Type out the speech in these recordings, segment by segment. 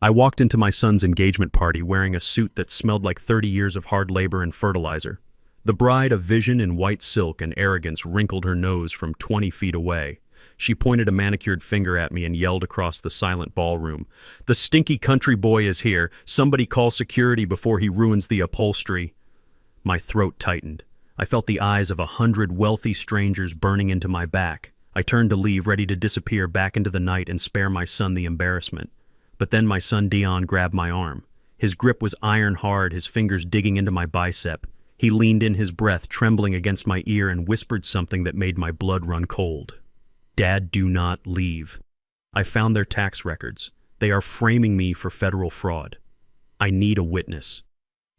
I walked into my son's engagement party wearing a suit that smelled like 30 years of hard labor and fertilizer. The bride, a vision in white silk and arrogance, wrinkled her nose from 20 feet away. She pointed a manicured finger at me and yelled across the silent ballroom, "The stinky country boy is here. Somebody call security before he ruins the upholstery." My throat tightened. I felt the eyes of 100 wealthy strangers burning into my back. I turned to leave, ready to disappear back into the night and spare my son the embarrassment. But then my son Dion grabbed my arm. His grip was iron hard, his fingers digging into my bicep. He leaned in, his breath trembling against my ear, and whispered something that made my blood run cold. "Dad, do not leave. I found their tax records. They are framing me for federal fraud. I need a witness."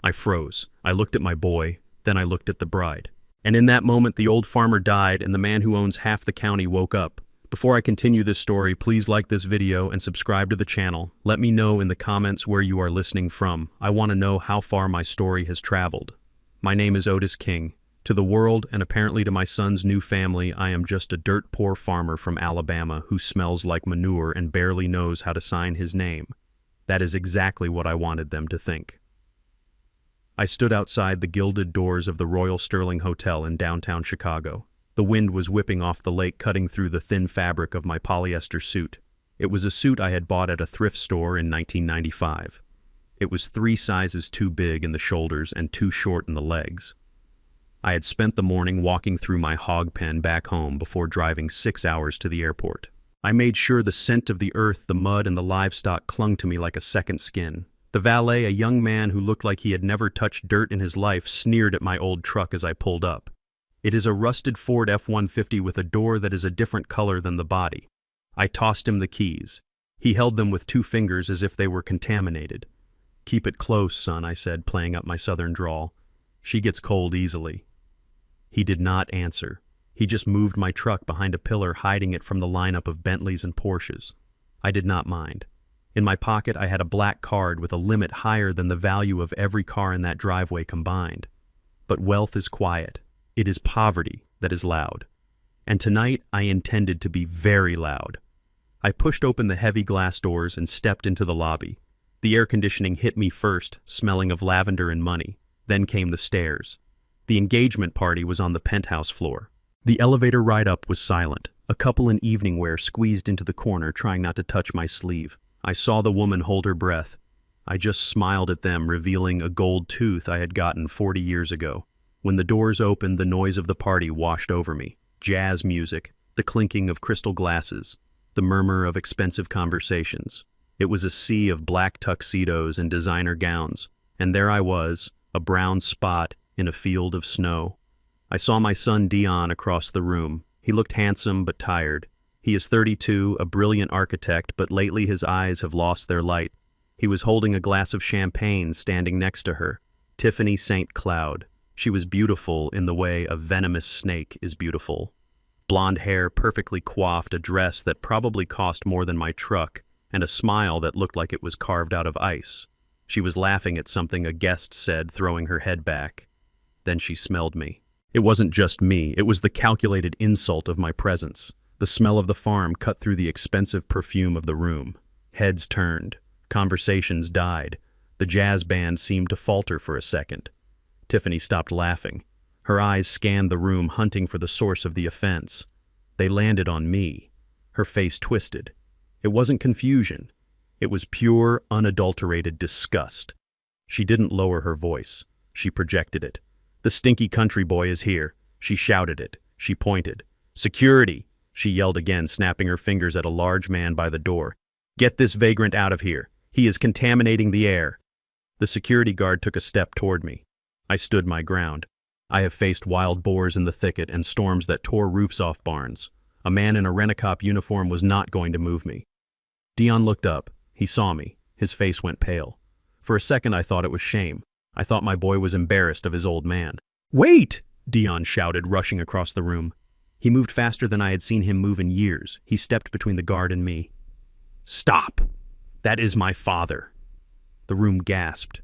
I froze. I looked at my boy, then I looked at the bride. And in that moment, the old farmer died and the man who owns half the county woke up. Before I continue this story, please like this video and subscribe to the channel. Let me know in the comments where you are listening from. I want to know how far my story has traveled. My name is Otis King. To the world, and apparently to my son's new family, I am just a dirt-poor farmer from Alabama who smells like manure and barely knows how to sign his name. That is exactly what I wanted them to think. I stood outside the gilded doors of the Royal Sterling Hotel in downtown Chicago. The wind was whipping off the lake, cutting through the thin fabric of my polyester suit. It was a suit I had bought at a thrift store in 1995. It was 3 sizes too big in the shoulders and too short in the legs. I had spent the morning walking through my hog pen back home before driving 6 hours to the airport. I made sure the scent of the earth, the mud, and the livestock clung to me like a second skin. The valet, a young man who looked like he had never touched dirt in his life, sneered at my old truck as I pulled up. It is a rusted Ford F-150 with a door that is a different color than the body. I tossed him the keys. He held them with 2 fingers as if they were contaminated. "Keep it close, son," I said, playing up my southern drawl. "She gets cold easily." He did not answer. He just moved my truck behind a pillar, hiding it from the lineup of Bentleys and Porsches. I did not mind. In my pocket, I had a black card with a limit higher than the value of every car in that driveway combined. But wealth is quiet. It is poverty that is loud. And tonight, I intended to be very loud. I pushed open the heavy glass doors and stepped into the lobby. The air conditioning hit me first, smelling of lavender and money. Then came the stairs. The engagement party was on the penthouse floor. The elevator ride up was silent. A couple in evening wear squeezed into the corner, trying not to touch my sleeve. I saw the woman hold her breath. I just smiled at them, revealing a gold tooth I had gotten 40 years ago. When the doors opened, the noise of the party washed over me. Jazz music, the clinking of crystal glasses, the murmur of expensive conversations. It was a sea of black tuxedos and designer gowns, and there I was, a brown spot in a field of snow. I saw my son Dion across the room. He looked handsome but tired. He is 32, a brilliant architect, but lately his eyes have lost their light. He was holding a glass of champagne standing next to her, Tiffany St. Cloud. She was beautiful in the way a venomous snake is beautiful. Blonde hair perfectly coiffed, a dress that probably cost more than my truck, and a smile that looked like it was carved out of ice. She was laughing at something a guest said, throwing her head back. Then she smelled me. It wasn't just me, it was the calculated insult of my presence. The smell of the farm cut through the expensive perfume of the room. Heads turned. Conversations died. The jazz band seemed to falter for a second. Tiffany stopped laughing. Her eyes scanned the room, hunting for the source of the offense. They landed on me. Her face twisted. It wasn't confusion. It was pure, unadulterated disgust. She didn't lower her voice. She projected it. "The stinky country boy is here." She shouted it. She pointed. "Security!" She yelled again, snapping her fingers at a large man by the door. "Get this vagrant out of here. He is contaminating the air." The security guard took a step toward me. I stood my ground. I have faced wild boars in the thicket and storms that tore roofs off barns. A man in a rent-a-cop uniform was not going to move me. Dion looked up. He saw me. His face went pale. For a second I thought it was shame. I thought my boy was embarrassed of his old man. "Wait!" Dion shouted, rushing across the room. He moved faster than I had seen him move in years. He stepped between the guard and me. "Stop! That is my father." The room gasped.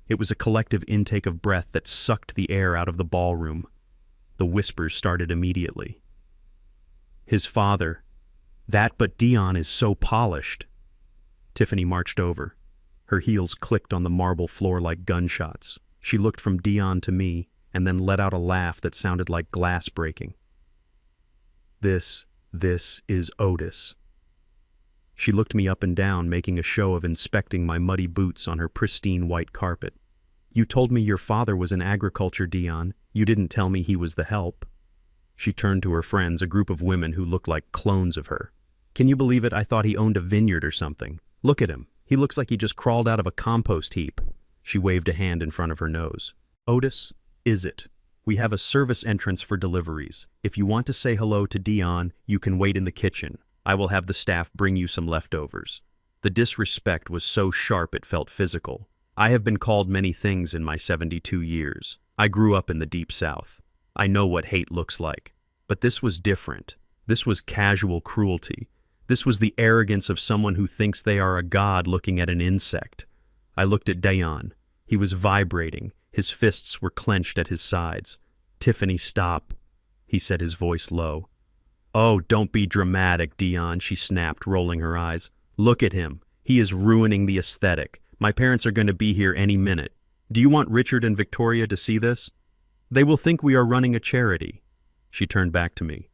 It was a collective intake of breath that sucked the air out of the ballroom. The whispers started immediately. "His father. That, but Dion is so polished." Tiffany marched over. Her heels clicked on the marble floor like gunshots. She looked from Dion to me and then let out a laugh that sounded like glass breaking. This is Otis. She looked me up and down, making a show of inspecting my muddy boots on her pristine white carpet. You told me your father was in agriculture, Dion. You didn't tell me he was the help. She turned to her friends, a group of women who looked like clones of her. Can you believe it? I thought he owned a vineyard or something. Look at him. He looks like he just crawled out of a compost heap. She waved a hand in front of her nose. Otis, is it? We have a service entrance for deliveries. If you want to say hello to Dion, you can wait in the kitchen. I will have the staff bring you some leftovers. The disrespect was so sharp it felt physical. I have been called many things in my 72 years. I grew up in the Deep South. I know what hate looks like. But this was different. This was casual cruelty. This was the arrogance of someone who thinks they are a god looking at an insect. I looked at Dion. He was vibrating. His fists were clenched at his sides. Tiffany, stop, he said, his voice low. Oh, don't be dramatic, Dion, she snapped, rolling her eyes. Look at him. He is ruining the aesthetic. My parents are going to be here any minute. Do you want Richard and Victoria to see this? They will think we are running a charity. She turned back to me.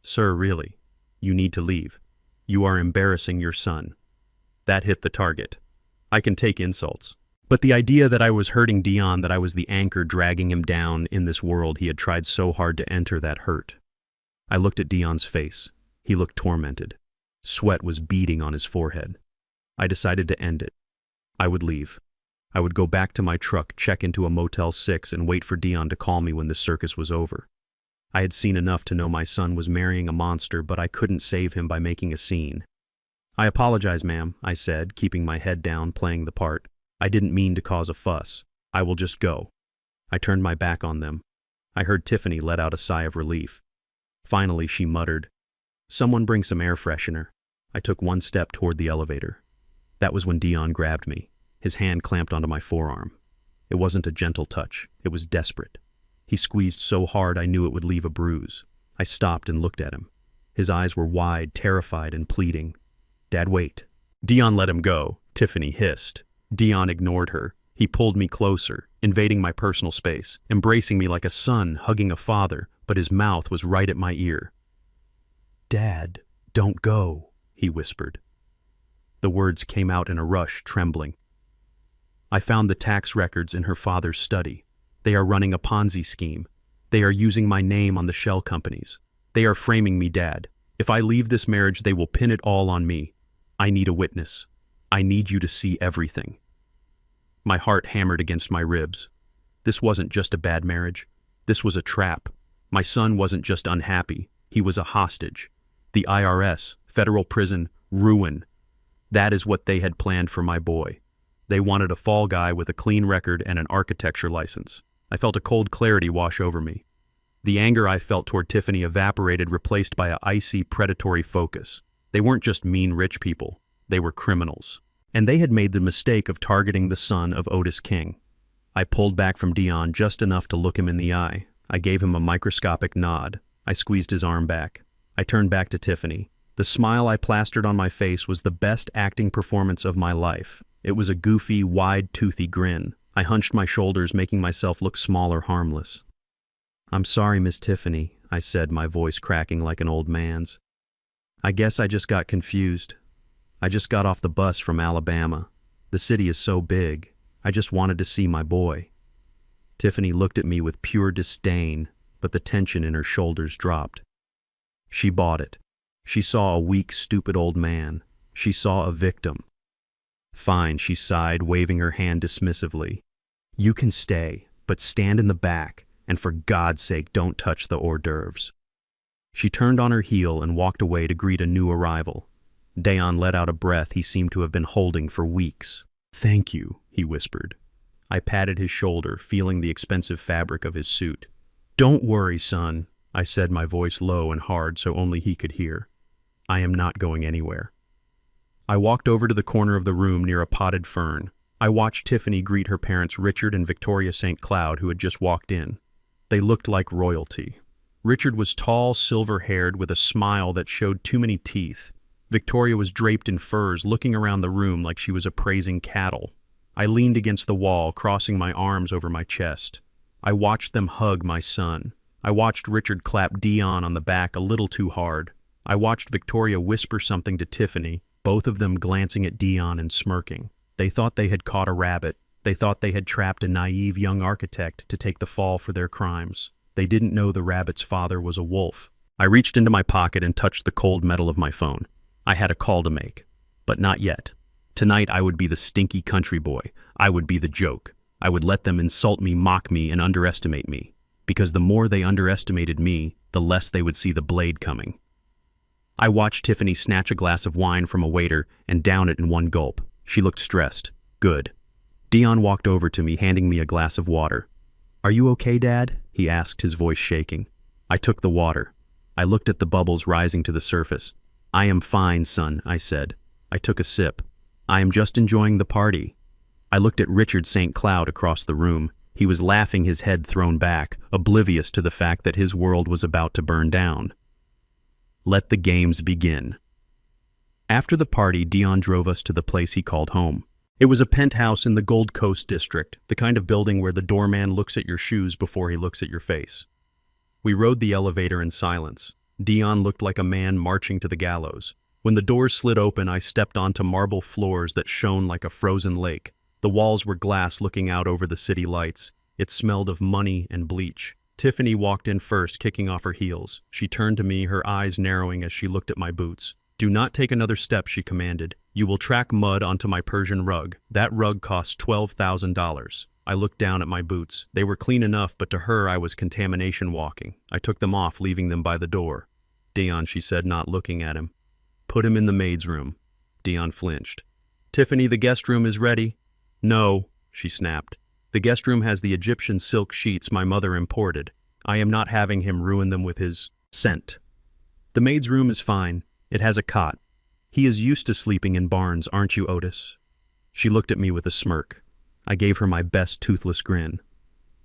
Sir, really, you need to leave. You are embarrassing your son. That hit the target. I can take insults. But the idea that I was hurting Dion, that I was the anchor dragging him down in this world he had tried so hard to enter, that hurt. I looked at Dion's face. He looked tormented. Sweat was beading on his forehead. I decided to end it. I would leave. I would go back to my truck, check into a Motel 6, and wait for Dion to call me when the circus was over. I had seen enough to know my son was marrying a monster, but I couldn't save him by making a scene. I apologize, ma'am, I said, keeping my head down, playing the part. I didn't mean to cause a fuss. I will just go. I turned my back on them. I heard Tiffany let out a sigh of relief. Finally, she muttered, "Someone bring some air freshener." I took one step toward the elevator. That was when Dion grabbed me. His hand clamped onto my forearm. It wasn't a gentle touch. It was desperate. He squeezed so hard I knew it would leave a bruise. I stopped and looked at him. His eyes were wide, terrified, and pleading. Dad, wait. Dion let him go, Tiffany hissed. Dion ignored her. He pulled me closer, invading my personal space, embracing me like a son hugging a father, but his mouth was right at my ear. Dad, don't go, he whispered. The words came out in a rush, trembling. I found the tax records in her father's study. They are running a Ponzi scheme. They are using my name on the shell companies. They are framing me, Dad. If I leave this marriage, they will pin it all on me. I need a witness. I need you to see everything. My heart hammered against my ribs. This wasn't just a bad marriage. This was a trap. My son wasn't just unhappy. He was a hostage. The IRS, federal prison, ruin. That is what they had planned for my boy. They wanted a fall guy with a clean record and an architecture license. I felt a cold clarity wash over me. The anger I felt toward Tiffany evaporated, replaced by an icy, predatory focus. They weren't just mean rich people. They were criminals. And they had made the mistake of targeting the son of Otis King. I pulled back from Dion just enough to look him in the eye. I gave him a microscopic nod. I squeezed his arm back. I turned back to Tiffany. The smile I plastered on my face was the best acting performance of my life. It was a goofy, wide, toothy grin. I hunched my shoulders, making myself look small or harmless. I'm sorry, Miss Tiffany, I said, my voice cracking like an old man's. I guess I just got confused. I just got off the bus from Alabama. The city is so big. I just wanted to see my boy. Tiffany looked at me with pure disdain, but the tension in her shoulders dropped. She bought it. She saw a weak, stupid old man. She saw a victim. Fine, she sighed, waving her hand dismissively. You can stay, but stand in the back, and for God's sake, don't touch the hors d'oeuvres. She turned on her heel and walked away to greet a new arrival. Dion let out a breath he seemed to have been holding for weeks. Thank you, he whispered. I patted his shoulder, feeling the expensive fabric of his suit. Don't worry, son, I said, my voice low and hard so only he could hear. I am not going anywhere. I walked over to the corner of the room near a potted fern. I watched Tiffany greet her parents Richard and Victoria St. Cloud, who had just walked in. They looked like royalty. Richard was tall, silver-haired, with a smile that showed too many teeth. Victoria was draped in furs, looking around the room like she was appraising cattle. I leaned against the wall, crossing my arms over my chest. I watched them hug my son. I watched Richard clap Dion on the back a little too hard. I watched Victoria whisper something to Tiffany, both of them glancing at Dion and smirking. They thought they had caught a rabbit. They thought they had trapped a naive young architect to take the fall for their crimes. They didn't know the rabbit's father was a wolf. I reached into my pocket and touched the cold metal of my phone. I had a call to make, but not yet. Tonight I would be the stinky country boy. I would be the joke. I would let them insult me, mock me, and underestimate me. Because the more they underestimated me, the less they would see the blade coming. I watched Tiffany snatch a glass of wine from a waiter and down it in one gulp. She looked stressed. Good. Dion walked over to me, handing me a glass of water. "Are you okay, Dad?" he asked, his voice shaking. I took the water. I looked at the bubbles rising to the surface. "I am fine, son," I said. I took a sip. "I am just enjoying the party." I looked at Richard St. Cloud across the room. He was laughing, his head thrown back, oblivious to the fact that his world was about to burn down. Let the games begin. After the party, Dion drove us to the place he called home. It was a penthouse in the Gold Coast district, the kind of building where the doorman looks at your shoes before he looks at your face. We rode the elevator in silence. Dion looked like a man marching to the gallows. When the doors slid open, I stepped onto marble floors that shone like a frozen lake. The walls were glass looking out over the city lights. It smelled of money and bleach. Tiffany walked in first, kicking off her heels. She turned to me, her eyes narrowing as she looked at my boots. "Do not take another step," she commanded. "You will track mud onto my Persian rug. That rug costs $12,000. I looked down at my boots. They were clean enough, but to her I was contamination walking. I took them off, leaving them by the door. "Dion," she said, not looking at him. "Put him in the maid's room." Dion flinched. "Tiffany, the guest room is ready." "No," she snapped. "The guest room has the Egyptian silk sheets my mother imported. I am not having him ruin them with his scent. The maid's room is fine. It has a cot. He is used to sleeping in barns, aren't you, Otis?" She looked at me with a smirk. I gave her my best toothless grin.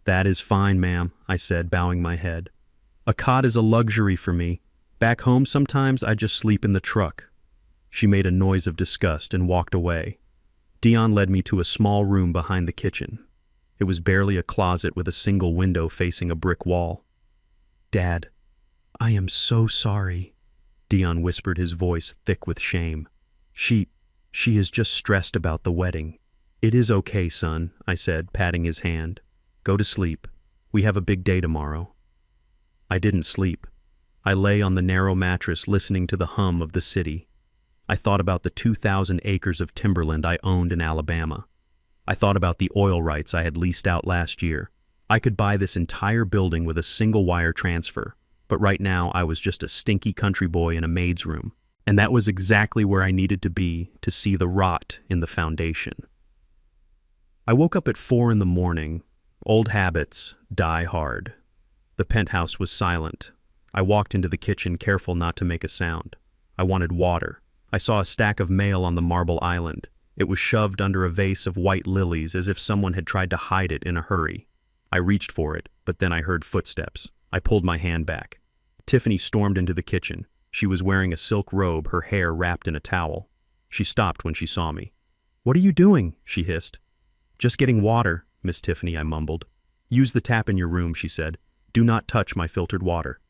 "That is fine, ma'am," I said, bowing my head. "A cot is a luxury for me. Back home sometimes I just sleep in the truck." She made a noise of disgust and walked away. Dion led me to a small room behind the kitchen. It was barely a closet with a single window facing a brick wall. "Dad, I am so sorry," Dion whispered, his voice thick with shame. She is just stressed about the wedding." "It is okay, son," I said, patting his hand. "Go to sleep. We have a big day tomorrow." I didn't sleep. I lay on the narrow mattress listening to the hum of the city. I thought about the 2,000 acres of timberland I owned in Alabama. I thought about the oil rights I had leased out last year. I could buy this entire building with a single wire transfer, but right now I was just a stinky country boy in a maid's room. And that was exactly where I needed to be to see the rot in the foundation. I woke up at 4 in the morning. Old habits die hard. The penthouse was silent. I walked into the kitchen, careful not to make a sound. I wanted water. I saw a stack of mail on the marble island. It was shoved under a vase of white lilies as if someone had tried to hide it in a hurry. I reached for it, but then I heard footsteps. I pulled my hand back. Tiffany stormed into the kitchen. She was wearing a silk robe, her hair wrapped in a towel. She stopped when she saw me. "What are you doing?" she hissed. "Just getting water, Miss Tiffany," I mumbled. "Use the tap in your room," she said. "Do not touch my filtered water."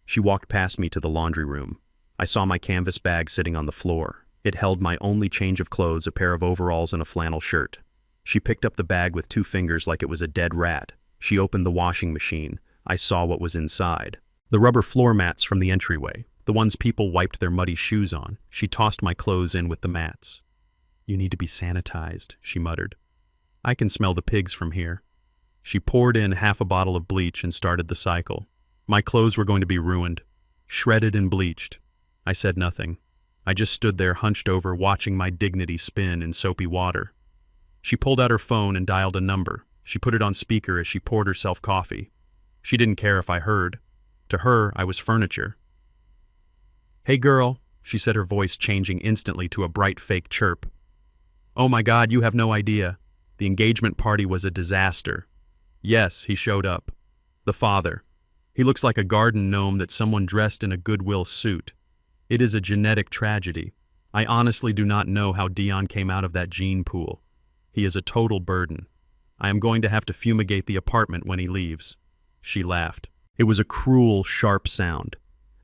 She walked past me to the laundry room. I saw my canvas bag sitting on the floor. It held my only change of clothes, a pair of overalls and a flannel shirt. She picked up the bag with 2 fingers like it was a dead rat. She opened the washing machine. I saw what was inside. The rubber floor mats from the entryway, the ones people wiped their muddy shoes on. She tossed my clothes in with the mats. "You need to be sanitized," she muttered. "I can smell the pigs from here." She poured in half a bottle of bleach and started the cycle. My clothes were going to be ruined, shredded and bleached. I said nothing. I just stood there hunched over, watching my dignity spin in soapy water. She pulled out her phone and dialed a number. She put it on speaker as she poured herself coffee. She didn't care if I heard. To her, I was furniture. "Hey girl," she said, her voice changing instantly to a bright fake chirp. "Oh my God, you have no idea. The engagement party was a disaster." Yes, he showed up. The father. He looks like a garden gnome that someone dressed in a Goodwill suit. It is a genetic tragedy. I honestly do not know how Dion came out of that gene pool. He is a total burden. I am going to have to fumigate the apartment when he leaves." She laughed. It was a cruel, sharp sound.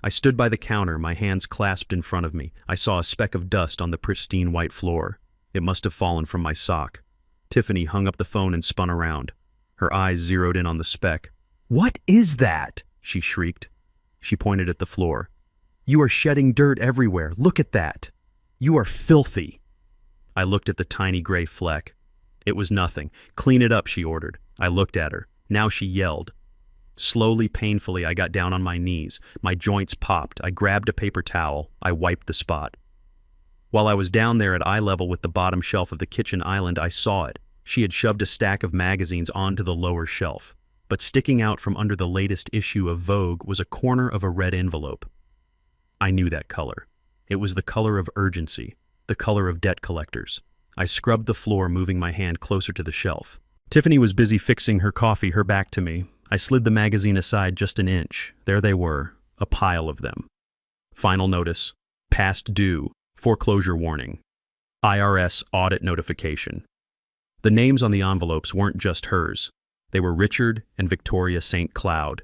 I stood by the counter, my hands clasped in front of me. I saw a speck of dust on the pristine white floor. It must have fallen from my sock. Tiffany hung up the phone and spun around. Her eyes zeroed in on the speck. "What is that?" she shrieked. She pointed at the floor. "You are shedding dirt everywhere. Look at that. You are filthy." I looked at the tiny gray fleck. It was nothing. "Clean it up," she ordered. I looked at her. Now she yelled. Slowly, painfully, I got down on my knees. My joints popped. I grabbed a paper towel. I wiped the spot. While I was down there at eye level with the bottom shelf of the kitchen island, I saw it. She had shoved a stack of magazines onto the lower shelf. But sticking out from under the latest issue of Vogue was a corner of a red envelope. I knew that color. It was the color of urgency, the color of debt collectors. I scrubbed the floor, moving my hand closer to the shelf. Tiffany was busy fixing her coffee, her back to me. I slid the magazine aside just an inch. There they were, a pile of them. Final notice, past due, foreclosure warning, IRS audit notification. The names on the envelopes weren't just hers. They were Richard and Victoria St. Cloud.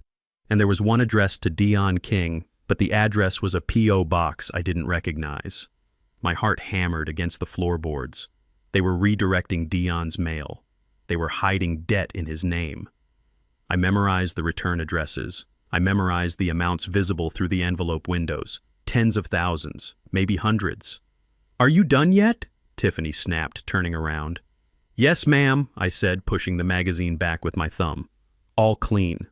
And there was one addressed to Dion King, but the address was a P.O. box I didn't recognize. My heart hammered against the floorboards. They were redirecting Dion's mail. They were hiding debt in his name. I memorized the return addresses. I memorized the amounts visible through the envelope windows. Tens of thousands, maybe hundreds. "Are you done yet?" Tiffany snapped, turning around. "Yes, ma'am," I said, pushing the magazine back with my thumb. "All clean."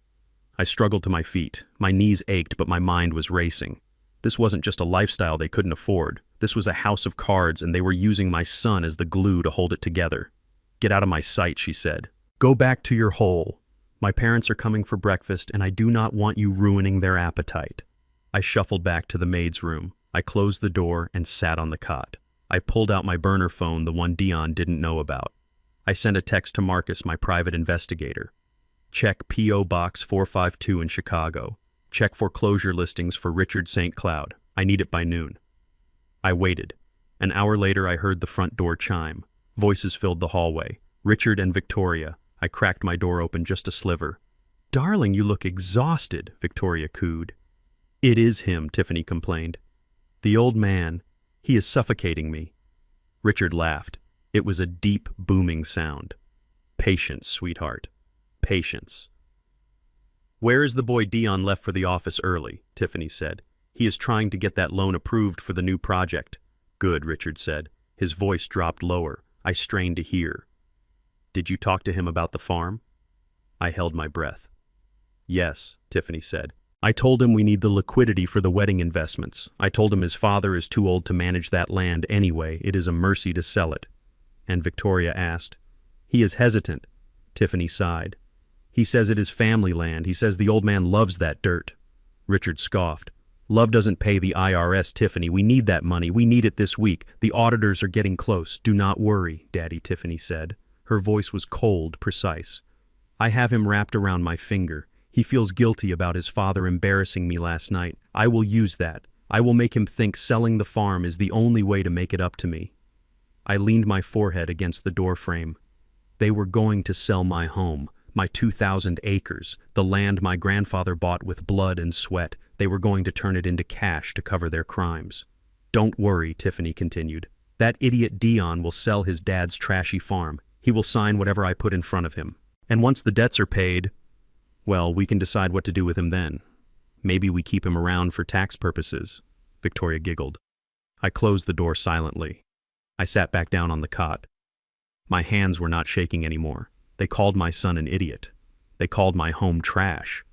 I struggled to my feet. My knees ached, but my mind was racing. This wasn't just a lifestyle they couldn't afford. This was a house of cards, and they were using my son as the glue to hold it together. "Get out of my sight," she said. "Go back to your hole. My parents are coming for breakfast, and I do not want you ruining their appetite." I shuffled back to the maid's room. I closed the door and sat on the cot. I pulled out my burner phone, the one Dion didn't know about. I sent a text to Marcus, my private investigator. Check P.O. Box 452 in Chicago. Check foreclosure listings for Richard St. Cloud. I need it by noon. I waited. An hour later, I heard the front door chime. Voices filled the hallway. Richard and Victoria. I cracked my door open just a sliver. "Darling, you look exhausted," Victoria cooed. "It is him," Tiffany complained. "The old man. He is suffocating me." Richard laughed. It was a deep, booming sound. "Patience, sweetheart. Patience." "Where is the boy Dion left for the office early?" Tiffany said. "He is trying to get that loan approved for the new project." "Good," Richard said. His voice dropped lower. I strained to hear. "Did you talk to him about the farm?" I held my breath. "Yes," Tiffany said. "I told him we need the liquidity for the wedding investments. I told him his father is too old to manage that land anyway. It is a mercy to sell it." And Victoria asked. "He is hesitant." Tiffany sighed. "He says it is family land. He says the old man loves that dirt." Richard scoffed. "Love doesn't pay the IRS, Tiffany. We need that money. We need it this week. The auditors are getting close. Do not worry, Daddy," Tiffany said. Her voice was cold, precise. "I have him wrapped around my finger. He feels guilty about his father embarrassing me last night. I will use that. I will make him think selling the farm is the only way to make it up to me." I leaned my forehead against the doorframe. They were going to sell my home, my 2,000 acres, the land my grandfather bought with blood and sweat. They were going to turn it into cash to cover their crimes. "Don't worry," Tiffany continued. "That idiot Dion will sell his dad's trashy farm. He will sign whatever I put in front of him. And once the debts are paid, well, we can decide what to do with him then. Maybe we keep him around for tax purposes." Victoria giggled. I closed the door silently. I sat back down on the cot. My hands were not shaking anymore. They called my son an idiot. They called my home trash.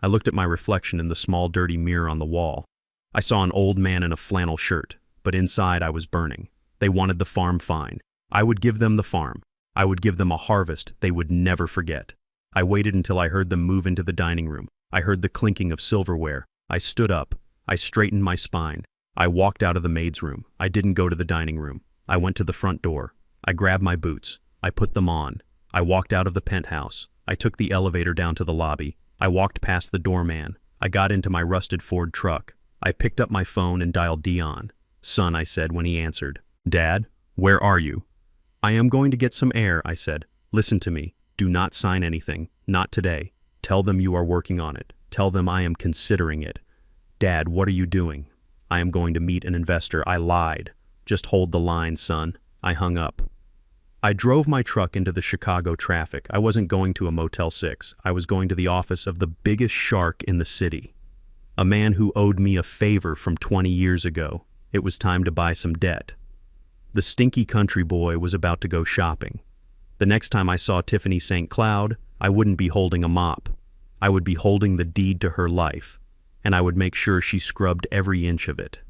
I looked at my reflection in the small dirty mirror on the wall. I saw an old man in a flannel shirt, but inside I was burning. They wanted the farm fine. I would give them the farm. I would give them a harvest they would never forget. I waited until I heard them move into the dining room. I heard the clinking of silverware. I stood up. I straightened my spine. I walked out of the maid's room. I didn't go to the dining room. I went to the front door. I grabbed my boots. I put them on. I walked out of the penthouse. I took the elevator down to the lobby. I walked past the doorman. I got into my rusted Ford truck. I picked up my phone and dialed Dion. "Son," I said when he answered. "Dad, where are you?" "I am going to get some air," I said. "Listen to me. Do not sign anything. Not today. Tell them you are working on it. Tell them I am considering it." "Dad, what are you doing?" "I am going to meet an investor. I lied." "Just hold the line, son." I hung up. I drove my truck into the Chicago traffic. I wasn't going to a Motel 6. I was going to the office of the biggest shark in the city. A man who owed me a favor from 20 years ago. It was time to buy some debt. The stinky country boy was about to go shopping. The next time I saw Tiffany St. Cloud, I wouldn't be holding a mop. I would be holding the deed to her life, and I would make sure she scrubbed every inch of it.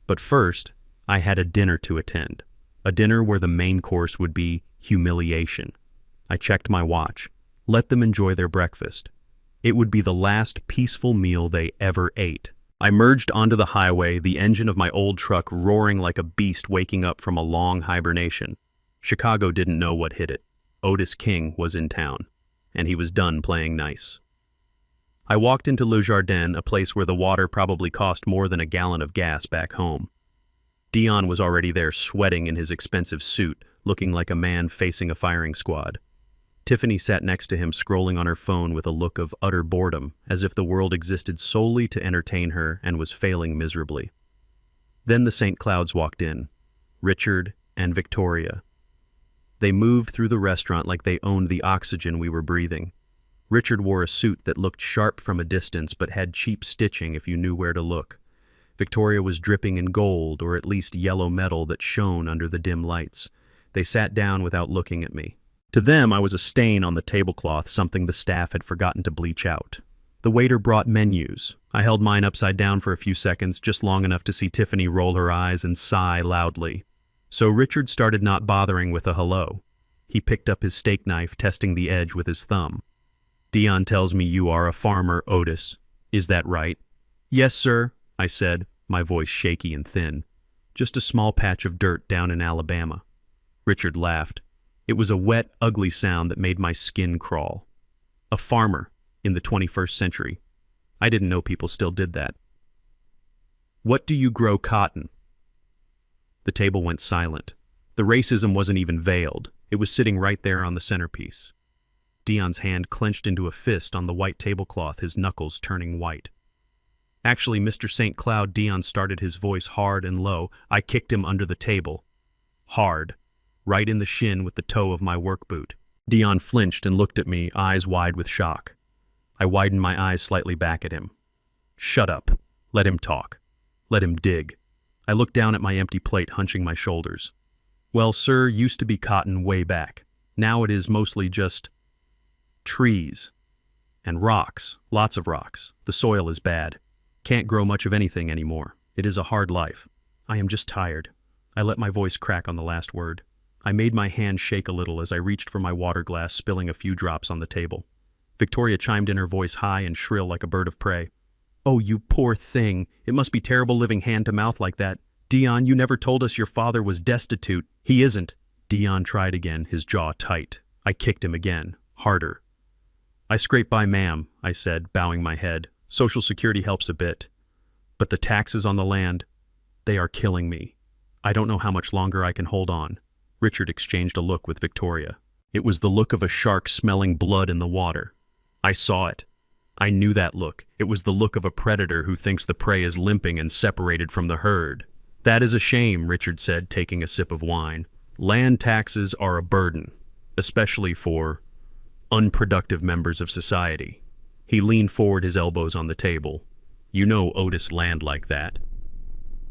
But first, I had a dinner to attend. A dinner where the main course would be humiliation. I checked my watch. Let them enjoy their breakfast. It would be the last peaceful meal they ever ate. I merged onto the highway, the engine of my old truck roaring like a beast waking up from a long hibernation. Chicago didn't know what hit it. Otis King was in town, and he was done playing nice. I walked into Le Jardin, a place where the water probably cost more than a gallon of gas back home. Dion was already there, sweating in his expensive suit, looking like a man facing a firing squad. Tiffany sat next to him, scrolling on her phone with a look of utter boredom, as if the world existed solely to entertain her and was failing miserably. Then the St. Clouds walked in, Richard and Victoria. They moved through the restaurant like they owned the oxygen we were breathing. Richard wore a suit that looked sharp from a distance but had cheap stitching if you knew where to look. Victoria was dripping in gold, or at least yellow metal that shone under the dim lights. They sat down without looking at me. To them, I was a stain on the tablecloth, something the staff had forgotten to bleach out. The waiter brought menus. I held mine upside down for a few seconds, just long enough to see Tiffany roll her eyes and sigh loudly. So Richard started not bothering with a hello. He picked up his steak knife, testing the edge with his thumb. "Dion tells me you are a farmer, Otis. Is that right?" "Yes, sir," I said, my voice shaky and thin. "Just a small patch of dirt down in Alabama." Richard laughed. It was a wet, ugly sound that made my skin crawl. A farmer in the 21st century. I didn't know people still did that. "What do you grow cotton?" The table went silent. The racism wasn't even veiled. It was sitting right there on the centerpiece. Dion's hand clenched into a fist on the white tablecloth, his knuckles turning white. "Actually, Mr. St. Cloud," Dion started, his voice hard and low. I kicked him under the table. Hard. Right in the shin with the toe of my work boot. Dion flinched and looked at me, eyes wide with shock. I widened my eyes slightly back at him. "Shut up. Let him talk. Let him dig." I looked down at my empty plate, hunching my shoulders. "Well, sir, used to be cotton way back. Now it is mostly just trees. And rocks. Lots of rocks. The soil is bad. Can't grow much of anything anymore. It is a hard life. I am just tired." I let my voice crack on the last word. I made my hand shake a little as I reached for my water glass, spilling a few drops on the table. Victoria chimed in, her voice high and shrill like a bird of prey. "Oh, you poor thing. It must be terrible living hand to mouth like that. Dion, you never told us your father was destitute." "He isn't." Dion tried again, his jaw tight. I kicked him again, harder. "I scrape by, ma'am," I said, bowing my head. "Social Security helps a bit. But the taxes on the land, they are killing me. I don't know how much longer I can hold on." Richard exchanged a look with Victoria. It was the look of a shark smelling blood in the water. I saw it. I knew that look. It was the look of a predator who thinks the prey is limping and separated from the herd. "That is a shame," Richard said, taking a sip of wine. "Land taxes are a burden, especially for unproductive members of society." He leaned forward, his elbows on the table. "You know Otis land like that.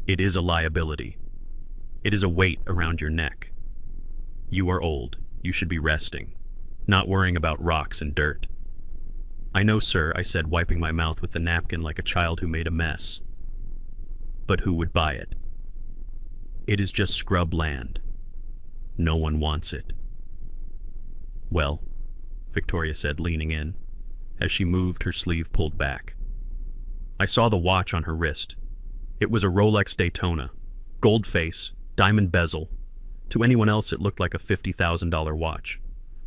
It is a liability. It is a weight around your neck. You are old. You should be resting, not worrying about rocks and dirt." "I know, sir," I said, wiping my mouth with the napkin like a child who made a mess. "But who would buy it? It is just scrub land. No one wants it." "Well," Victoria said, leaning in. As she moved, her sleeve pulled back. I saw the watch on her wrist. It was a Rolex Daytona. Gold face, diamond bezel. To anyone else it looked like a $50,000 watch.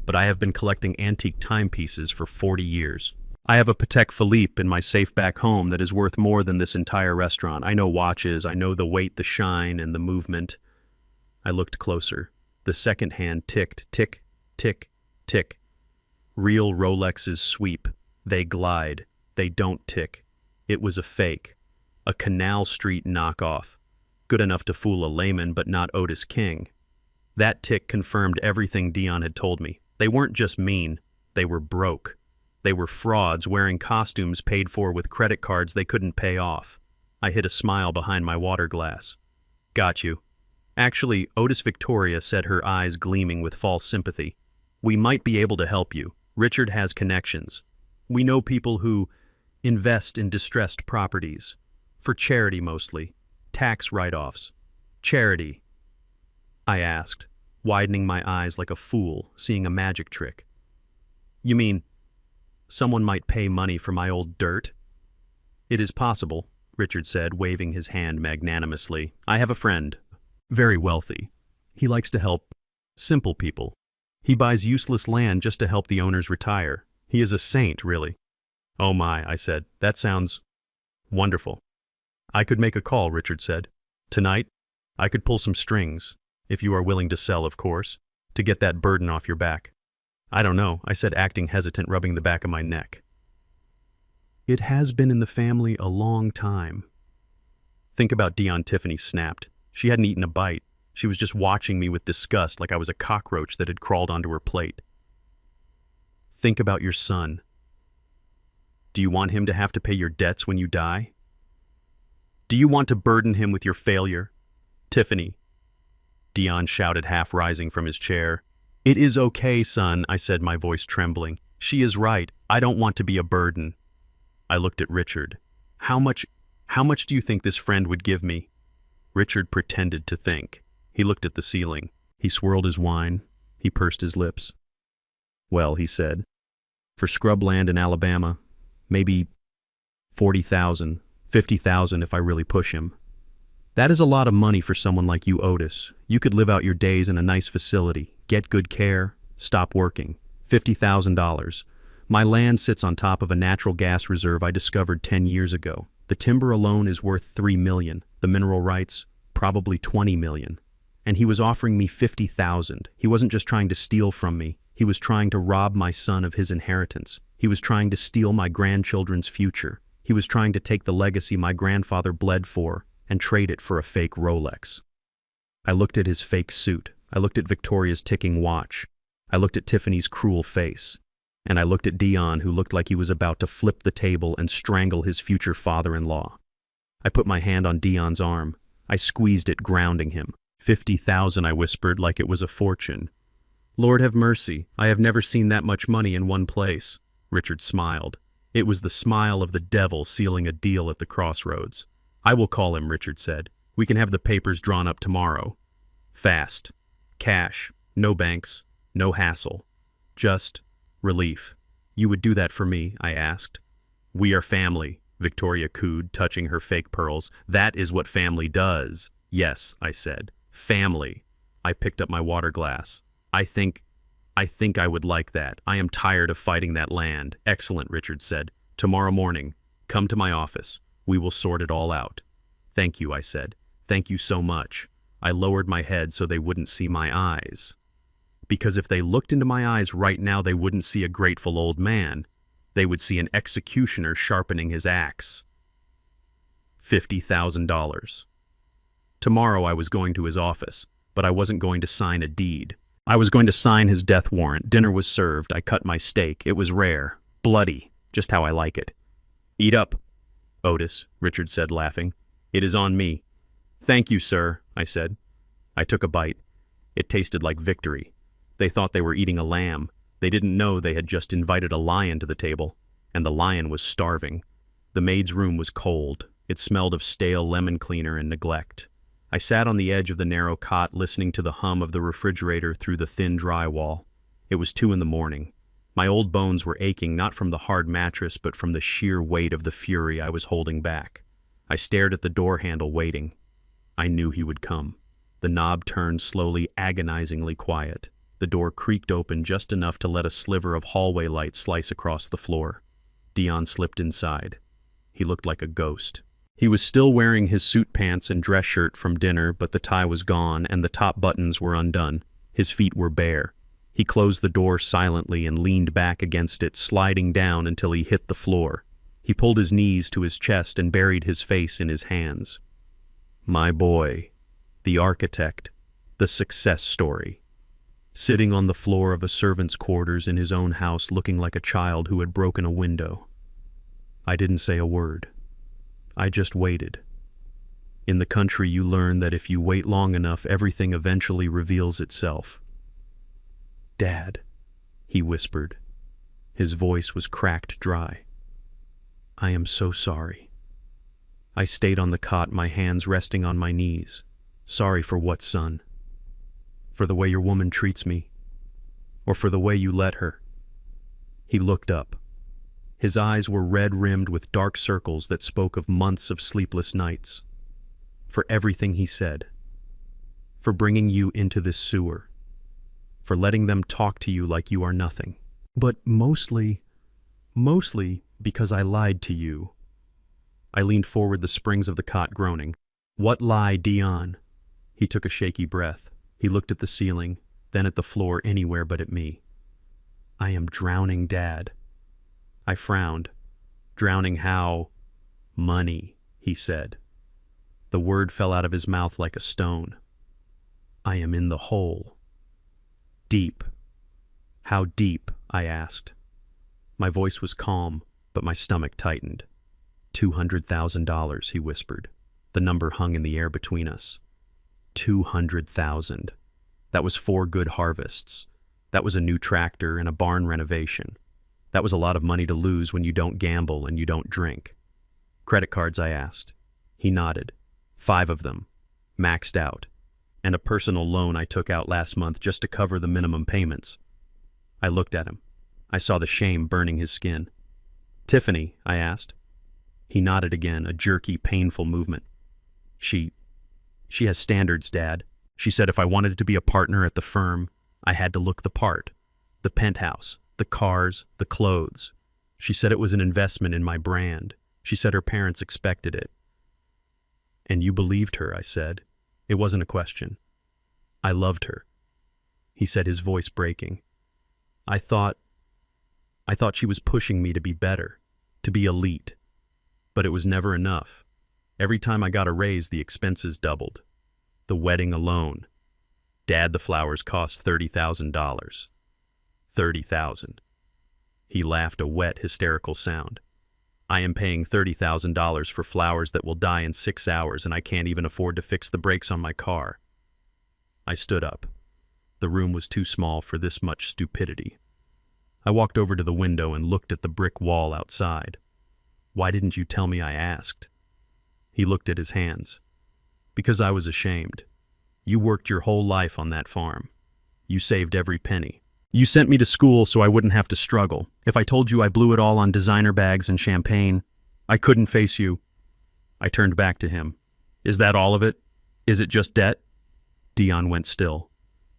But I have been collecting antique timepieces for 40 years. I have a Patek Philippe in my safe back home that is worth more than this entire restaurant. I know watches, I know the weight, the shine, and the movement. I looked closer. The second hand ticked, tick, tick, tick. Real Rolexes sweep. They glide. They don't tick. It was a fake. A Canal Street knockoff. Good enough to fool a layman, but not Otis King. That tick confirmed everything Dion had told me. They weren't just mean. They were broke. They were frauds wearing costumes paid for with credit cards they couldn't pay off. I hid a smile behind my water glass. Got you. Actually, Otis Victoria said, her eyes gleaming with false sympathy. We might be able to help you. Richard has connections. We know people who invest in distressed properties. For charity mostly. Tax write-offs. Charity. I asked, widening my eyes like a fool, seeing a magic trick. You mean someone might pay money for my old dirt? It is possible, Richard said, waving his hand magnanimously. I have a friend. Very wealthy. He likes to help simple people. He buys useless land just to help the owners retire. He is a saint, really. Oh my, I said. That sounds wonderful. I could make a call, Richard said. Tonight, I could pull some strings, if you are willing to sell, of course, to get that burden off your back. I don't know, I said, acting hesitant, rubbing the back of my neck. It has been in the family a long time. Think about Dion. Tiffany snapped. She hadn't eaten a bite. She was just watching me with disgust, like I was a cockroach that had crawled onto her plate. Think about your son. Do you want him to have to pay your debts when you die? Do you want to burden him with your failure? Tiffany. Dion shouted, half rising from his chair. It is okay, son, I said, my voice trembling. She is right. I don't want to be a burden. I looked at Richard. How much do you think this friend would give me? Richard pretended to think. He looked at the ceiling. He swirled his wine. He pursed his lips. Well, he said, for scrubland in Alabama, maybe 40,000, 50,000 if I really push him. That is a lot of money for someone like you, Otis. You could live out your days in a nice facility, get good care, stop working. $50,000. My land sits on top of a natural gas reserve I discovered 10 years ago. The timber alone is worth $3 million. The mineral rights, probably $20 million. And he was offering me $50,000. He wasn't just trying to steal from me. He was trying to rob my son of his inheritance. He was trying to steal my grandchildren's future. He was trying to take the legacy my grandfather bled for and trade it for a fake Rolex. I looked at his fake suit. I looked at Victoria's ticking watch. I looked at Tiffany's cruel face. And I looked at Dion, who looked like he was about to flip the table and strangle his future father-in-law. I put my hand on Dion's arm. I squeezed it, grounding him. 50,000, I whispered, like it was a fortune. Lord have mercy, I have never seen that much money in one place. Richard smiled. It was the smile of the devil sealing a deal at the crossroads. I will call him, Richard said. We can have the papers drawn up tomorrow. Fast. Cash. No banks. No hassle. Just relief. You would do that for me, I asked. We are family, Victoria cooed, touching her fake pearls. That is what family does. Yes, I said. Family. I picked up my water glass. I think I would like that. I am tired of fighting that land. Excellent, Richard said. Tomorrow morning, come to my office. We will sort it all out. Thank you, I said. Thank you so much. I lowered my head so they wouldn't see my eyes. Because if they looked into my eyes right now, they wouldn't see a grateful old man. They would see an executioner sharpening his axe. $50,000. Tomorrow I was going to his office, but I wasn't going to sign a deed. I was going to sign his death warrant. Dinner was served. I cut my steak. It was rare. Bloody. Just how I like it. Eat up, Otis, Richard said, laughing. It is on me. Thank you, sir, I said. I took a bite. It tasted like victory. They thought they were eating a lamb. They didn't know they had just invited a lion to the table, and the lion was starving. The maid's room was cold. It smelled of stale lemon cleaner and neglect. I sat on the edge of the narrow cot, listening to the hum of the refrigerator through the thin drywall. It was 2 a.m. My old bones were aching, not from the hard mattress, but from the sheer weight of the fury I was holding back. I stared at the door handle, waiting. I knew he would come. The knob turned slowly, agonizingly quiet. The door creaked open just enough to let a sliver of hallway light slice across the floor. Dion slipped inside. He looked like a ghost. He was still wearing his suit pants and dress shirt from dinner, but the tie was gone and the top buttons were undone. His feet were bare. He closed the door silently and leaned back against it, sliding down until he hit the floor. He pulled his knees to his chest and buried his face in his hands. My boy, the architect, the success story. Sitting on the floor of a servant's quarters in his own house looking like a child who had broken a window. I didn't say a word. I just waited. In the country you learn that if you wait long enough, everything eventually reveals itself. Dad, he whispered. His voice was cracked dry. I am so sorry. I stayed on the cot, my hands resting on my knees. Sorry for what, son? For the way your woman treats me? Or for the way you let her? He looked up. His eyes were red-rimmed with dark circles that spoke of months of sleepless nights. For everything he said. For bringing you into this sewer. For letting them talk to you like you are nothing. But mostly because I lied to you. I leaned forward, the springs of the cot groaning. What lie, Dion? He took a shaky breath. He looked at the ceiling, then at the floor, anywhere but at me. I am drowning, Dad. I frowned. Drowning how? Money, he said. The word fell out of his mouth like a stone. I am in the hole. Deep. How deep? I asked. My voice was calm, but my stomach tightened. $200,000, he whispered. The number hung in the air between us. 200,000. That was 4 good harvests. That was a new tractor and a barn renovation. That was a lot of money to lose when you don't gamble and you don't drink. Credit cards, I asked. He nodded. 5 of them. Maxed out. And a personal loan I took out last month just to cover the minimum payments. I looked at him. I saw the shame burning his skin. Tiffany, I asked. He nodded again, a jerky, painful movement. She has standards, Dad. She said if I wanted to be a partner at the firm, I had to look the part. The penthouse, the cars, the clothes. She said it was an investment in my brand. She said her parents expected it. And you believed her, I said. It wasn't a question. I loved her. He said, his voice breaking. I thought she was pushing me to be better, to be elite. But it was never enough. Every time I got a raise, the expenses doubled. The wedding alone. Dad, the flowers cost $30,000. $30,000. He laughed, a wet, hysterical sound. I am paying $30,000 for flowers that will die in 6 hours, and I can't even afford to fix the brakes on my car. I stood up. The room was too small for this much stupidity. I walked over to the window and looked at the brick wall outside. Why didn't you tell me? I asked. He looked at his hands. Because I was ashamed. You worked your whole life on that farm. You saved every penny. You sent me to school so I wouldn't have to struggle. If I told you I blew it all on designer bags and champagne, I couldn't face you. I turned back to him. Is that all of it? Is it just debt? Dion went still.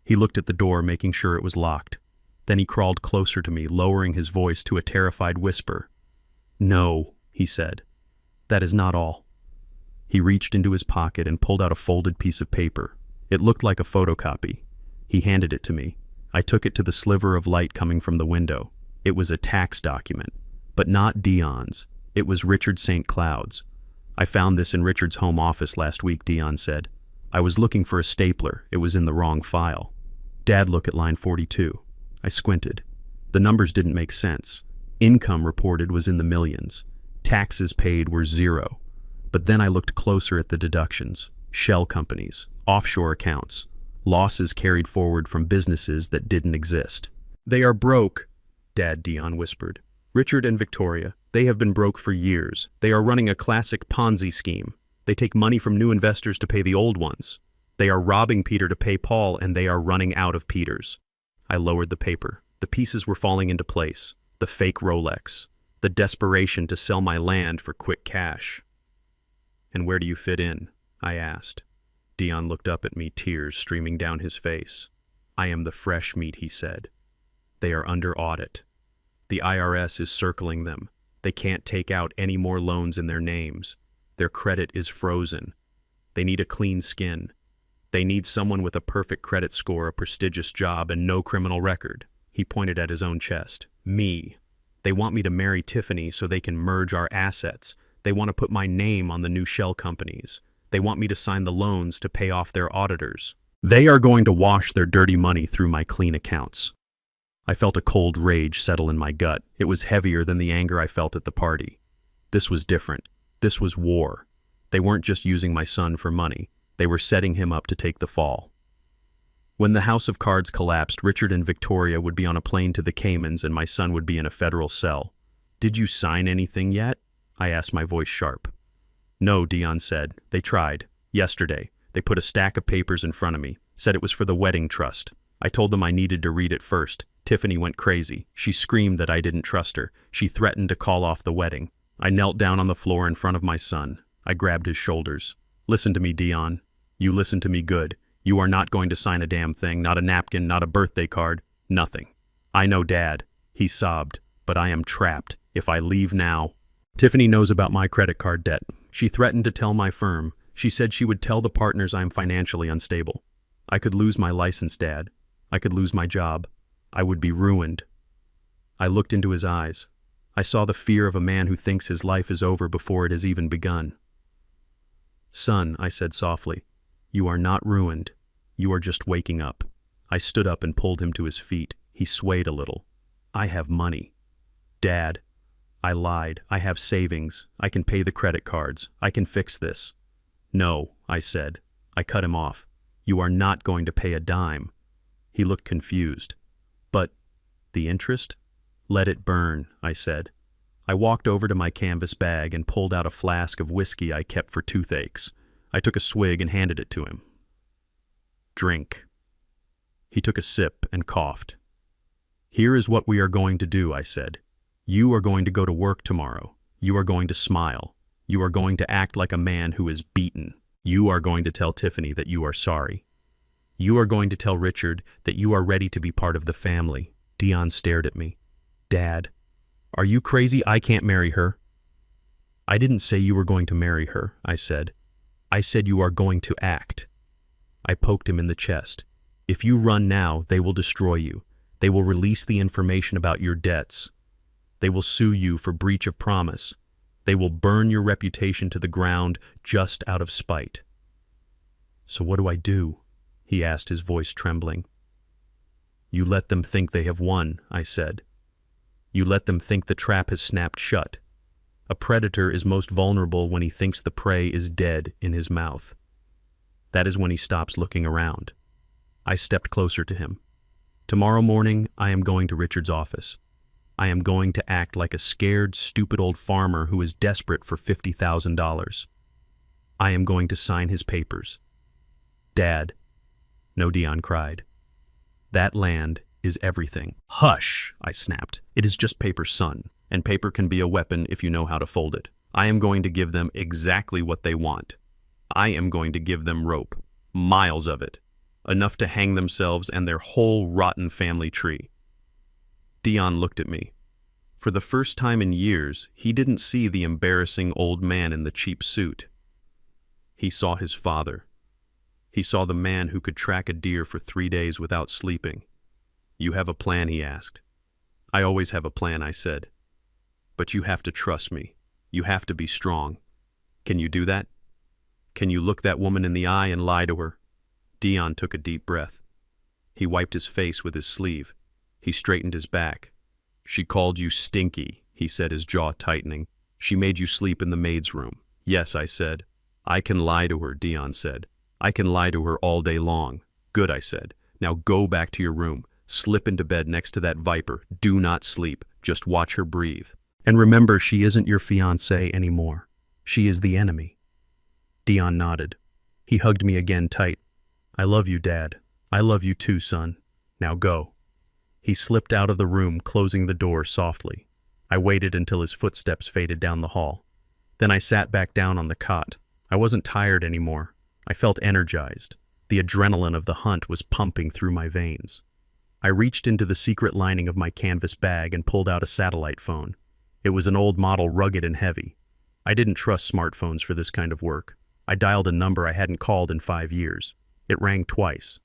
He looked at the door, making sure it was locked. Then he crawled closer to me, lowering his voice to a terrified whisper. No, he said. That is not all. He reached into his pocket and pulled out a folded piece of paper. It looked like a photocopy. He handed it to me. I took it to the sliver of light coming from the window. It was a tax document, but not Dion's. It was Richard St. Cloud's. I found this in Richard's home office last week, Dion said. I was looking for a stapler. It was in the wrong file. Dad, look at line 42. I squinted. The numbers didn't make sense. Income reported was in the millions. Taxes paid were 0. But then I looked closer at the deductions. Shell companies, offshore accounts, losses carried forward from businesses that didn't exist. They are broke, Dad, Dion whispered. Richard and Victoria, they have been broke for years. They are running a classic Ponzi scheme. They take money from new investors to pay the old ones. They are robbing Peter to pay Paul, and they are running out of Peters. I lowered the paper. The pieces were falling into place. The fake Rolex. The desperation to sell my land for quick cash. And where do you fit in? I asked. Dion looked up at me, tears streaming down his face. I am the fresh meat, he said. They are under audit. The IRS is circling them. They can't take out any more loans in their names. Their credit is frozen. They need a clean skin. They need someone with a perfect credit score, a prestigious job, and no criminal record. He pointed at his own chest. Me. They want me to marry Tiffany so they can merge our assets. They want to put my name on the new shell companies. They want me to sign the loans to pay off their auditors. They are going to wash their dirty money through my clean accounts. I felt a cold rage settle in my gut. It was heavier than the anger I felt at the party. This was different. This was war. They weren't just using my son for money. They were setting him up to take the fall. When the house of cards collapsed, Richard and Victoria would be on a plane to the Caymans and my son would be in a federal cell. "Did you sign anything yet?" I asked, my voice sharp. "No," Dion said. "They tried. Yesterday. They put a stack of papers in front of me. Said it was for the wedding trust. I told them I needed to read it first. Tiffany went crazy. She screamed that I didn't trust her. She threatened to call off the wedding. I knelt down on the floor in front of my son. I grabbed his shoulders. "Listen to me, Dion. You listen to me good. You are not going to sign a damn thing, not a napkin, not a birthday card, nothing. I know Dad." He sobbed. "But I am trapped. If I leave now..." "Tiffany knows about my credit card debt. She threatened to tell my firm. She said she would tell the partners I am financially unstable. I could lose my license, Dad. I could lose my job. I would be ruined." I looked into his eyes. I saw the fear of a man who thinks his life is over before it has even begun. "Son," I said softly, "you are not ruined. You are just waking up." I stood up and pulled him to his feet. He swayed a little. "I have money." "Dad," I lied. "I have savings. I can pay the credit cards. I can fix this." "No," I said. I cut him off. "You are not going to pay a dime." He looked confused. "But the interest?" "Let it burn," I said. I walked over to my canvas bag and pulled out a flask of whiskey I kept for toothaches. I took a swig and handed it to him. "Drink." He took a sip and coughed. "Here is what we are going to do," I said. "You are going to go to work tomorrow. You are going to smile. You are going to act like a man who is beaten. You are going to tell Tiffany that you are sorry. You are going to tell Richard that you are ready to be part of the family." Dion stared at me. "Dad, are you crazy? I can't marry her." "I didn't say you were going to marry her," I said. "I said you are going to act." I poked him in the chest. "If you run now, they will destroy you. They will release the information about your debts. They will sue you for breach of promise. They will burn your reputation to the ground just out of spite." "So what do I do?" he asked, his voice trembling. "You let them think they have won," I said. "You let them think the trap has snapped shut. A predator is most vulnerable when he thinks the prey is dead in his mouth. That is when he stops looking around." I stepped closer to him. "Tomorrow morning, I am going to Richard's office. I am going to act like a scared, stupid old farmer who is desperate for $50,000. I am going to sign his papers." "Dad," No, Dion cried. "That land is everything." "Hush," I snapped. "It is just paper, son, and paper can be a weapon if you know how to fold it. I am going to give them exactly what they want. I am going to give them rope, miles of it, enough to hang themselves and their whole rotten family tree." Dion looked at me. For the first time in years, he didn't see the embarrassing old man in the cheap suit. He saw his father. He saw the man who could track a deer for 3 days without sleeping. "You have a plan?" he asked. "I always have a plan," I said. "But you have to trust me. You have to be strong. Can you do that? Can you look that woman in the eye and lie to her?" Dion took a deep breath. He wiped his face with his sleeve. He straightened his back. "She called you Stinky," he said, his jaw tightening. "She made you sleep in the maid's room." "Yes," I said. "I can lie to her," Dion said. "I can lie to her all day long." "Good," I said. "Now go back to your room. Slip into bed next to that viper. Do not sleep. Just watch her breathe. And remember, she isn't your fiancée anymore. She is the enemy." Dion nodded. He hugged me again tight. "I love you, Dad. I love you too, son. Now go." He slipped out of the room, closing the door softly. I waited until his footsteps faded down the hall. Then I sat back down on the cot. I wasn't tired anymore. I felt energized. The adrenaline of the hunt was pumping through my veins. I reached into the secret lining of my canvas bag and pulled out a satellite phone. It was an old model, rugged and heavy. I didn't trust smartphones for this kind of work. I dialed a number I hadn't called in 5 years. It rang twice.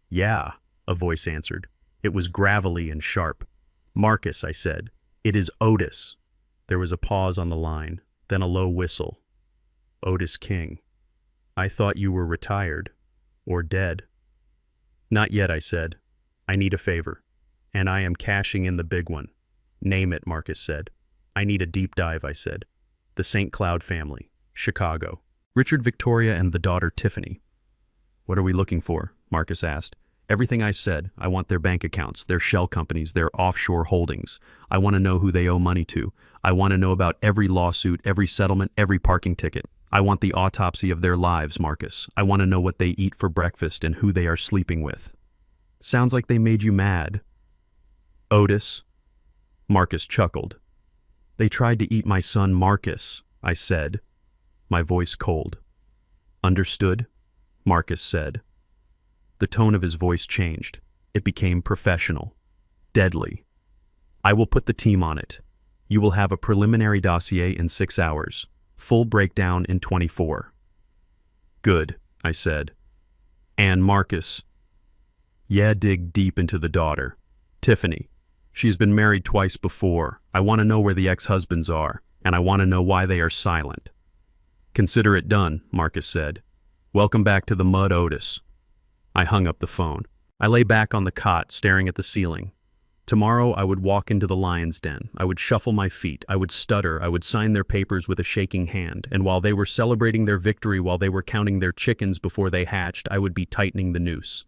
"Yeah," a voice answered. It was gravelly and sharp. "Marcus," I said. "It is Otis." There was a pause on the line, then a low whistle. "Otis King. I thought you were retired. Or dead." "Not yet," I said. "I need a favor. And I am cashing in the big one." "Name it," Marcus said. "I need a deep dive," I said. "The St. Cloud family, Chicago. Richard, Victoria, and the daughter Tiffany." "What are we looking for?" Marcus asked. "Everything I said. I want their bank accounts, their shell companies, their offshore holdings. I want to know who they owe money to. I want to know about every lawsuit, every settlement, every parking ticket. I want the autopsy of their lives, Marcus. I want to know what they eat for breakfast and who they are sleeping with." "Sounds like they made you mad." "Otis?" Marcus chuckled. "They tried to eat my son Marcus," I said, my voice cold. "Understood?" Marcus said. The tone of his voice changed. It became professional. Deadly. "I will put the team on it. You will have a preliminary dossier in 6 hours. Full breakdown in 24. "Good," I said. "And Marcus?" "Yeah, dig deep into the daughter. Tiffany. She has been married twice before. I want to know where the ex-husbands are, and I want to know why they are silent." "Consider it done," Marcus said. "Welcome back to the mud, Otis." I hung up the phone. I lay back on the cot, staring at the ceiling. Tomorrow I would walk into the lion's den. I would shuffle my feet. I would stutter. I would sign their papers with a shaking hand. And while they were celebrating their victory, while they were counting their chickens before they hatched, I would be tightening the noose.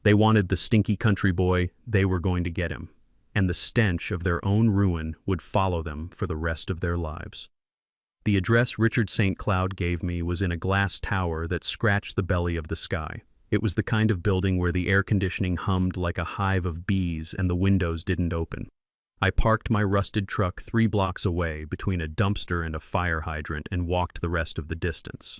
They wanted the stinky country boy. They were going to get him. And the stench of their own ruin would follow them for the rest of their lives. The address Richard St. Cloud gave me was in a glass tower that scratched the belly of the sky. It was the kind of building where the air conditioning hummed like a hive of bees and the windows didn't open. I parked my rusted truck 3 blocks away between a dumpster and a fire hydrant and walked the rest of the distance.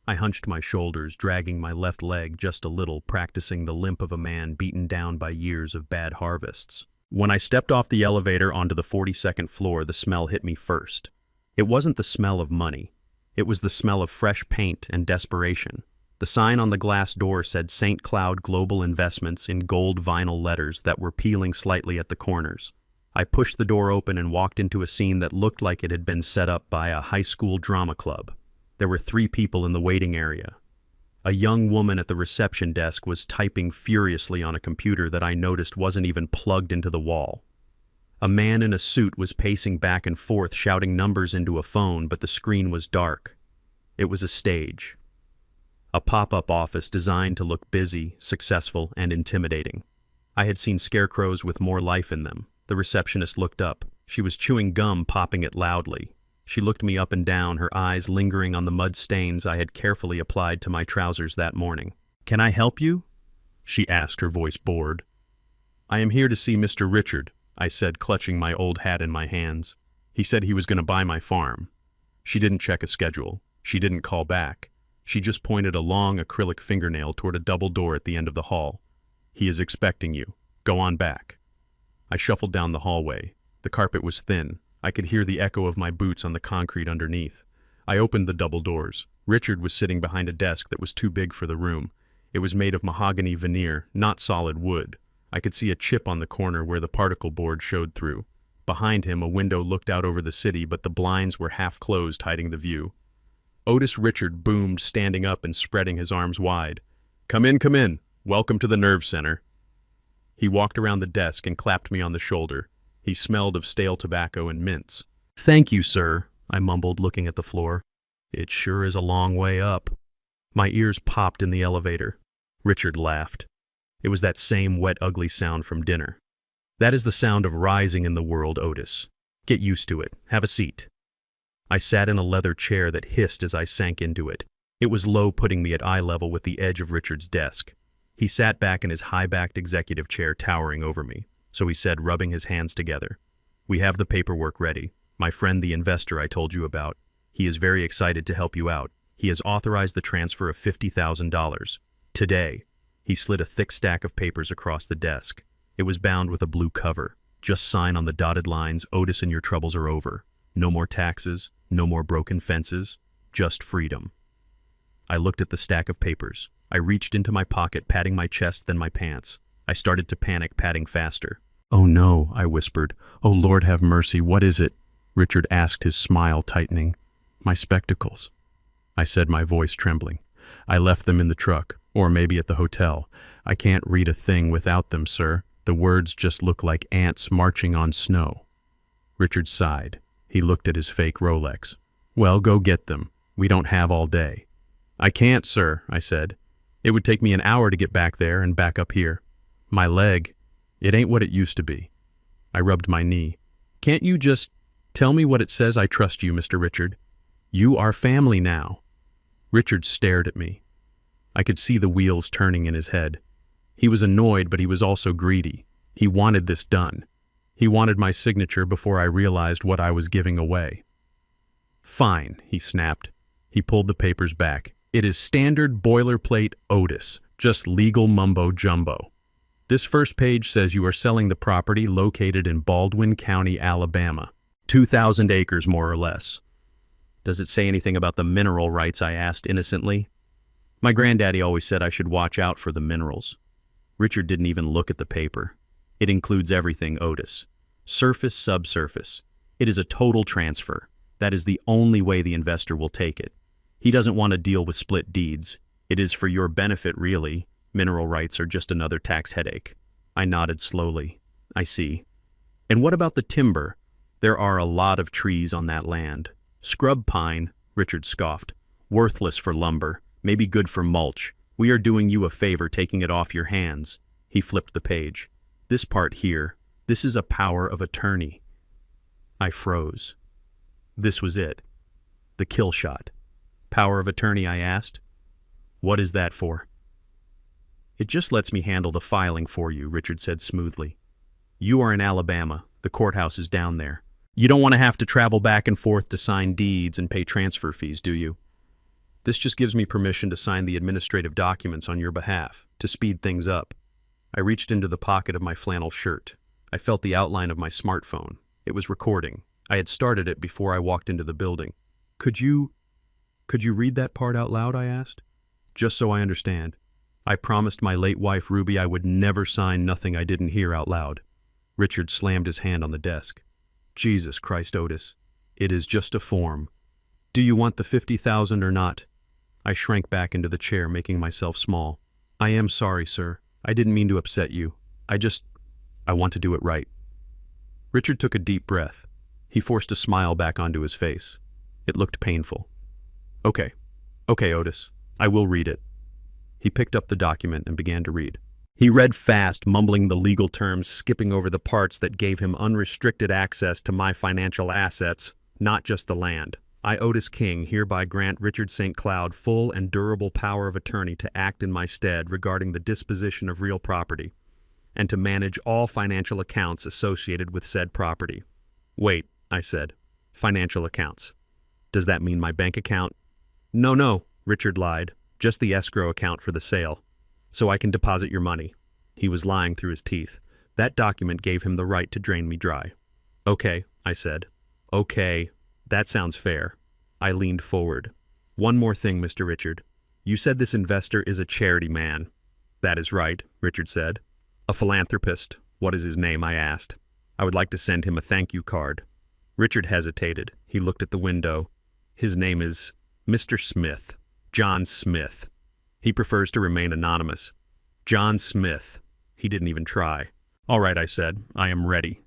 I hunched my shoulders, dragging my left leg just a little, practicing the limp of a man beaten down by years of bad harvests. When I stepped off the elevator onto the 42nd floor, the smell hit me first. It wasn't the smell of money. It was the smell of fresh paint and desperation. The sign on the glass door said St. Cloud Global Investments in gold vinyl letters that were peeling slightly at the corners. I pushed the door open and walked into a scene that looked like it had been set up by a high school drama club. There were 3 people in the waiting area. A young woman at the reception desk was typing furiously on a computer that I noticed wasn't even plugged into the wall. A man in a suit was pacing back and forth, shouting numbers into a phone, but the screen was dark. It was a stage. A pop-up office designed to look busy, successful, and intimidating. I had seen scarecrows with more life in them. The receptionist looked up. She was chewing gum, popping it loudly. She looked me up and down, her eyes lingering on the mud stains I had carefully applied to my trousers that morning. "Can I help you?" she asked, her voice bored. "I am here to see Mr. Richard," I said, clutching my old hat in my hands. "He said he was going to buy my farm." She didn't check a schedule. She didn't call back. She just pointed a long acrylic fingernail toward a double door at the end of the hall. "He is expecting you. Go on back." I shuffled down the hallway. The carpet was thin. I could hear the echo of my boots on the concrete underneath. I opened the double doors. Richard was sitting behind a desk that was too big for the room. It was made of mahogany veneer, not solid wood. I could see a chip on the corner where the particle board showed through. Behind him, a window looked out over the city, but the blinds were half closed, hiding the view. Otis Richard boomed, standing up and spreading his arms wide. Come in. Welcome to the Nerve Center." He walked around the desk and clapped me on the shoulder. He smelled of stale tobacco and mints. "Thank you, sir," I mumbled, looking at the floor. "It sure is a long way up." My ears popped in the elevator. Richard laughed. It was that same wet, ugly sound from dinner. "That is the sound of rising in the world, Otis. Get used to it. Have a seat." I sat in a leather chair that hissed as I sank into it. It was low, putting me at eye level with the edge of Richard's desk. He sat back in his high-backed executive chair, towering over me. So he said, rubbing his hands together, "We have the paperwork ready. My friend, the investor I told you about, he is very excited to help you out. He has authorized the transfer of $50,000. Today." He slid a thick stack of papers across the desk. It was bound with a blue cover. "Just sign on the dotted lines. Otis and your troubles are over." No more taxes, no more broken fences, just freedom. I looked at the stack of papers. I reached into my pocket, patting my chest, then my pants. I started to panic, patting faster. "Oh no," I whispered. "Oh Lord have mercy, what is it?" Richard asked, his smile tightening. "My spectacles," I said, my voice trembling. "I left them in the truck, or maybe at the hotel. I can't read a thing without them, sir. The words just look like ants marching on snow." Richard sighed. He looked at his fake Rolex. "Well, go get them. We don't have all day." "I can't, sir," I said. "It would take me an hour to get back there and back up here. My leg, it ain't what it used to be." I rubbed my knee. "Can't you just tell me what it says? I trust you, Mr. Richard. You are family now." Richard stared at me. I could see the wheels turning in his head. He was annoyed, but he was also greedy. He wanted this done. He wanted my signature before I realized what I was giving away. "Fine," he snapped. He pulled the papers back. "It is standard boilerplate Otis, just legal mumbo-jumbo. This first page says you are selling the property located in Baldwin County, Alabama. 2,000 acres, more or less." "Does it say anything about the mineral rights?" I asked innocently. My granddaddy always said I should watch out for the minerals. Richard didn't even look at the paper. "It includes everything, Otis. Surface, subsurface. It is a total transfer. That is the only way the investor will take it. He doesn't want to deal with split deeds. It is for your benefit, really. Mineral rights are just another tax headache." I nodded slowly. "I see. And what about the timber? There are a lot of trees on that land." "Scrub pine," Richard scoffed. "Worthless for lumber. Maybe good for mulch. We are doing you a favor taking it off your hands." He flipped the page. "This part here, this is a power of attorney." I froze. This was it. The kill shot. "Power of attorney?" I asked. "What is that for?" "It just lets me handle the filing for you," Richard said smoothly. "You are in Alabama. The courthouse is down there. You don't want to have to travel back and forth to sign deeds and pay transfer fees, do you? This just gives me permission to sign the administrative documents on your behalf, to speed things up." I reached into the pocket of my flannel shirt. I felt the outline of my smartphone. It was recording. I had started it before I walked into the building. Could you read that part out loud?" I asked. "Just so I understand. I promised my late wife Ruby I would never sign nothing I didn't hear out loud." Richard slammed his hand on the desk. "Jesus Christ, Otis. It is just a form. Do you want the 50,000 or not?" I shrank back into the chair, making myself small. "I am sorry, sir. I didn't mean to upset you. I want to do it right." Richard took a deep breath. He forced a smile back onto his face. It looked painful. Okay, Otis. I will read it." He picked up the document and began to read. He read fast, mumbling the legal terms, skipping over the parts that gave him unrestricted access to my financial assets, not just the land. "I, Otis King, hereby grant Richard St. Cloud full and durable power of attorney to act in my stead regarding the disposition of real property, and to manage all financial accounts associated with said property." "Wait," I said. "Financial accounts? Does that mean my bank account?" No, Richard lied. "Just the escrow account for the sale, so I can deposit your money." He was lying through his teeth. That document gave him the right to drain me dry. "Okay," I said. "Okay. That sounds fair." I leaned forward. "One more thing, Mr. Richard. You said this investor is a charity man." "That is right," Richard said. "A philanthropist. What is his name?" I asked. "I would like to send him a thank you card." Richard hesitated. He looked at the window. "His name is Mr. Smith. John Smith. He prefers to remain anonymous." "John Smith." He didn't even try. "All right," I said. "I am ready."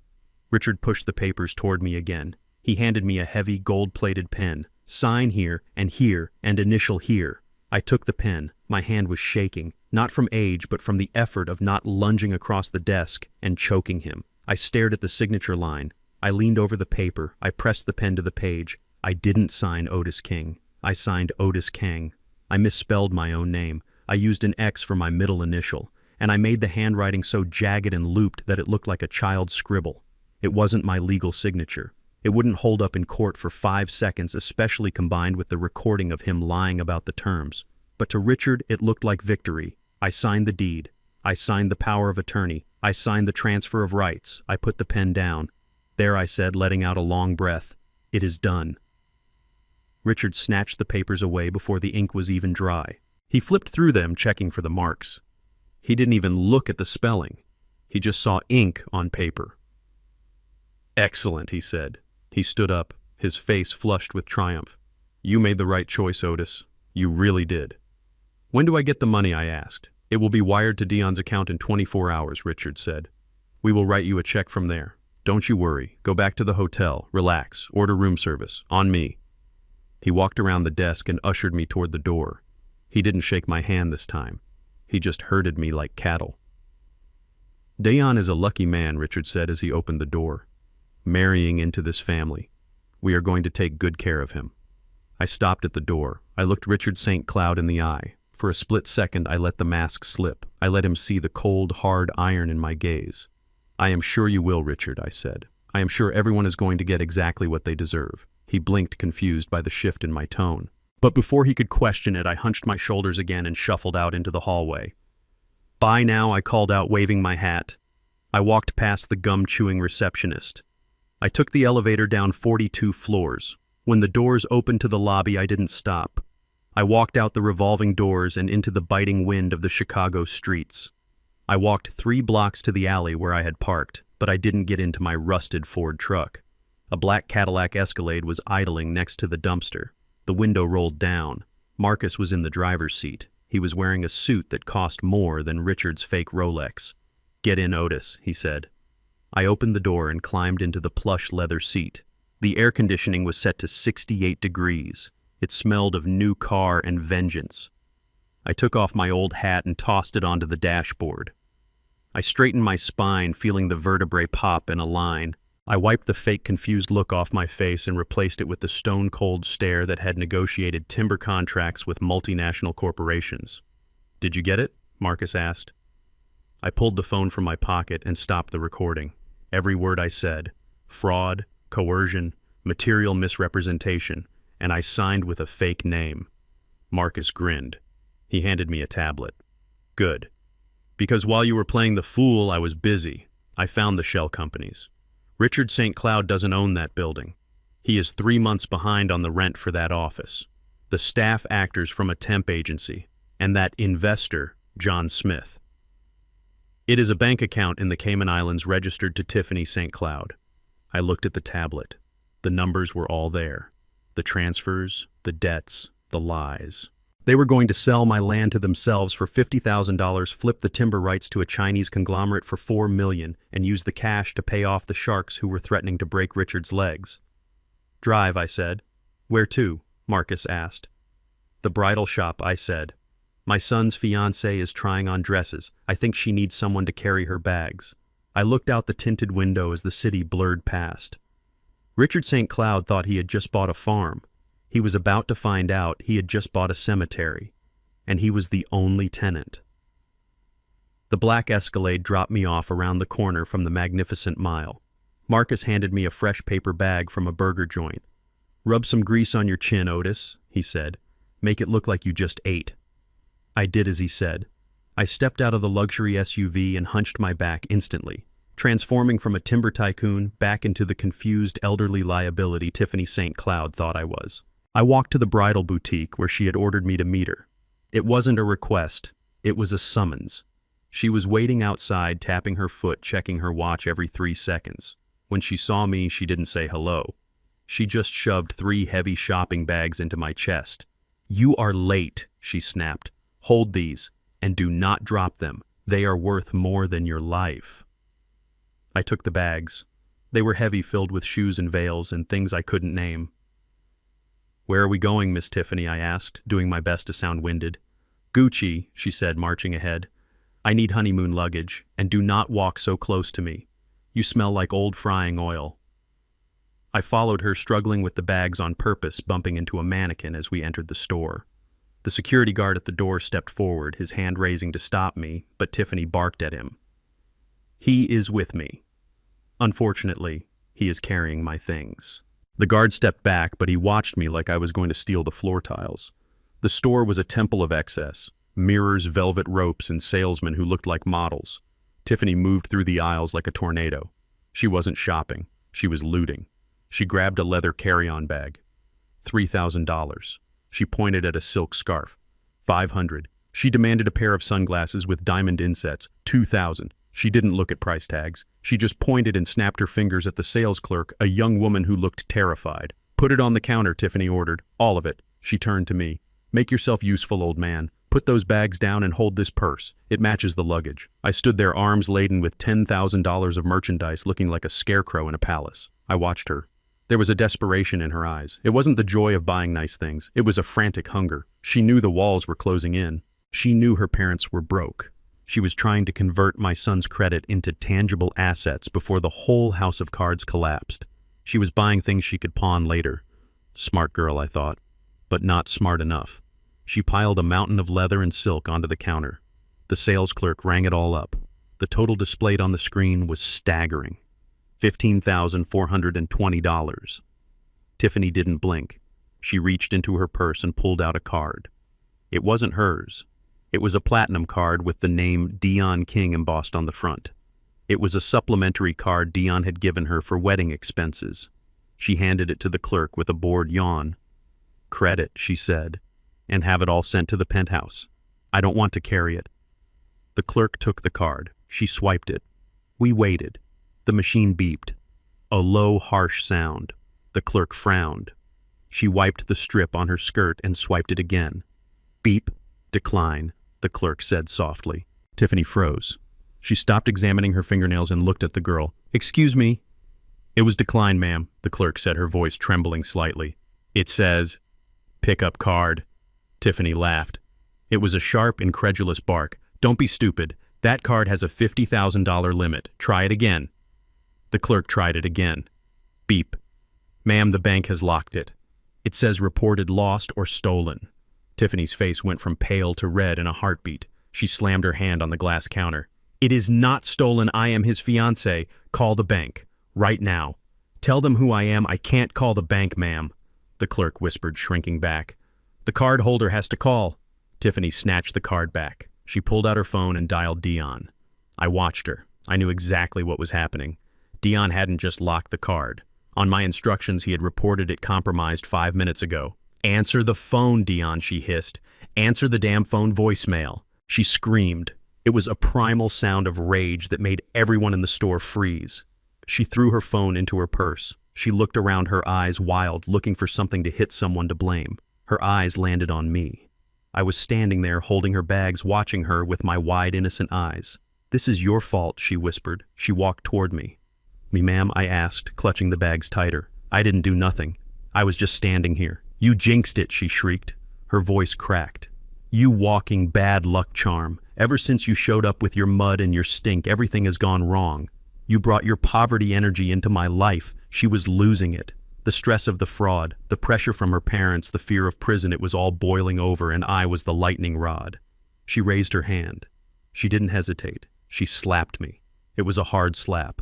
Richard pushed the papers toward me again. He handed me a heavy gold-plated pen. "Sign here and initial here." I took the pen. My hand was shaking, not from age but from the effort of not lunging across the desk and choking him. I stared at the signature line. I leaned over the paper. I pressed the pen to the page. I didn't sign Otis King. I signed Otis Kang. I misspelled my own name. I used an X for my middle initial, and I made the handwriting so jagged and looped that it looked like a child's scribble. It wasn't my legal signature. It wouldn't hold up in court for 5 seconds, especially combined with the recording of him lying about the terms. But to Richard, it looked like victory. I signed the deed. I signed the power of attorney. I signed the transfer of rights. I put the pen down. "There," I said, letting out a long breath. It is done. Richard snatched the papers away before the ink was even dry. He flipped through them, checking for the marks. He didn't even look at the spelling. He just saw ink on paper. "Excellent," he said. He stood up, his face flushed with triumph. "You made the right choice, Otis. You really did." "When do I get the money?" I asked. "It will be wired to Dion's account in 24 hours, Richard said. "We will write you a check from there. Don't you worry. Go back to the hotel, relax, order room service. On me." He walked around the desk and ushered me toward the door. He didn't shake my hand this time. He just herded me like cattle. "Dion is a lucky man," Richard said as he opened the door. "Marrying into this family. We are going to take good care of him." I stopped at the door. I looked Richard St. Cloud in the eye. For a split second, I let the mask slip. I let him see the cold, hard iron in my gaze. "I am sure you will, Richard," I said. "I am sure everyone is going to get exactly what they deserve." He blinked, confused by the shift in my tone. But before he could question it, I hunched my shoulders again and shuffled out into the hallway. "Bye now," I called out, waving my hat. I walked past the gum-chewing receptionist. I took the elevator down 42 floors. When the doors opened to the lobby, I didn't stop. I walked out the revolving doors and into the biting wind of the Chicago streets. I walked 3 blocks to the alley where I had parked, but I didn't get into my rusted Ford truck. A black Cadillac Escalade was idling next to the dumpster. The window rolled down. Marcus was in the driver's seat. He was wearing a suit that cost more than Richard's fake Rolex. "Get in, Otis," he said. I opened the door and climbed into the plush leather seat. The air conditioning was set to 68 degrees. It smelled of new car and vengeance. I took off my old hat and tossed it onto the dashboard. I straightened my spine, feeling the vertebrae pop in a line. I wiped the fake confused look off my face and replaced it with the stone-cold stare that had negotiated timber contracts with multinational corporations. "Did you get it?" Marcus asked. I pulled the phone from my pocket and stopped the recording. Every word I said: fraud, coercion, material misrepresentation, and I signed with a fake name. Marcus grinned. He handed me a tablet. "Good. Because while you were playing the fool, I was busy. I found the shell companies. Richard St. Cloud doesn't own that building. He is 3 months behind on the rent for that office. The staff actors from a temp agency, and that investor, John Smith. It is a bank account in the Cayman Islands registered to Tiffany St. Cloud." I looked at the tablet. The numbers were all there. The transfers, the debts, the lies. They were going to sell my land to themselves for $50,000, flip the timber rights to a Chinese conglomerate for $4 million, and use the cash to pay off the sharks who were threatening to break Richard's legs. "Drive," I said. "Where to?" Marcus asked. "The bridal shop," I said. "My son's fiancée is trying on dresses. I think she needs someone to carry her bags." I looked out the tinted window as the city blurred past. Richard St. Cloud thought he had just bought a farm. He was about to find out he had just bought a cemetery, and he was the only tenant. The black Escalade dropped me off around the corner from the Magnificent Mile. Marcus handed me a fresh paper bag from a burger joint. "Rub some grease on your chin, Otis," he said. "Make it look like you just ate." I did as he said. I stepped out of the luxury SUV and hunched my back instantly, transforming from a timber tycoon back into the confused elderly liability Tiffany St. Cloud thought I was. I walked to the bridal boutique where she had ordered me to meet her. It wasn't a request, it was a summons. She was waiting outside, tapping her foot, checking her watch every 3 seconds. When she saw me, she didn't say hello. She just shoved 3 heavy shopping bags into my chest. "You are late," she snapped. "Hold these, and do not drop them. They are worth more than your life." I took the bags. They were heavy, filled with shoes and veils and things I couldn't name. "Where are we going, Miss Tiffany?" I asked, doing my best to sound winded. "Gucci," she said, marching ahead. "I need honeymoon luggage, and do not walk so close to me. You smell like old frying oil." I followed her, struggling with the bags on purpose, bumping into a mannequin as we entered the store. The security guard at the door stepped forward, his hand raising to stop me, but Tiffany barked at him. "He is with me. Unfortunately, he is carrying my things." The guard stepped back, but he watched me like I was going to steal the floor tiles. The store was a temple of excess. Mirrors, velvet ropes, and salesmen who looked like models. Tiffany moved through the aisles like a tornado. She wasn't shopping. She was looting. She grabbed a leather carry-on bag. $3,000. She pointed at a silk scarf. 500. She demanded a pair of sunglasses with diamond insets. 2,000. She didn't look at price tags. She just pointed and snapped her fingers at the sales clerk, a young woman who looked terrified. Put it on the counter, Tiffany ordered. All of it. She turned to me. Make yourself useful, old man. Put those bags down and hold this purse. It matches the luggage. I stood there, arms laden with $10,000 of merchandise, looking like a scarecrow in a palace. I watched her. There was a desperation in her eyes. It wasn't the joy of buying nice things. It was a frantic hunger. She knew the walls were closing in. She knew her parents were broke. She was trying to convert my son's credit into tangible assets before the whole house of cards collapsed. She was buying things she could pawn later. Smart girl, I thought, but not smart enough. She piled a mountain of leather and silk onto the counter. The sales clerk rang it all up. The total displayed on the screen was staggering. $15,420. Tiffany didn't blink. She reached into her purse and pulled out a card. It wasn't hers. It was a platinum card with the name Dion King embossed on the front. It was a supplementary card Dion had given her for wedding expenses. She handed it to the clerk with a bored yawn. "Credit," she said, "and have it all sent to the penthouse. I don't want to carry it." The clerk took the card. She swiped it. We waited. The machine beeped. A low, harsh sound. The clerk frowned. She wiped the strip on her skirt and swiped it again. Beep. Decline, the clerk said softly. Tiffany froze. She stopped examining her fingernails and looked at the girl. "Excuse me." "It was decline, ma'am," the clerk said, her voice trembling slightly. "It says, pick up card." Tiffany laughed. It was a sharp, incredulous bark. "Don't be stupid. That card has a $50,000 limit. Try it again." The clerk tried it again. Beep. "Ma'am, the bank has locked it. It says reported lost or stolen." Tiffany's face went from pale to red in a heartbeat. She slammed her hand on the glass counter. "It is not stolen. I am his fiancée. Call the bank. Right now. Tell them who I am. I can't call the bank, ma'am," the clerk whispered, shrinking back. "The card holder has to call." Tiffany snatched the card back. She pulled out her phone and dialed Dion. I watched her. I knew exactly what was happening. Dion hadn't just locked the card. On my instructions, he had reported it compromised 5 minutes ago. "Answer the phone, Dion," she hissed. "Answer the damn phone voicemail." She screamed. It was a primal sound of rage that made everyone in the store freeze. She threw her phone into her purse. She looked around, her eyes wild, looking for something to hit someone to blame. Her eyes landed on me. I was standing there, holding her bags, watching her with my wide, innocent eyes. "This is your fault," she whispered. She walked toward me. "Me, ma'am?" I asked, clutching the bags tighter. "I didn't do nothing. I was just standing here." "You jinxed it," she shrieked. Her voice cracked. "You walking bad luck charm. Ever since you showed up with your mud and your stink, everything has gone wrong. You brought your poverty energy into my life." She was losing it. The stress of the fraud, the pressure from her parents, the fear of prison, it was all boiling over, and I was the lightning rod. She raised her hand. She didn't hesitate. She slapped me. It was a hard slap.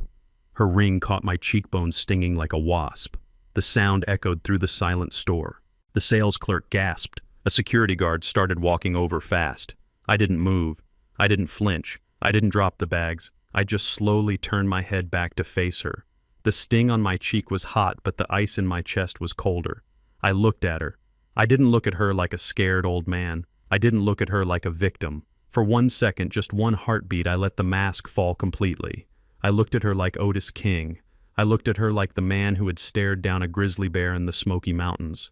Her ring caught my cheekbones, stinging like a wasp. The sound echoed through the silent store. The sales clerk gasped. A security guard started walking over fast. I didn't move. I didn't flinch. I didn't drop the bags. I just slowly turned my head back to face her. The sting on my cheek was hot, but the ice in my chest was colder. I looked at her. I didn't look at her like a scared old man. I didn't look at her like a victim. For 1 second, just one heartbeat, I let the mask fall completely. I looked at her like Otis King. I looked at her like the man who had stared down a grizzly bear in the Smoky Mountains.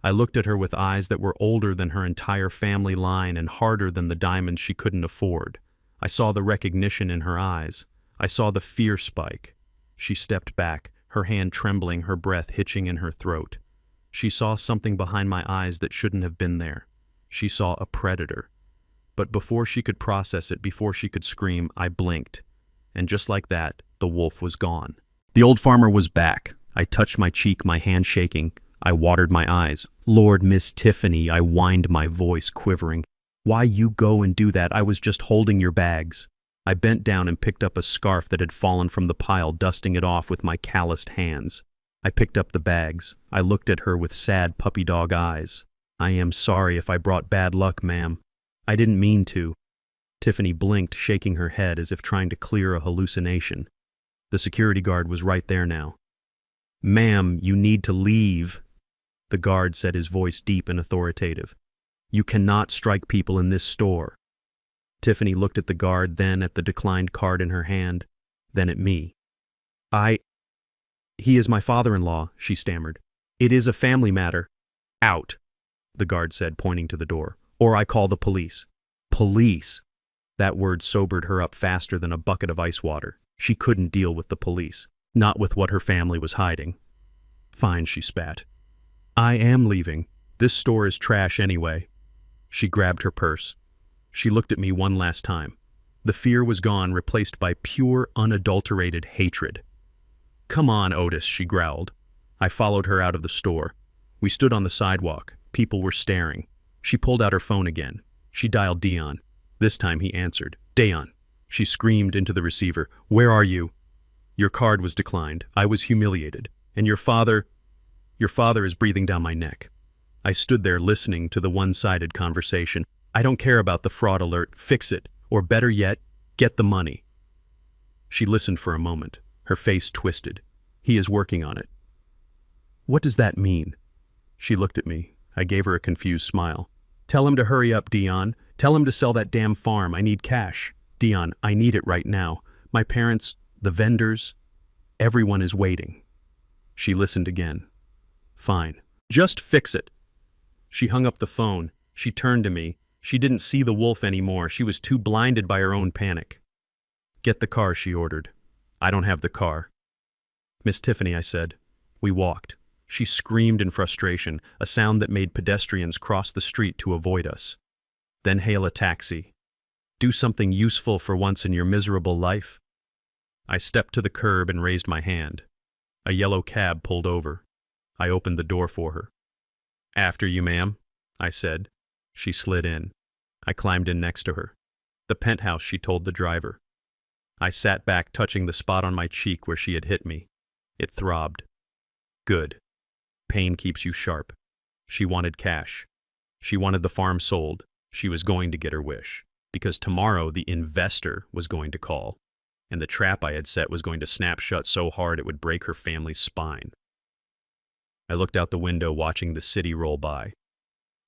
I looked at her with eyes that were older than her entire family line and harder than the diamonds she couldn't afford. I saw the recognition in her eyes. I saw the fear spike. She stepped back, her hand trembling, her breath hitching in her throat. She saw something behind my eyes that shouldn't have been there. She saw a predator. But before she could process it, before she could scream, I blinked. And just like that, the wolf was gone. The old farmer was back. I touched my cheek, my hand shaking. I watered my eyes. "Lord, Miss Tiffany," I whined, my voice quivering. "Why you go and do that? I was just holding your bags." I bent down and picked up a scarf that had fallen from the pile, dusting it off with my calloused hands. I picked up the bags. I looked at her with sad puppy dog eyes. "I am sorry if I brought bad luck, ma'am. I didn't mean to." Tiffany blinked, shaking her head as if trying to clear a hallucination. The security guard was right there now. "Ma'am, you need to leave," the guard said, his voice deep and authoritative. "You cannot strike people in this store." Tiffany looked at the guard, then at the declined card in her hand, then at me. He is my father-in-law," she stammered. "It is a family matter." "Out," the guard said, pointing to the door, "or I call the police." Police! That word sobered her up faster than a bucket of ice water. She couldn't deal with the police, not with what her family was hiding. "Fine," she spat. "I am leaving. This store is trash anyway." She grabbed her purse. She looked at me one last time. The fear was gone, replaced by pure, unadulterated hatred. "Come on, Otis," she growled. I followed her out of the store. We stood on the sidewalk. People were staring. She pulled out her phone again. She dialed Dion. This time he answered. "Dion," she screamed into the receiver. "Where are you?" "Your card was declined. I was humiliated. And your father is breathing down my neck." I stood there listening to the one-sided conversation. "I don't care about the fraud alert. Fix it. Or better yet, get the money." She listened for a moment. Her face twisted. "He is working on it." "What does that mean?" She looked at me. I gave her a confused smile. "Tell him to hurry up, Dion. Tell him to sell that damn farm. I need cash. Dion, I need it right now. My parents, the vendors, everyone is waiting." She listened again. "Fine. Just fix it." She hung up the phone. She turned to me. She didn't see the wolf anymore. She was too blinded by her own panic. "Get the car," she ordered. "I don't have the car." "Miss Tiffany," I said. We walked. She screamed in frustration, a sound that made pedestrians cross the street to avoid us. "Then hail a taxi. Do something useful for once in your miserable life." I stepped to the curb and raised my hand. A yellow cab pulled over. I opened the door for her. "After you, ma'am," I said. She slid in. I climbed in next to her. "The penthouse," she told the driver. I sat back, touching the spot on my cheek where she had hit me. It throbbed. Good. Pain keeps you sharp. She wanted cash. She wanted the farm sold. She was going to get her wish. Because tomorrow the investor was going to call. And the trap I had set was going to snap shut so hard it would break her family's spine. I looked out the window, watching the city roll by.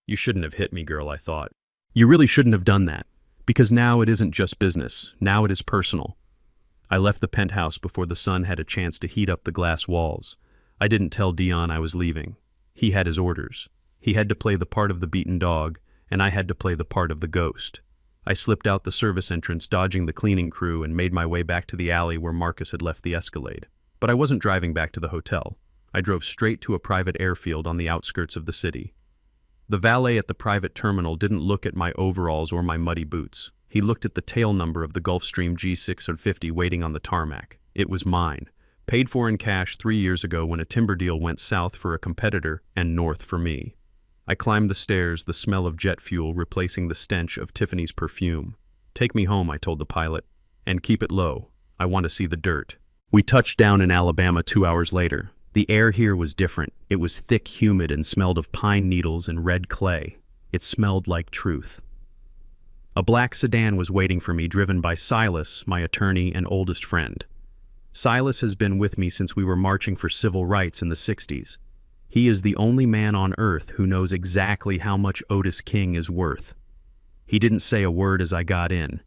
"You shouldn't have hit me, girl," I thought. "You really shouldn't have done that. Because now it isn't just business. Now it is personal." I left the penthouse before the sun had a chance to heat up the glass walls. I didn't tell Dion I was leaving. He had his orders. He had to play the part of the beaten dog, and I had to play the part of the ghost. I slipped out the service entrance, dodging the cleaning crew, and made my way back to the alley where Marcus had left the Escalade. But I wasn't driving back to the hotel. I drove straight to a private airfield on the outskirts of the city. The valet at the private terminal didn't look at my overalls or my muddy boots. He looked at the tail number of the Gulfstream G650 waiting on the tarmac. It was mine. Paid for in cash 3 years ago when a timber deal went south for a competitor and north for me. I climbed the stairs, the smell of jet fuel replacing the stench of Tiffany's perfume. "Take me home," I told the pilot. "And keep it low. I want to see the dirt." We touched down in Alabama 2 hours later. The air here was different. It was thick, humid, and smelled of pine needles and red clay. It smelled like truth. A black sedan was waiting for me, driven by Silas, my attorney and oldest friend. Silas has been with me since we were marching for civil rights in the 60s. He is the only man on earth who knows exactly how much Otis King is worth. He didn't say a word as I got in.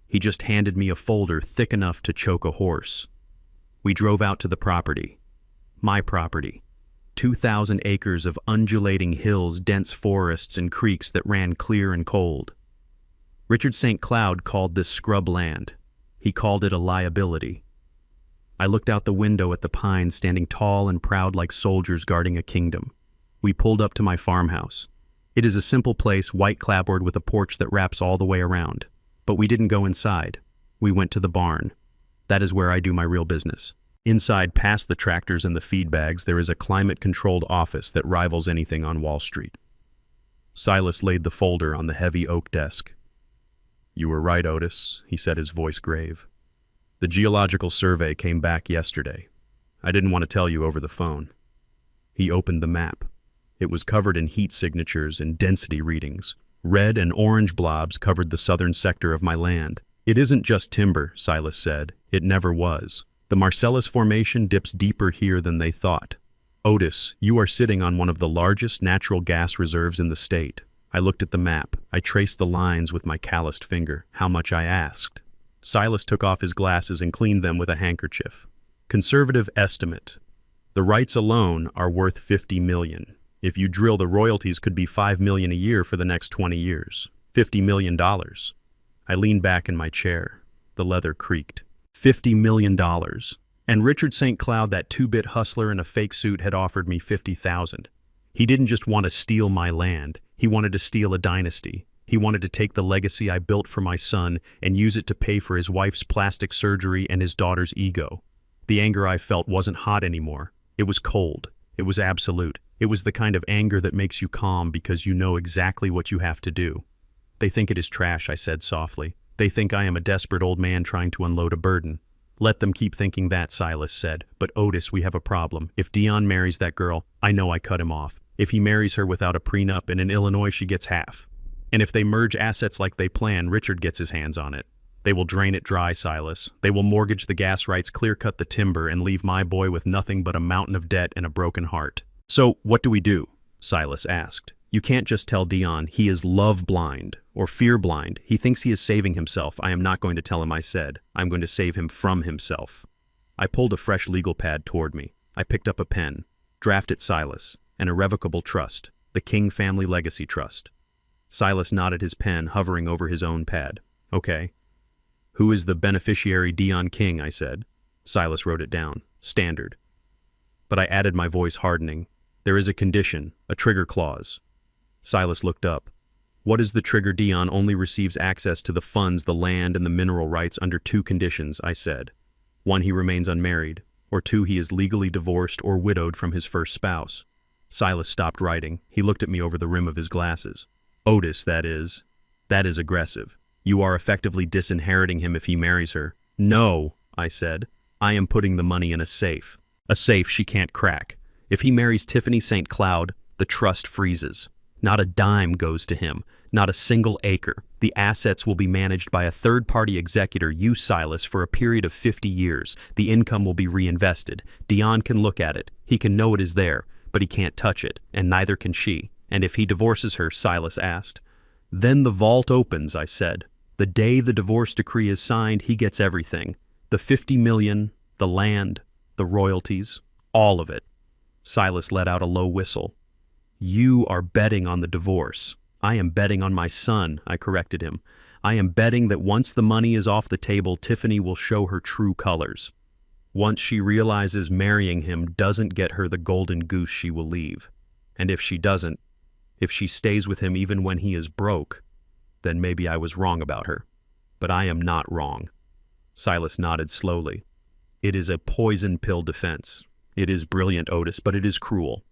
He just handed me a folder thick enough to choke a horse. We drove out to the property. My property. 2,000 acres of undulating hills, dense forests, and creeks that ran clear and cold. Richard St. Cloud called this scrub land. He called it a liability. I looked out the window at the pines standing tall and proud like soldiers guarding a kingdom. We pulled up to my farmhouse. It is a simple place, white clapboard with a porch that wraps all the way around. But we didn't go inside. We went to the barn. That is where I do my real business. Inside, past the tractors and the feed bags, there is a climate-controlled office that rivals anything on Wall Street. Silas laid the folder on the heavy oak desk. "You were right, Otis," he said, his voice grave. "The geological survey came back yesterday. I didn't want to tell you over the phone." He opened the map. It was covered in heat signatures and density readings. Red and orange blobs covered the southern sector of my land. "It isn't just timber," Silas said. "It never was. The Marcellus Formation dips deeper here than they thought. Otis, you are sitting on one of the largest natural gas reserves in the state. I looked at the map. I traced the lines with my calloused finger. How much, I asked. Silas took off his glasses and cleaned them with a handkerchief. Conservative estimate. The rights alone are worth $50 million. If you drill, the royalties could be $5 million a year for the next 20 years. $50 million. I leaned back in my chair. The leather creaked. $50 million. And Richard St. Cloud, that two-bit hustler in a fake suit, had offered me $50,000. He didn't just want to steal my land. He wanted to steal a dynasty. He wanted to take the legacy I built for my son and use it to pay for his wife's plastic surgery and his daughter's ego. The anger I felt wasn't hot anymore. It was cold. It was absolute. It was the kind of anger that makes you calm because you know exactly what you have to do. They think it is trash, I said softly. They think I am a desperate old man trying to unload a burden. Let them keep thinking that, Silas said. But Otis, we have a problem. If Dion marries that girl, I know I cut him off. If he marries her without a prenup and in Illinois, she gets half. And if they merge assets like they plan, Richard gets his hands on it. They will drain it dry, Silas. They will mortgage the gas rights, clear-cut the timber, and leave my boy with nothing but a mountain of debt and a broken heart. So, what do we do? Silas asked. You can't just tell Dion he is love blind or fear blind. He thinks he is saving himself. I am not going to tell him I said. I'm going to save him from himself. I pulled a fresh legal pad toward me. I picked up a pen. Draft it, Silas. An irrevocable trust. The King Family Legacy Trust. Silas nodded his pen, hovering over his own pad. Okay. Who is the beneficiary? Dion King, I said. Silas wrote it down. Standard. But I added, my voice hardening. There is a condition, a trigger clause. Silas looked up. What is the trigger? Dion only receives access to the funds, the land, and the mineral rights under two conditions, I said. 1, he remains unmarried, or 2, he is legally divorced or widowed from his first spouse. Silas stopped writing. He looked at me over the rim of his glasses. Otis, that is aggressive. You are effectively disinheriting him if he marries her. No, I said. I am putting the money in a safe. A safe she can't crack. If he marries Tiffany St. Cloud, the trust freezes. Not a dime goes to him, not a single acre. The assets will be managed by a third-party executor, you, Silas, for a period of 50 years. The income will be reinvested. Dion can look at it. He can know it is there, but he can't touch it, and neither can she. And if he divorces her, Silas asked. Then the vault opens, I said. The day the divorce decree is signed, he gets everything. The $50 million, the land, the royalties, all of it. Silas let out a low whistle. You are betting on the divorce. I am betting on my son, I corrected him. I am betting that once the money is off the table, Tiffany will show her true colors. Once she realizes marrying him doesn't get her the golden goose, she will leave. And if she doesn't, if she stays with him even when he is broke, then maybe I was wrong about her. But I am not wrong. Silas nodded slowly. It is a poison pill defense. It is brilliant, Otis, but it is cruel.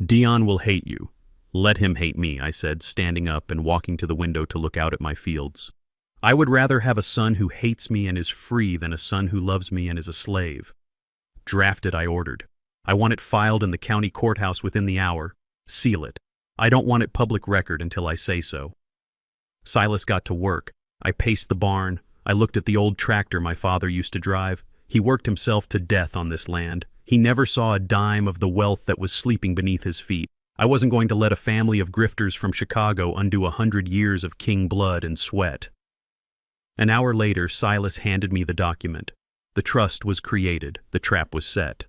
Dion will hate you. Let him hate me, I said, standing up and walking to the window to look out at my fields. I would rather have a son who hates me and is free than a son who loves me and is a slave. Draft it, I ordered. I want it filed in the county courthouse within the hour. Seal it. I don't want it public record until I say so. Silas got to work. I paced the barn. I looked at the old tractor my father used to drive. He worked himself to death on this land. He never saw a dime of the wealth that was sleeping beneath his feet. I wasn't going to let a family of grifters from Chicago undo 100 years of king blood and sweat. An hour later, Silas handed me the document. The trust was created. The trap was set.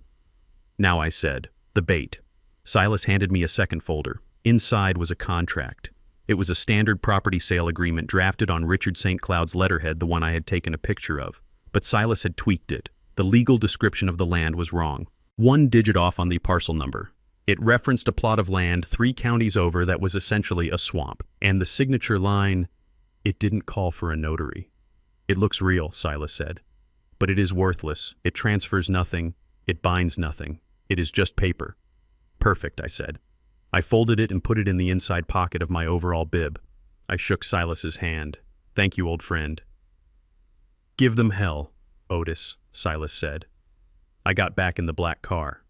Now, I said, the bait. Silas handed me a second folder. Inside was a contract. It was a standard property sale agreement drafted on Richard St. Cloud's letterhead, the one I had taken a picture of. But Silas had tweaked it. The legal description of the land was wrong. 1 digit off on the parcel number. It referenced a plot of land 3 counties over that was essentially a swamp. And the signature line, it didn't call for a notary. It looks real, Silas said. But it is worthless. It transfers nothing. It binds nothing. It is just paper. Perfect, I said. I folded it and put it in the inside pocket of my overall bib. I shook Silas's hand. Thank you, old friend. Give them hell, Otis, Silas said. I got back in the black car.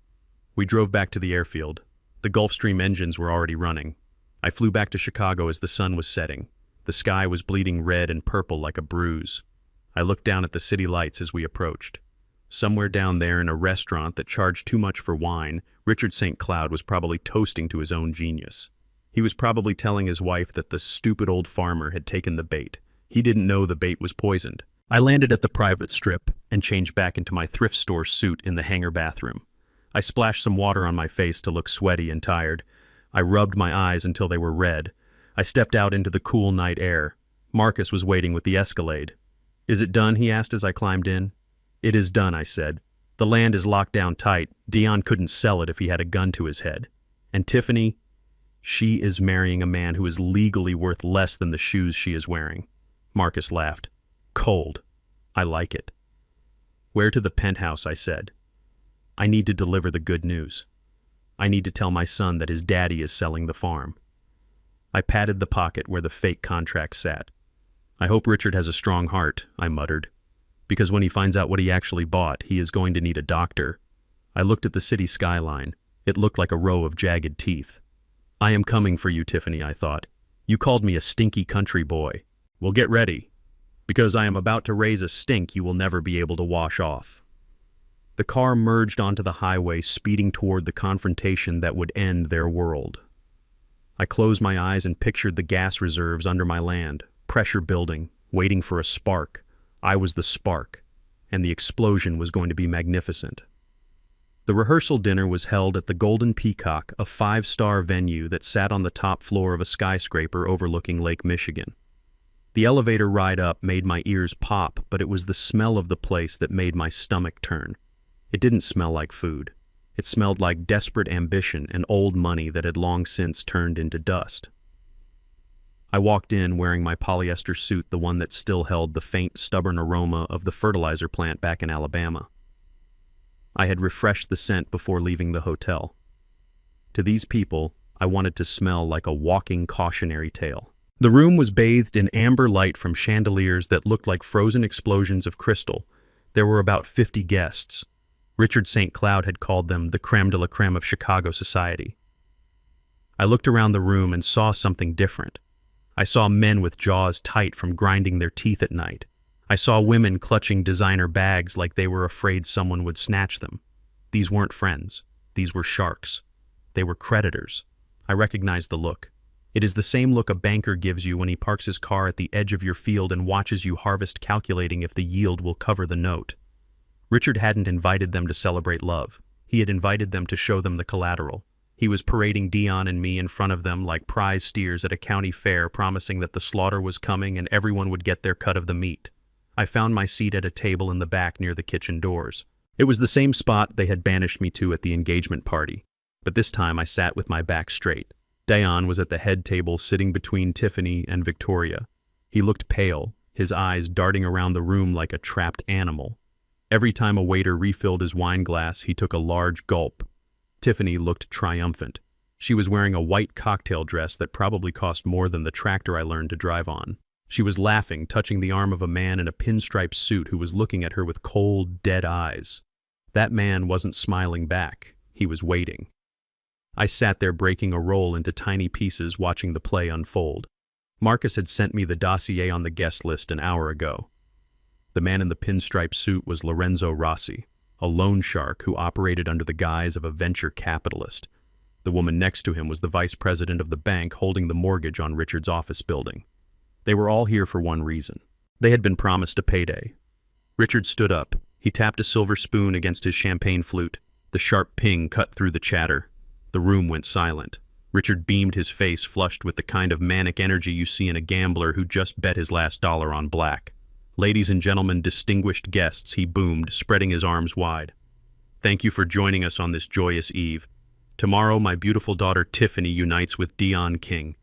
We drove back to the airfield. The Gulfstream engines were already running. I flew back to Chicago as the sun was setting. The sky was bleeding red and purple like a bruise. I looked down at the city lights as we approached. Somewhere down there in a restaurant that charged too much for wine, Richard St. Cloud was probably toasting to his own genius. He was probably telling his wife that the stupid old farmer had taken the bait. He didn't know the bait was poisoned. I landed at the private strip and changed back into my thrift store suit in the hangar bathroom. I splashed some water on my face to look sweaty and tired. I rubbed my eyes until they were red. I stepped out into the cool night air. Marcus was waiting with the Escalade. "Is it done?" he asked as I climbed in. "It is done," I said. "The land is locked down tight. Dion couldn't sell it if he had a gun to his head. And Tiffany, she is marrying a man who is legally worth less than the shoes she is wearing." Marcus laughed. "Cold. I like it." "Where to the penthouse?" I said. "I need to deliver the good news. I need to tell my son that his daddy is selling the farm." I patted the pocket where the fake contract sat. "I hope Richard has a strong heart," I muttered, "because when he finds out what he actually bought, he is going to need a doctor." I looked at the city skyline. It looked like a row of jagged teeth. "I am coming for you, Tiffany," I thought. "You called me a stinky country boy. Well, get ready, because I am about to raise a stink you will never be able to wash off." The car merged onto the highway, speeding toward the confrontation that would end their world. I closed my eyes and pictured the gas reserves under my land, pressure building, waiting for a spark. I was the spark, and the explosion was going to be magnificent. The rehearsal dinner was held at the Golden Peacock, a 5-star venue that sat on the top floor of a skyscraper overlooking Lake Michigan. The elevator ride up made my ears pop, but it was the smell of the place that made my stomach turn. It didn't smell like food. It smelled like desperate ambition and old money that had long since turned into dust. I walked in wearing my polyester suit, the one that still held the faint, stubborn aroma of the fertilizer plant back in Alabama. I had refreshed the scent before leaving the hotel. To these people, I wanted to smell like a walking cautionary tale. The room was bathed in amber light from chandeliers that looked like frozen explosions of crystal. There were about 50 guests. Richard St. Cloud had called them the creme de la creme of Chicago society. I looked around the room and saw something different. I saw men with jaws tight from grinding their teeth at night. I saw women clutching designer bags like they were afraid someone would snatch them. These weren't friends. These were sharks. They were creditors. I recognized the look. It is the same look a banker gives you when he parks his car at the edge of your field and watches you harvest, calculating if the yield will cover the note. Richard hadn't invited them to celebrate love. He had invited them to show them the collateral. He was parading Dion and me in front of them like prize steers at a county fair, promising that the slaughter was coming and everyone would get their cut of the meat. I found my seat at a table in the back near the kitchen doors. It was the same spot they had banished me to at the engagement party, but this time I sat with my back straight. Dion was at the head table, sitting between Tiffany and Victoria. He looked pale, his eyes darting around the room like a trapped animal. Every time a waiter refilled his wine glass, he took a large gulp. Tiffany looked triumphant. She was wearing a white cocktail dress that probably cost more than the tractor I learned to drive on. She was laughing, touching the arm of a man in a pinstripe suit who was looking at her with cold, dead eyes. That man wasn't smiling back. He was waiting. I sat there breaking a roll into tiny pieces, watching the play unfold. Marcus had sent me the dossier on the guest list an hour ago. The man in the pinstripe suit was Lorenzo Rossi, a loan shark who operated under the guise of a venture capitalist. The woman next to him was the vice president of the bank holding the mortgage on Richard's office building. They were all here for one reason. They had been promised a payday. Richard stood up. He tapped a silver spoon against his champagne flute. The sharp ping cut through the chatter. The room went silent. Richard beamed, his face flushed with the kind of manic energy you see in a gambler who just bet his last dollar on black. "Ladies and gentlemen, distinguished guests," he boomed, spreading his arms wide. "Thank you for joining us on this joyous eve. Tomorrow, my beautiful daughter Tiffany unites with Dion King.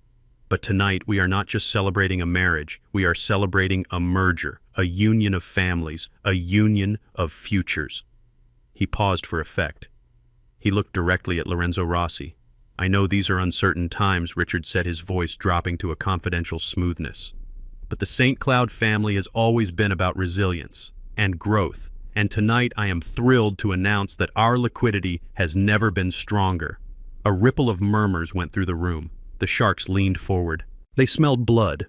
But tonight, we are not just celebrating a marriage, we are celebrating a merger, a union of families, a union of futures." He paused for effect. He looked directly at Lorenzo Rossi. "I know these are uncertain times," Richard said, his voice dropping to a confidential smoothness. "But the St. Cloud family has always been about resilience and growth, and tonight I am thrilled to announce that our liquidity has never been stronger." A ripple of murmurs went through the room. The sharks leaned forward. They smelled blood.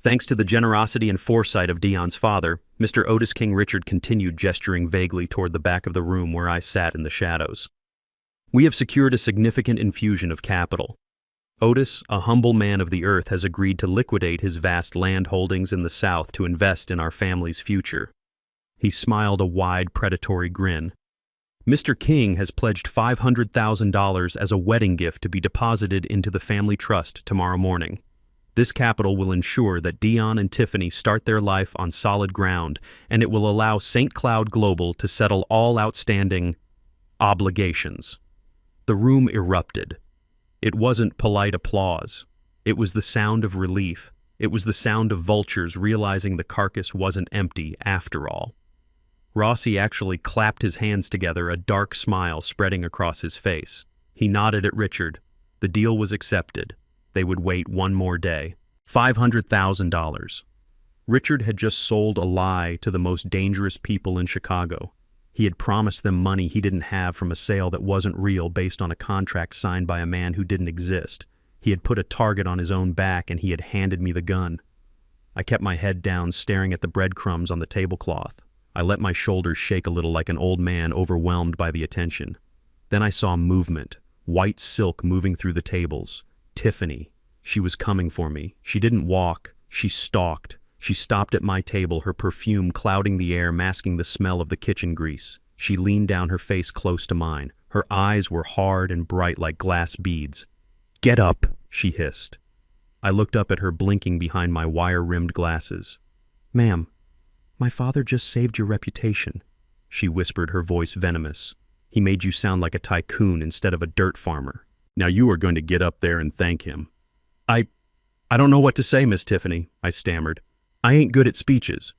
Thanks to the generosity and foresight of Dion's father, Mr. Otis King Richard continued, gesturing vaguely toward the back of the room where I sat in the shadows. We have secured a significant infusion of capital. Otis, a humble man of the earth, has agreed to liquidate his vast land holdings in the South to invest in our family's future. He smiled a wide, predatory grin. Mr. King has pledged $500,000 as a wedding gift to be deposited into the family trust tomorrow morning. This capital will ensure that Dion and Tiffany start their life on solid ground, and it will allow St. Cloud Global to settle all outstanding obligations. The room erupted. It wasn't polite applause. It was the sound of relief. It was the sound of vultures realizing the carcass wasn't empty after all. Rossi actually clapped his hands together, a dark smile spreading across his face. He nodded at Richard. The deal was accepted. They would wait one more day. $500,000. Richard had just sold a lie to the most dangerous people in Chicago. He had promised them money he didn't have from a sale that wasn't real based on a contract signed by a man who didn't exist. He had put a target on his own back, and he had handed me the gun. I kept my head down, staring at the breadcrumbs on the tablecloth. I let my shoulders shake a little like an old man overwhelmed by the attention. Then I saw movement, white silk moving through the tables. Tiffany. She was coming for me. She didn't walk. She stalked. She stopped at my table, her perfume clouding the air, masking the smell of the kitchen grease. She leaned down, her face close to mine. Her eyes were hard and bright like glass beads. "Get up," she hissed. I looked up at her, blinking behind my wire-rimmed glasses. "Ma'am, my father just saved your reputation," she whispered, her voice venomous. "He made you sound like a tycoon instead of a dirt farmer. Now you are going to get up there and thank him." I don't know what to say, Miss Tiffany," I stammered. "I ain't good at speeches."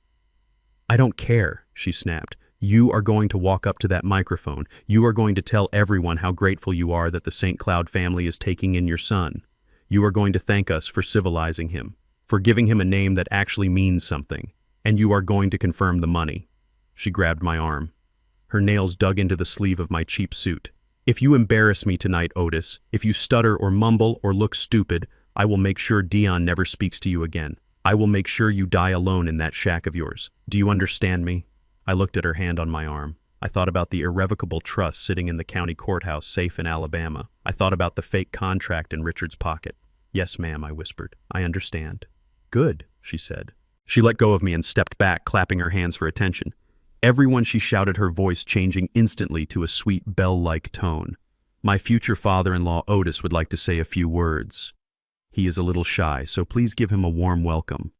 "I don't care," she snapped. "You are going to walk up to that microphone. You are going to tell everyone how grateful you are that the St. Cloud family is taking in your son. You are going to thank us for civilizing him, for giving him a name that actually means something, and you are going to confirm the money." She grabbed my arm. Her nails dug into the sleeve of my cheap suit. "If you embarrass me tonight, Otis, if you stutter or mumble or look stupid, I will make sure Dion never speaks to you again. I will make sure you die alone in that shack of yours. Do you understand me?" I looked at her hand on my arm. I thought about the irrevocable trust sitting in the county courthouse safe in Alabama. I thought about the fake contract in Richard's pocket. "Yes, ma'am," I whispered. "I understand." "Good," she said. She let go of me and stepped back, clapping her hands for attention. "Everyone," she shouted, her voice changing instantly to a sweet bell-like tone. "My future father-in-law Otis would like to say a few words. He is a little shy, so please give him a warm welcome."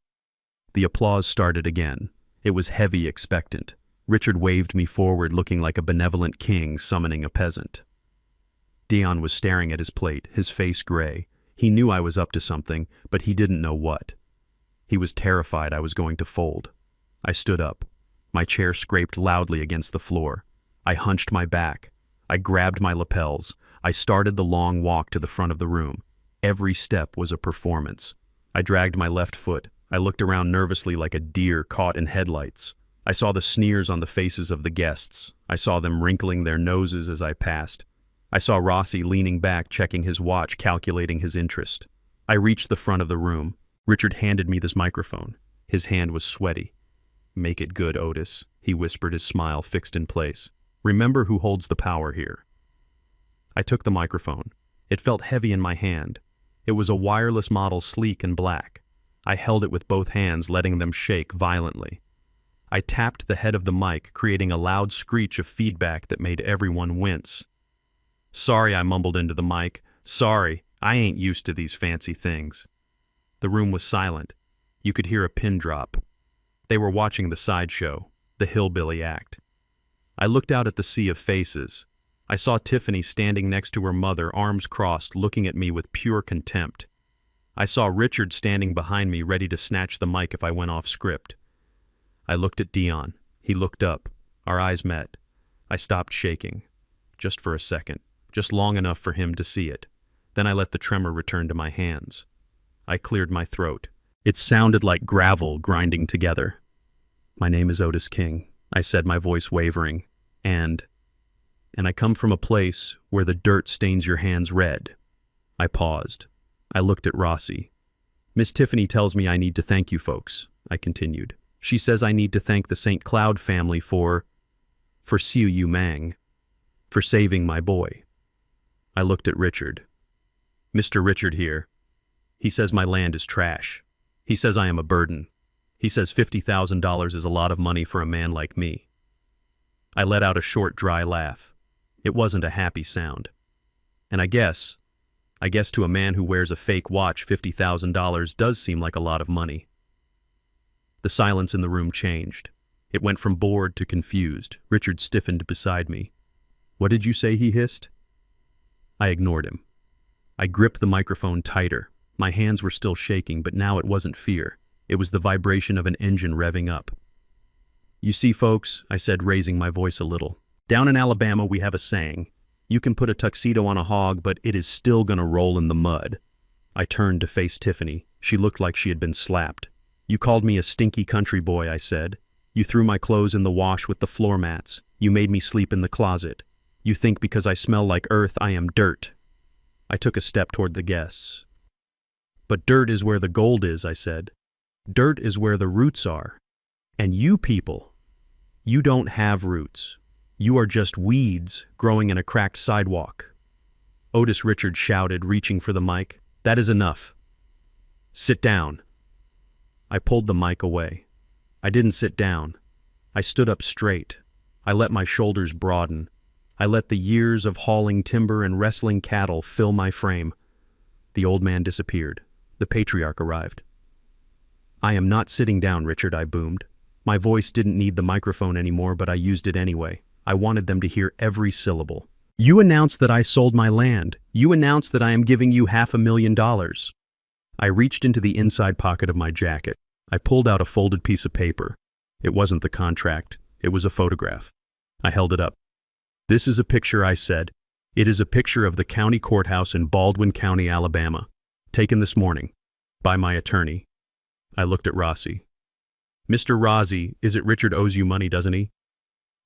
The applause started again. It was heavy, expectant. Richard waved me forward, looking like a benevolent king summoning a peasant. Dion was staring at his plate, his face gray. He knew I was up to something, but he didn't know what. He was terrified I was going to fold. I stood up. My chair scraped loudly against the floor. I hunched my back. I grabbed my lapels. I started the long walk to the front of the room. Every step was a performance. I dragged my left foot. I looked around nervously like a deer caught in headlights. I saw the sneers on the faces of the guests. I saw them wrinkling their noses as I passed. I saw Rossi leaning back, checking his watch, calculating his interest. I reached the front of the room. Richard handed me this microphone. His hand was sweaty. "Make it good, Otis," he whispered, his smile fixed in place. "Remember who holds the power here." I took the microphone. It felt heavy in my hand. It was a wireless model, sleek and black. I held it with both hands, letting them shake violently. I tapped the head of the mic, creating a loud screech of feedback that made everyone wince. "Sorry," I mumbled into the mic. "Sorry, I ain't used to these fancy things." The room was silent. You could hear a pin drop. They were watching the sideshow, the hillbilly act. I looked out at the sea of faces. I saw Tiffany standing next to her mother, arms crossed, looking at me with pure contempt. I saw Richard standing behind me, ready to snatch the mic if I went off script. I looked at Dion. He looked up. Our eyes met. I stopped shaking. Just for a second. Just long enough for him to see it. Then I let the tremor return to my hands. I cleared my throat. It sounded like gravel grinding together. "My name is Otis King," I said, my voice wavering. And I come from a place where the dirt stains your hands red." I paused. I looked at Rossi. "Miss Tiffany tells me I need to thank you folks," I continued. She says I need to thank the St. Cloud family for Siu Yu Mang, for saving my boy. I looked at Richard. Mr. Richard here. He says my land is trash. He says I am a burden. He says $50,000 is a lot of money for a man like me. I let out a short, dry laugh. It wasn't a happy sound. And I guess to a man who wears a fake watch, $50,000 does seem like a lot of money. The silence in the room changed. It went from bored to confused. Richard stiffened beside me. What did you say? He hissed. I ignored him. I gripped the microphone tighter. My hands were still shaking, but now it wasn't fear. It was the vibration of an engine revving up. You see, folks, I said, raising my voice a little. Down in Alabama, we have a saying. You can put a tuxedo on a hog, but it is still gonna roll in the mud. I turned to face Tiffany. She looked like she had been slapped. You called me a stinky country boy, I said. You threw my clothes in the wash with the floor mats. You made me sleep in the closet. You think because I smell like earth, I am dirt. I took a step toward the guests. But dirt is where the gold is, I said. Dirt is where the roots are. And you people, you don't have roots. You are just weeds growing in a cracked sidewalk. Otis Richard shouted, reaching for the mic. That is enough. Sit down. I pulled the mic away. I didn't sit down. I stood up straight. I let my shoulders broaden. I let the years of hauling timber and wrestling cattle fill my frame. The old man disappeared. The patriarch arrived. I am not sitting down, Richard, I boomed. My voice didn't need the microphone anymore, but I used it anyway. I wanted them to hear every syllable. You announced that I sold my land. You announced that I am giving you $500,000. I reached into the inside pocket of my jacket. I pulled out a folded piece of paper. It wasn't the contract. It was a photograph. I held it up. This is a picture, I said. It is a picture of the county courthouse in Baldwin County, Alabama, taken this morning by my attorney. I looked at Rossi. Mr. Rossi, is it Richard owes you money, doesn't he?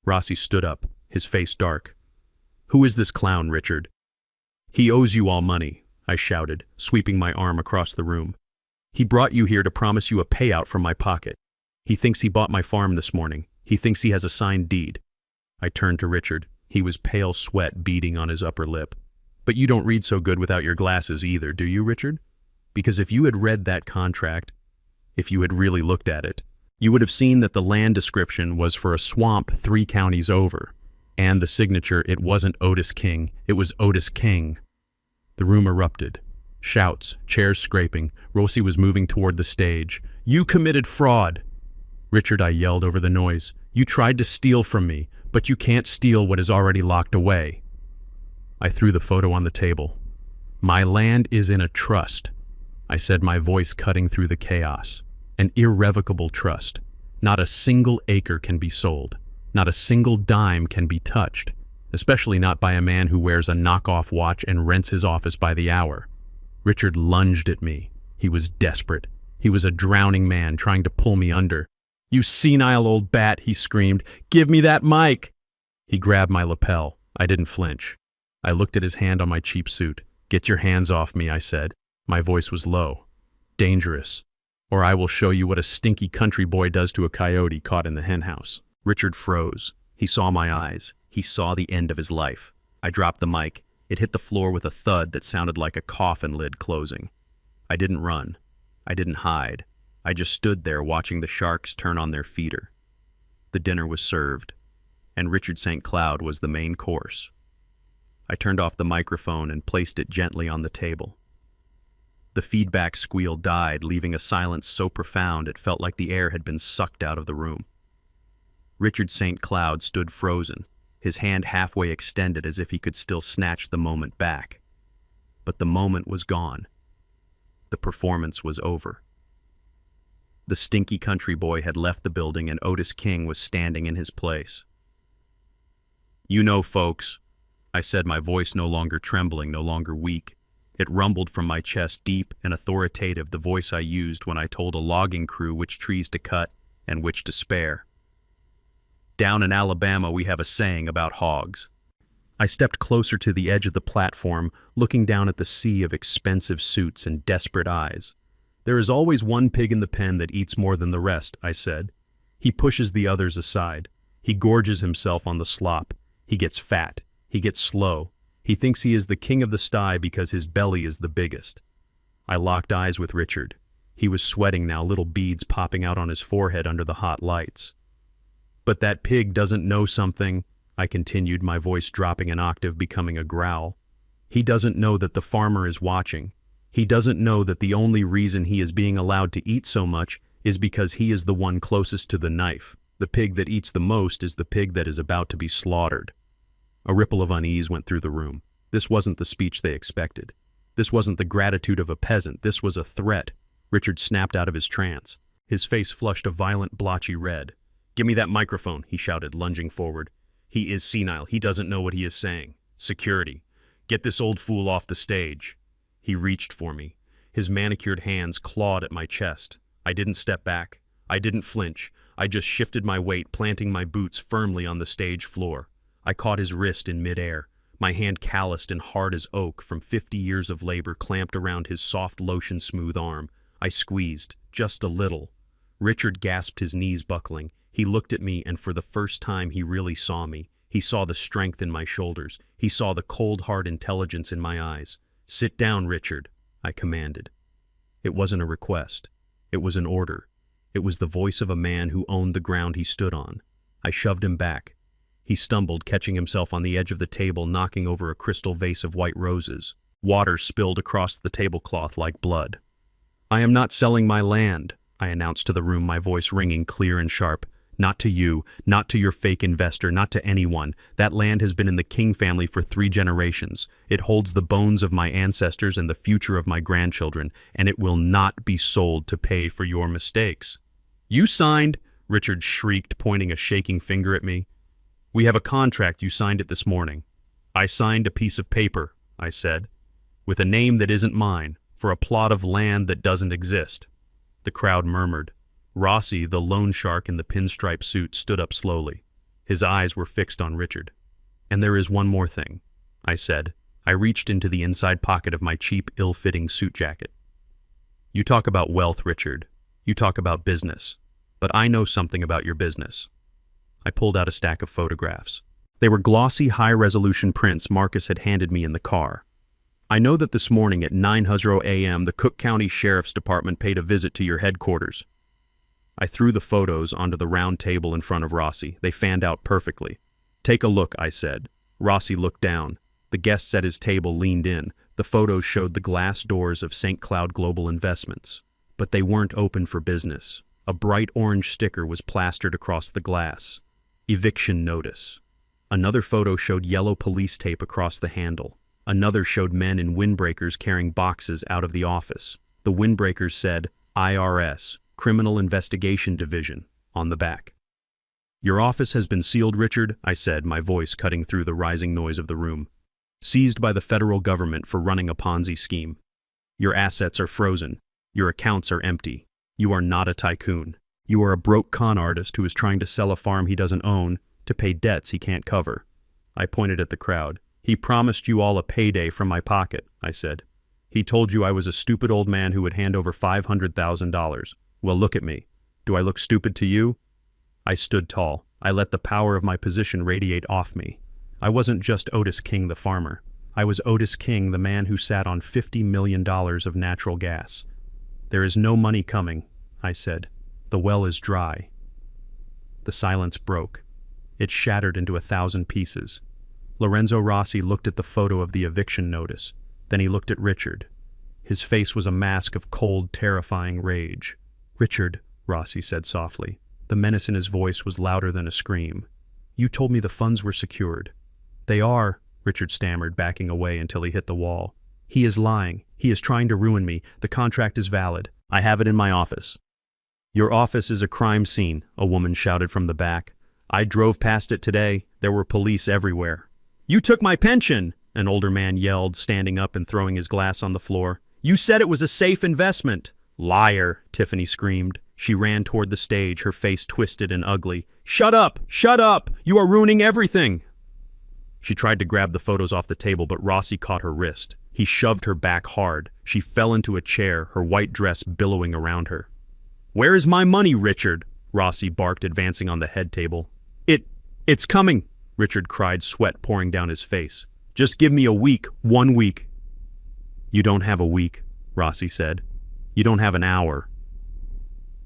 Rossi stood up, his face dark. Who is this clown, Richard? He owes you all money, I shouted, sweeping my arm across the room. He brought you here to promise you a payout from my pocket. He thinks he bought my farm this morning. He thinks he has a signed deed. I turned to Richard. He was pale sweat beading on his upper lip. But you don't read so good without your glasses either, do you, Richard? Because if you had read that contract, if you had really looked at it, you would have seen that the land description was for a swamp 3 counties over. And the signature, it wasn't Otis King, it was Otis King. The room erupted. Shouts, chairs scraping. Rossi was moving toward the stage. You committed fraud! Richard, I yelled over the noise. You tried to steal from me, but you can't steal what is already locked away. I threw the photo on the table. My land is in a trust, I said, my voice cutting through the chaos. An irrevocable trust. Not a single acre can be sold. Not a single dime can be touched, especially not by a man who wears a knockoff watch and rents his office by the hour. Richard lunged at me. He was desperate. He was a drowning man trying to pull me under. You senile old bat, he screamed. Give me that mic! He grabbed my lapel. I didn't flinch. I looked at his hand on my cheap suit. Get your hands off me, I said. My voice was low. Dangerous. Or I will show you what a stinky country boy does to a coyote caught in the henhouse. Richard froze. He saw my eyes. He saw the end of his life. I dropped the mic. It hit the floor with a thud that sounded like a coffin lid closing. I didn't run. I didn't hide. I just stood there watching the sharks turn on their feeder. The dinner was served, and Richard St. Cloud was the main course. I turned off the microphone and placed it gently on the table. The feedback squeal died, leaving a silence so profound it felt like the air had been sucked out of the room. Richard St. Cloud stood frozen, his hand halfway extended as if he could still snatch the moment back. But the moment was gone. The performance was over. The stinky country boy had left the building and Otis King was standing in his place. You know, folks, I said, my voice no longer trembling, no longer weak. It rumbled from my chest, deep and authoritative, the voice I used when I told a logging crew which trees to cut and which to spare. Down in Alabama, we have a saying about hogs. I stepped closer to the edge of the platform, looking down at the sea of expensive suits and desperate eyes. There is always one pig in the pen that eats more than the rest, I said. He pushes the others aside. He gorges himself on the slop. He gets fat. He gets slow. He thinks he is the king of the sty because his belly is the biggest. I locked eyes with Richard. He was sweating now, little beads popping out on his forehead under the hot lights. "But that pig doesn't know something," I continued, my voice dropping an octave, becoming a growl. "He doesn't know that the farmer is watching. He doesn't know that the only reason he is being allowed to eat so much is because he is the one closest to the knife. The pig that eats the most is the pig that is about to be slaughtered." A ripple of unease went through the room. This wasn't the speech they expected. This wasn't the gratitude of a peasant. This was a threat. Richard snapped out of his trance. His face flushed a violent, blotchy red. "Give me that microphone," he shouted, lunging forward. "He is senile. He doesn't know what he is saying. Security. Get this old fool off the stage." He reached for me. His manicured hands clawed at my chest. I didn't step back. I didn't flinch. I just shifted my weight, planting my boots firmly on the stage floor. I caught his wrist in midair. My hand, calloused and hard as oak from 50 years of labor, clamped around his soft, lotion-smooth arm. I squeezed, just a little. Richard gasped, his knees buckling. He looked at me, and for the first time he really saw me. He saw the strength in my shoulders. He saw the cold, hard intelligence in my eyes. "Sit down, Richard," I commanded. It wasn't a request. It was an order. It was the voice of a man who owned the ground he stood on. I shoved him back. He stumbled, catching himself on the edge of the table, knocking over a crystal vase of white roses. Water spilled across the tablecloth like blood. "I am not selling my land," I announced to the room, my voice ringing clear and sharp. "Not to you, not to your fake investor, not to anyone. That land has been in the King family for 3 generations. It holds the bones of my ancestors and the future of my grandchildren, and it will not be sold to pay for your mistakes." "You signed," Richard shrieked, pointing a shaking finger at me. "We have a contract. You signed it this morning." "I signed a piece of paper," I said, "with a name that isn't mine, for a plot of land that doesn't exist." The crowd murmured. Rossi, the loan shark in the pinstripe suit, stood up slowly. His eyes were fixed on Richard. "And there is one more thing," I said. I reached into the inside pocket of my cheap, ill-fitting suit jacket. "You talk about wealth, Richard. You talk about business. But I know something about your business." I pulled out a stack of photographs. They were glossy, high-resolution prints Marcus had handed me in the car. "I know that this morning at 9:00 a.m. the Cook County Sheriff's Department paid a visit to your headquarters." I threw the photos onto the round table in front of Rossi. They fanned out perfectly. "Take a look," I said. Rossi looked down. The guests at his table leaned in. The photos showed the glass doors of St. Cloud Global Investments. But they weren't open for business. A bright orange sticker was plastered across the glass. "Eviction notice." Another photo showed yellow police tape across the handle. Another showed men in windbreakers carrying boxes out of the office. The windbreakers said, IRS, Criminal Investigation Division, on the back. "Your office has been sealed, Richard," I said, my voice cutting through the rising noise of the room. "Seized by the federal government for running a Ponzi scheme. Your assets are frozen. Your accounts are empty. You are not a tycoon. You are a broke con artist who is trying to sell a farm he doesn't own to pay debts he can't cover." I pointed at the crowd. "He promised you all a payday from my pocket," I said. "He told you I was a stupid old man who would hand over $500,000. Well, look at me. Do I look stupid to you?" I stood tall. I let the power of my position radiate off me. I wasn't just Otis King the farmer. I was Otis King, the man who sat on $50 million of natural gas. "There is no money coming," I said. "The well is dry." The silence broke. It shattered into 1,000 pieces. Lorenzo Rossi looked at the photo of the eviction notice. Then he looked at Richard. His face was a mask of cold, terrifying rage. "Richard," Rossi said softly. The menace in his voice was louder than a scream. "You told me the funds were secured." "They are," Richard stammered, backing away until he hit the wall. "He is lying. He is trying to ruin me. The contract is valid. I have it in my office." "Your office is a crime scene," a woman shouted from the back. "I drove past it today. There were police everywhere." "You took my pension!" an older man yelled, standing up and throwing his glass on the floor. "You said it was a safe investment." "Liar!" Tiffany screamed. She ran toward the stage, her face twisted and ugly. "Shut up! Shut up! You are ruining everything!" She tried to grab the photos off the table, but Rossi caught her wrist. He shoved her back hard. She fell into a chair, her white dress billowing around her. "Where is my money, Richard?" Rossi barked, advancing on the head table. It's coming, Richard cried, sweat pouring down his face. Just give me a week, 1 week. You don't have a week, Rossi said. You don't have an hour.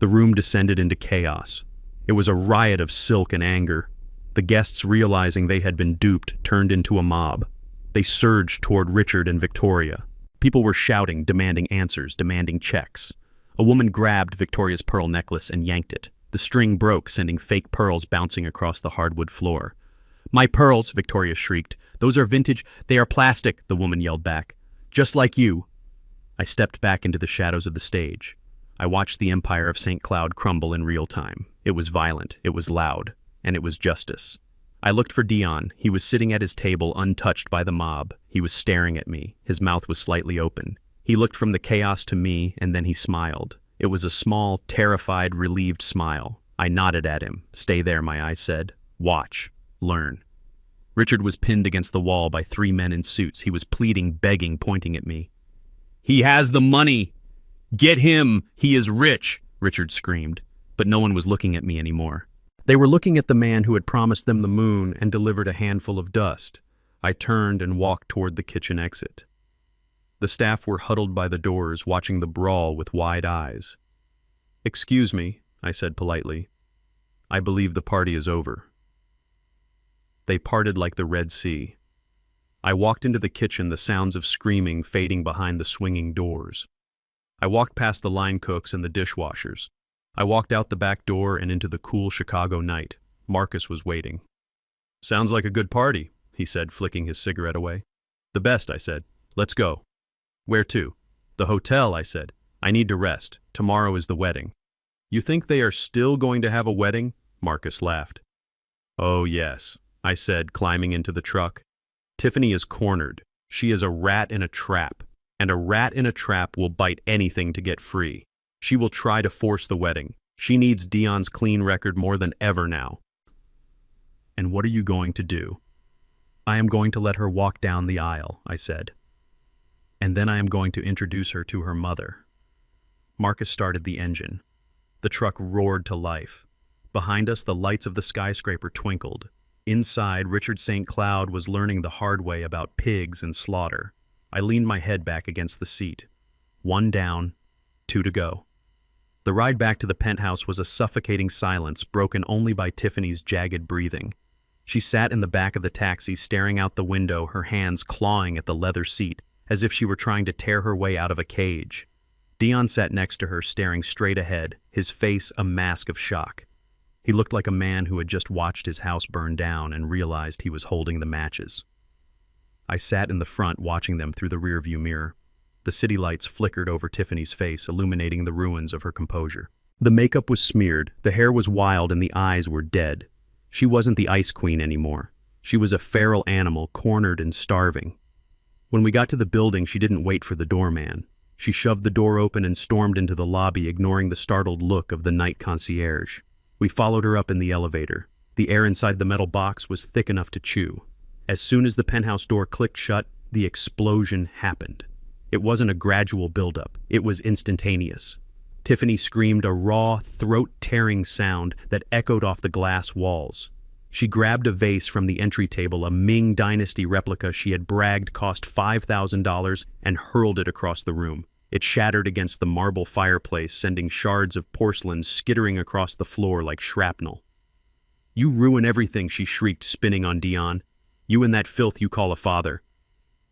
The room descended into chaos. It was a riot of silk and anger. The guests, realizing they had been duped, turned into a mob. They surged toward Richard and Victoria. People were shouting, demanding answers, demanding checks. A woman grabbed Victoria's pearl necklace and yanked it. The string broke, sending fake pearls bouncing across the hardwood floor. My pearls, Victoria shrieked. Those are vintage. They are plastic, the woman yelled back. Just like you. I stepped back into the shadows of the stage. I watched the empire of St. Cloud crumble in real time. It was violent, it was loud, and it was justice. I looked for Dion. He was sitting at his table, untouched by the mob. He was staring at me. His mouth was slightly open. He looked from the chaos to me, and then he smiled. It was a small, terrified, relieved smile. I nodded at him. Stay there, my eyes said. Watch. Learn. Richard was pinned against the wall by 3 men in suits. He was pleading, begging, pointing at me. He has the money! Get him! He is rich! Richard screamed. But no one was looking at me anymore. They were looking at the man who had promised them the moon and delivered a handful of dust. I turned and walked toward the kitchen exit. The staff were huddled by the doors, watching the brawl with wide eyes. Excuse me, I said politely. I believe the party is over. They parted like the Red Sea. I walked into the kitchen, the sounds of screaming fading behind the swinging doors. I walked past the line cooks and the dishwashers. I walked out the back door and into the cool Chicago night. Marcus was waiting. Sounds like a good party, he said, flicking his cigarette away. The best, I said. Let's go. Where to? The hotel, I said. I need to rest. Tomorrow is the wedding. You think they are still going to have a wedding? Marcus laughed. Oh, yes, I said, climbing into the truck. Tiffany is cornered. She is a rat in a trap, and a rat in a trap will bite anything to get free. She will try to force the wedding. She needs Dion's clean record more than ever now. And what are you going to do? I am going to let her walk down the aisle, I said. And then I am going to introduce her to her mother. Marcus started the engine. The truck roared to life. Behind us, the lights of the skyscraper twinkled. Inside, Richard St. Cloud was learning the hard way about pigs and slaughter. I leaned my head back against the seat. 1 down, 2 to go. The ride back to the penthouse was a suffocating silence, broken only by Tiffany's jagged breathing. She sat in the back of the taxi, staring out the window, her hands clawing at the leather seat, as if she were trying to tear her way out of a cage. Dion sat next to her, staring straight ahead, his face a mask of shock. He looked like a man who had just watched his house burn down and realized he was holding the matches. I sat in the front, watching them through the rearview mirror. The city lights flickered over Tiffany's face, illuminating the ruins of her composure. The makeup was smeared, the hair was wild, and the eyes were dead. She wasn't the Ice Queen anymore. She was a feral animal, cornered and starving. When we got to the building, she didn't wait for the doorman. She shoved the door open and stormed into the lobby, ignoring the startled look of the night concierge. We followed her up in the elevator. The air inside the metal box was thick enough to chew. As soon as the penthouse door clicked shut, the explosion happened. It wasn't a gradual buildup. It was instantaneous. Tiffany screamed a raw, throat-tearing sound that echoed off the glass walls. She grabbed a vase from the entry table, a Ming Dynasty replica she had bragged cost $5,000, and hurled it across the room. It shattered against the marble fireplace, sending shards of porcelain skittering across the floor like shrapnel. You ruin everything, she shrieked, spinning on Dion. You and that filth you call a father.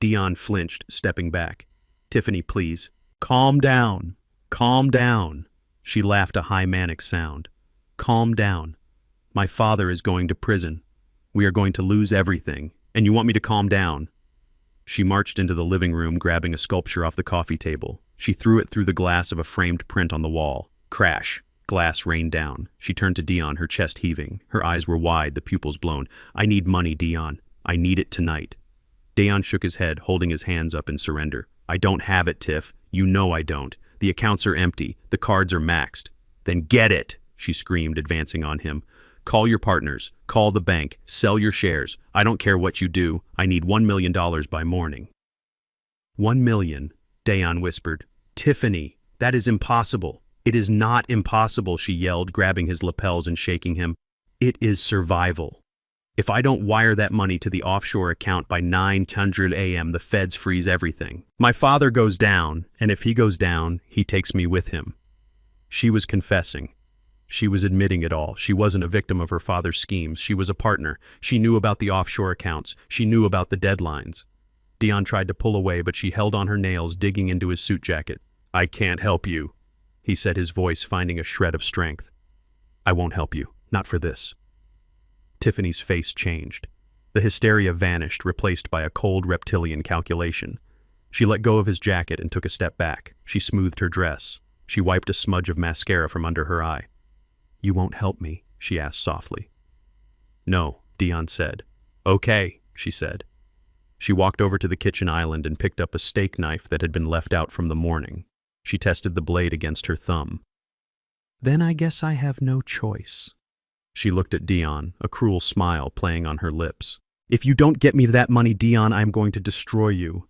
Dion flinched, stepping back. Tiffany, please. Calm down. Calm down. She laughed a high manic sound. Calm down. My father is going to prison. We are going to lose everything, and you want me to calm down? She marched into the living room, grabbing a sculpture off the coffee table. She threw it through the glass of a framed print on the wall. Crash. Glass rained down. She turned to Dion, her chest heaving. Her eyes were wide, the pupils blown. I need money, Dion. I need it tonight. Dion shook his head, holding his hands up in surrender. I don't have it, Tiff. You know I don't. The accounts are empty. The cards are maxed. Then get it, she screamed, advancing on him. Call your partners. Call the bank. Sell your shares. I don't care what you do. I need $1 million by morning. 1 million, Dion whispered. Tiffany, that is impossible. It is not impossible, she yelled, grabbing his lapels and shaking him. It is survival. If I don't wire that money to the offshore account by 9:00 a.m., the feds freeze everything. My father goes down, and if he goes down, he takes me with him. She was confessing. She was admitting it all. She wasn't a victim of her father's schemes. She was a partner. She knew about the offshore accounts. She knew about the deadlines. Dion tried to pull away, but she held on her nails, digging into his suit jacket. I can't help you, he said, his voice finding a shred of strength. I won't help you. Not for this. Tiffany's face changed. The hysteria vanished, replaced by a cold reptilian calculation. She let go of his jacket and took a step back. She smoothed her dress. She wiped a smudge of mascara from under her eye. You won't help me? She asked softly. No, Dion said. Okay, she said. She walked over to the kitchen island and picked up a steak knife that had been left out from the morning. She tested the blade against her thumb. Then I guess I have no choice. She looked at Dion, a cruel smile playing on her lips. If you don't get me that money, Dion, I am going to destroy you.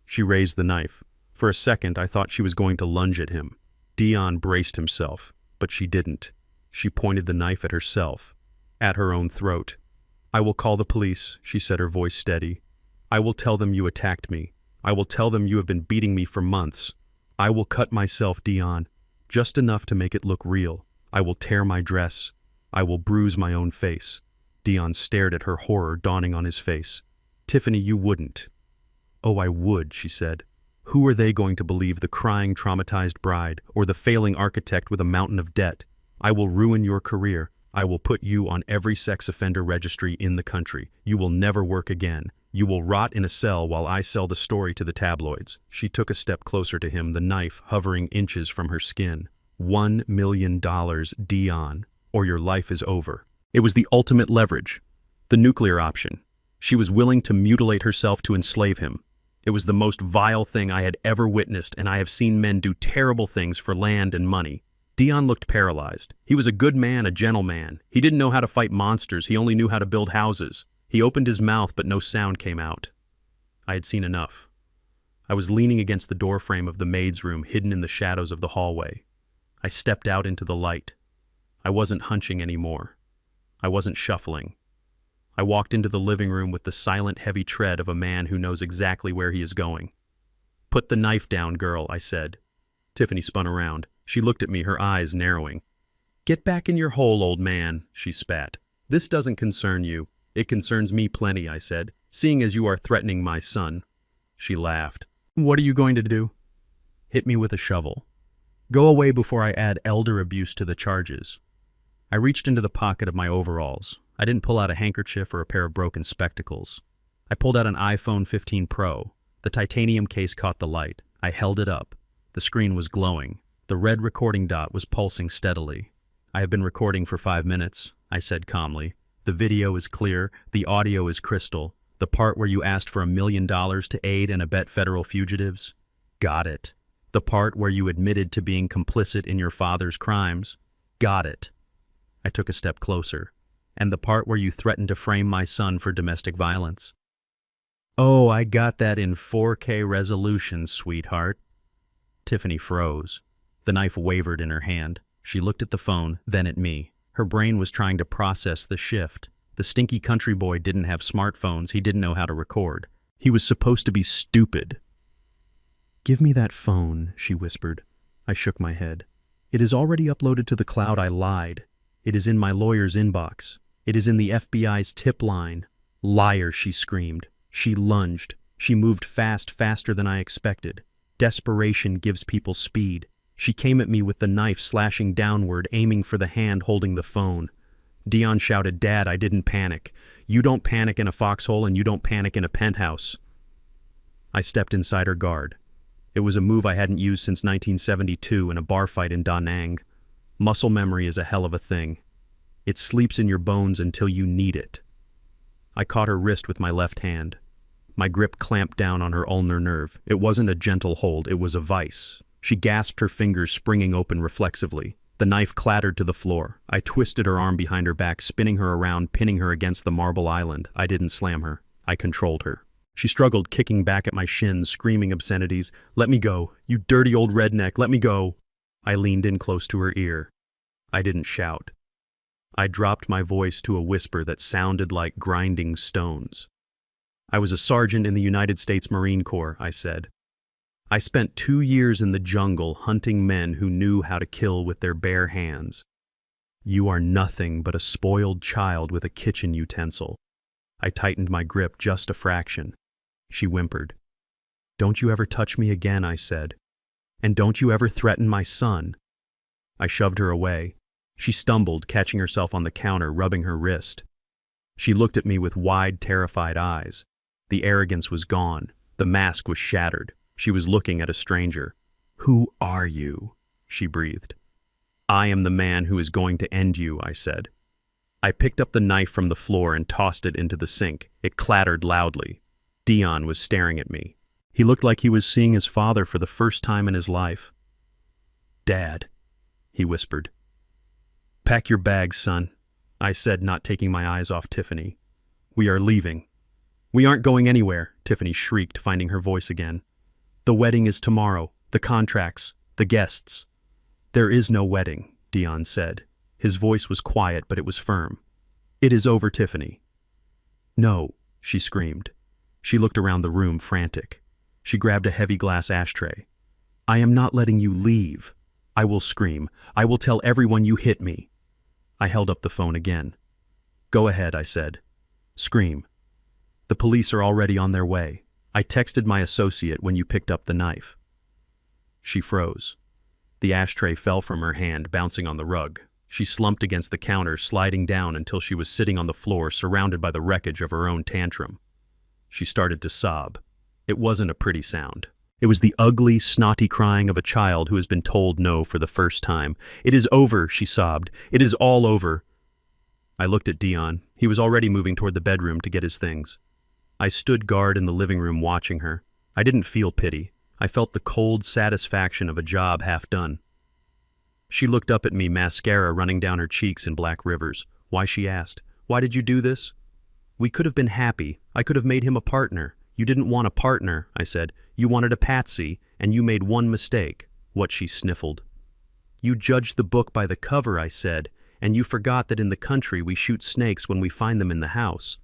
She raised the knife. For a second, I thought she was going to lunge at him. Dion braced himself, but she didn't. She pointed the knife at herself, at her own throat. I will call the police, she said, her voice steady. I will tell them you attacked me. I will tell them you have been beating me for months. I will cut myself, Dion, just enough to make it look real. I will tear my dress. I will bruise my own face. Dion stared at her, horror dawning on his face. Tiffany, you wouldn't. Oh, I would, she said. Who are they going to believe, the crying, traumatized bride, or the failing architect with a mountain of debt? I will ruin your career. I will put you on every sex offender registry in the country. You will never work again. You will rot in a cell while I sell the story to the tabloids. She took a step closer to him, the knife hovering inches from her skin. $1 million, Dion, or your life is over. It was the ultimate leverage, the nuclear option. She was willing to mutilate herself to enslave him. It was the most vile thing I had ever witnessed, and I have seen men do terrible things for land and money. Dion looked paralyzed. He was a good man, a gentleman. He didn't know how to fight monsters. He only knew how to build houses. He opened his mouth, but no sound came out. I had seen enough. I was leaning against the doorframe of the maid's room, hidden in the shadows of the hallway. I stepped out into the light. I wasn't hunching anymore. I wasn't shuffling. I walked into the living room with the silent, heavy tread of a man who knows exactly where he is going. Put the knife down, girl, I said. Tiffany spun around. She looked at me, her eyes narrowing. Get back in your hole, old man, she spat. This doesn't concern you. It concerns me plenty, I said, seeing as you are threatening my son. She laughed. What are you going to do? Hit me with a shovel. Go away before I add elder abuse to the charges. I reached into the pocket of my overalls. I didn't pull out a handkerchief or a pair of broken spectacles. I pulled out an iPhone 15 Pro. The titanium case caught the light. I held it up. The screen was glowing. The red recording dot was pulsing steadily. I have been recording for 5 minutes, I said calmly. The video is clear. The audio is crystal. The part where you asked for $1 million to aid and abet federal fugitives? Got it. The part where you admitted to being complicit in your father's crimes? Got it. I took a step closer. And the part where you threatened to frame my son for domestic violence? Oh, I got that in 4K resolution, sweetheart. Tiffany froze. The knife wavered in her hand. She looked at the phone, then at me. Her brain was trying to process the shift. The stinky country boy didn't have smartphones. He didn't know how to record. He was supposed to be stupid. Give me that phone, she whispered. I shook my head. It is already uploaded to the cloud. I lied. It is in my lawyer's inbox. It is in the FBI's tip line. Liar, she screamed. She lunged. She moved fast, faster than I expected. Desperation gives people speed. She came at me with the knife slashing downward, aiming for the hand holding the phone. Dion shouted, Dad, I didn't panic. You don't panic in a foxhole and you don't panic in a penthouse. I stepped inside her guard. It was a move I hadn't used since 1972 in a bar fight in Da Nang. Muscle memory is a hell of a thing. It sleeps in your bones until you need it. I caught her wrist with my left hand. My grip clamped down on her ulnar nerve. It wasn't a gentle hold, it was a vice. She gasped, her fingers springing open reflexively. The knife clattered to the floor. I twisted her arm behind her back, spinning her around, pinning her against the marble island. I didn't slam her. I controlled her. She struggled, kicking back at my shins, screaming obscenities. Let me go. You dirty old redneck, let me go. I leaned in close to her ear. I didn't shout. I dropped my voice to a whisper that sounded like grinding stones. I was a sergeant in the United States Marine Corps, I said. I spent 2 years in the jungle hunting men who knew how to kill with their bare hands. You are nothing but a spoiled child with a kitchen utensil. I tightened my grip just a fraction. She whimpered. Don't you ever touch me again, I said. And don't you ever threaten my son. I shoved her away. She stumbled, catching herself on the counter, rubbing her wrist. She looked at me with wide, terrified eyes. The arrogance was gone. The mask was shattered. She was looking at a stranger. Who are you? She breathed. I am the man who is going to end you, I said. I picked up the knife from the floor and tossed it into the sink. It clattered loudly. Dion was staring at me. He looked like he was seeing his father for the first time in his life. Dad, he whispered. Pack your bags, son, I said, not taking my eyes off Tiffany. We are leaving. We aren't going anywhere, Tiffany shrieked, finding her voice again. The wedding is tomorrow, the contracts, the guests. There is no wedding, Dion said. His voice was quiet, but it was firm. It is over, Tiffany. No, she screamed. She looked around the room, frantic. She grabbed a heavy glass ashtray. I am not letting you leave. I will scream. I will tell everyone you hit me. I held up the phone again. Go ahead, I said. Scream. The police are already on their way. I texted my associate when you picked up the knife. She froze. The ashtray fell from her hand, bouncing on the rug. She slumped against the counter, sliding down until she was sitting on the floor, surrounded by the wreckage of her own tantrum. She started to sob. It wasn't a pretty sound. It was the ugly, snotty crying of a child who has been told no for the first time. It is over, she sobbed. It is all over. I looked at Dion. He was already moving toward the bedroom to get his things. I stood guard in the living room watching her. I didn't feel pity. I felt the cold satisfaction of a job half done. She looked up at me, mascara running down her cheeks in black rivers. Why, she asked. Why did you do this? We could have been happy. I could have made him a partner. You didn't want a partner, I said. You wanted a patsy, and you made one mistake. What, she sniffled. You judged the book by the cover, I said, and you forgot that in the country we shoot snakes when we find them in the house.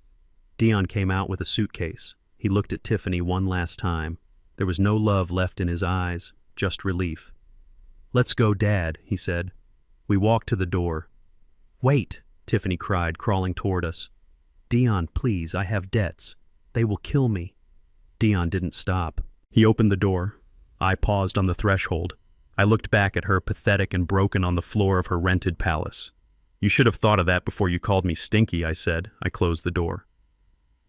Dion came out with a suitcase. He looked at Tiffany one last time. There was no love left in his eyes, just relief. Let's go, Dad, he said. We walked to the door. Wait, Tiffany cried, crawling toward us. Dion, please, I have debts. They will kill me. Dion didn't stop. He opened the door. I paused on the threshold. I looked back at her, pathetic and broken on the floor of her rented palace. You should have thought of that before you called me Stinky, I said. I closed the door.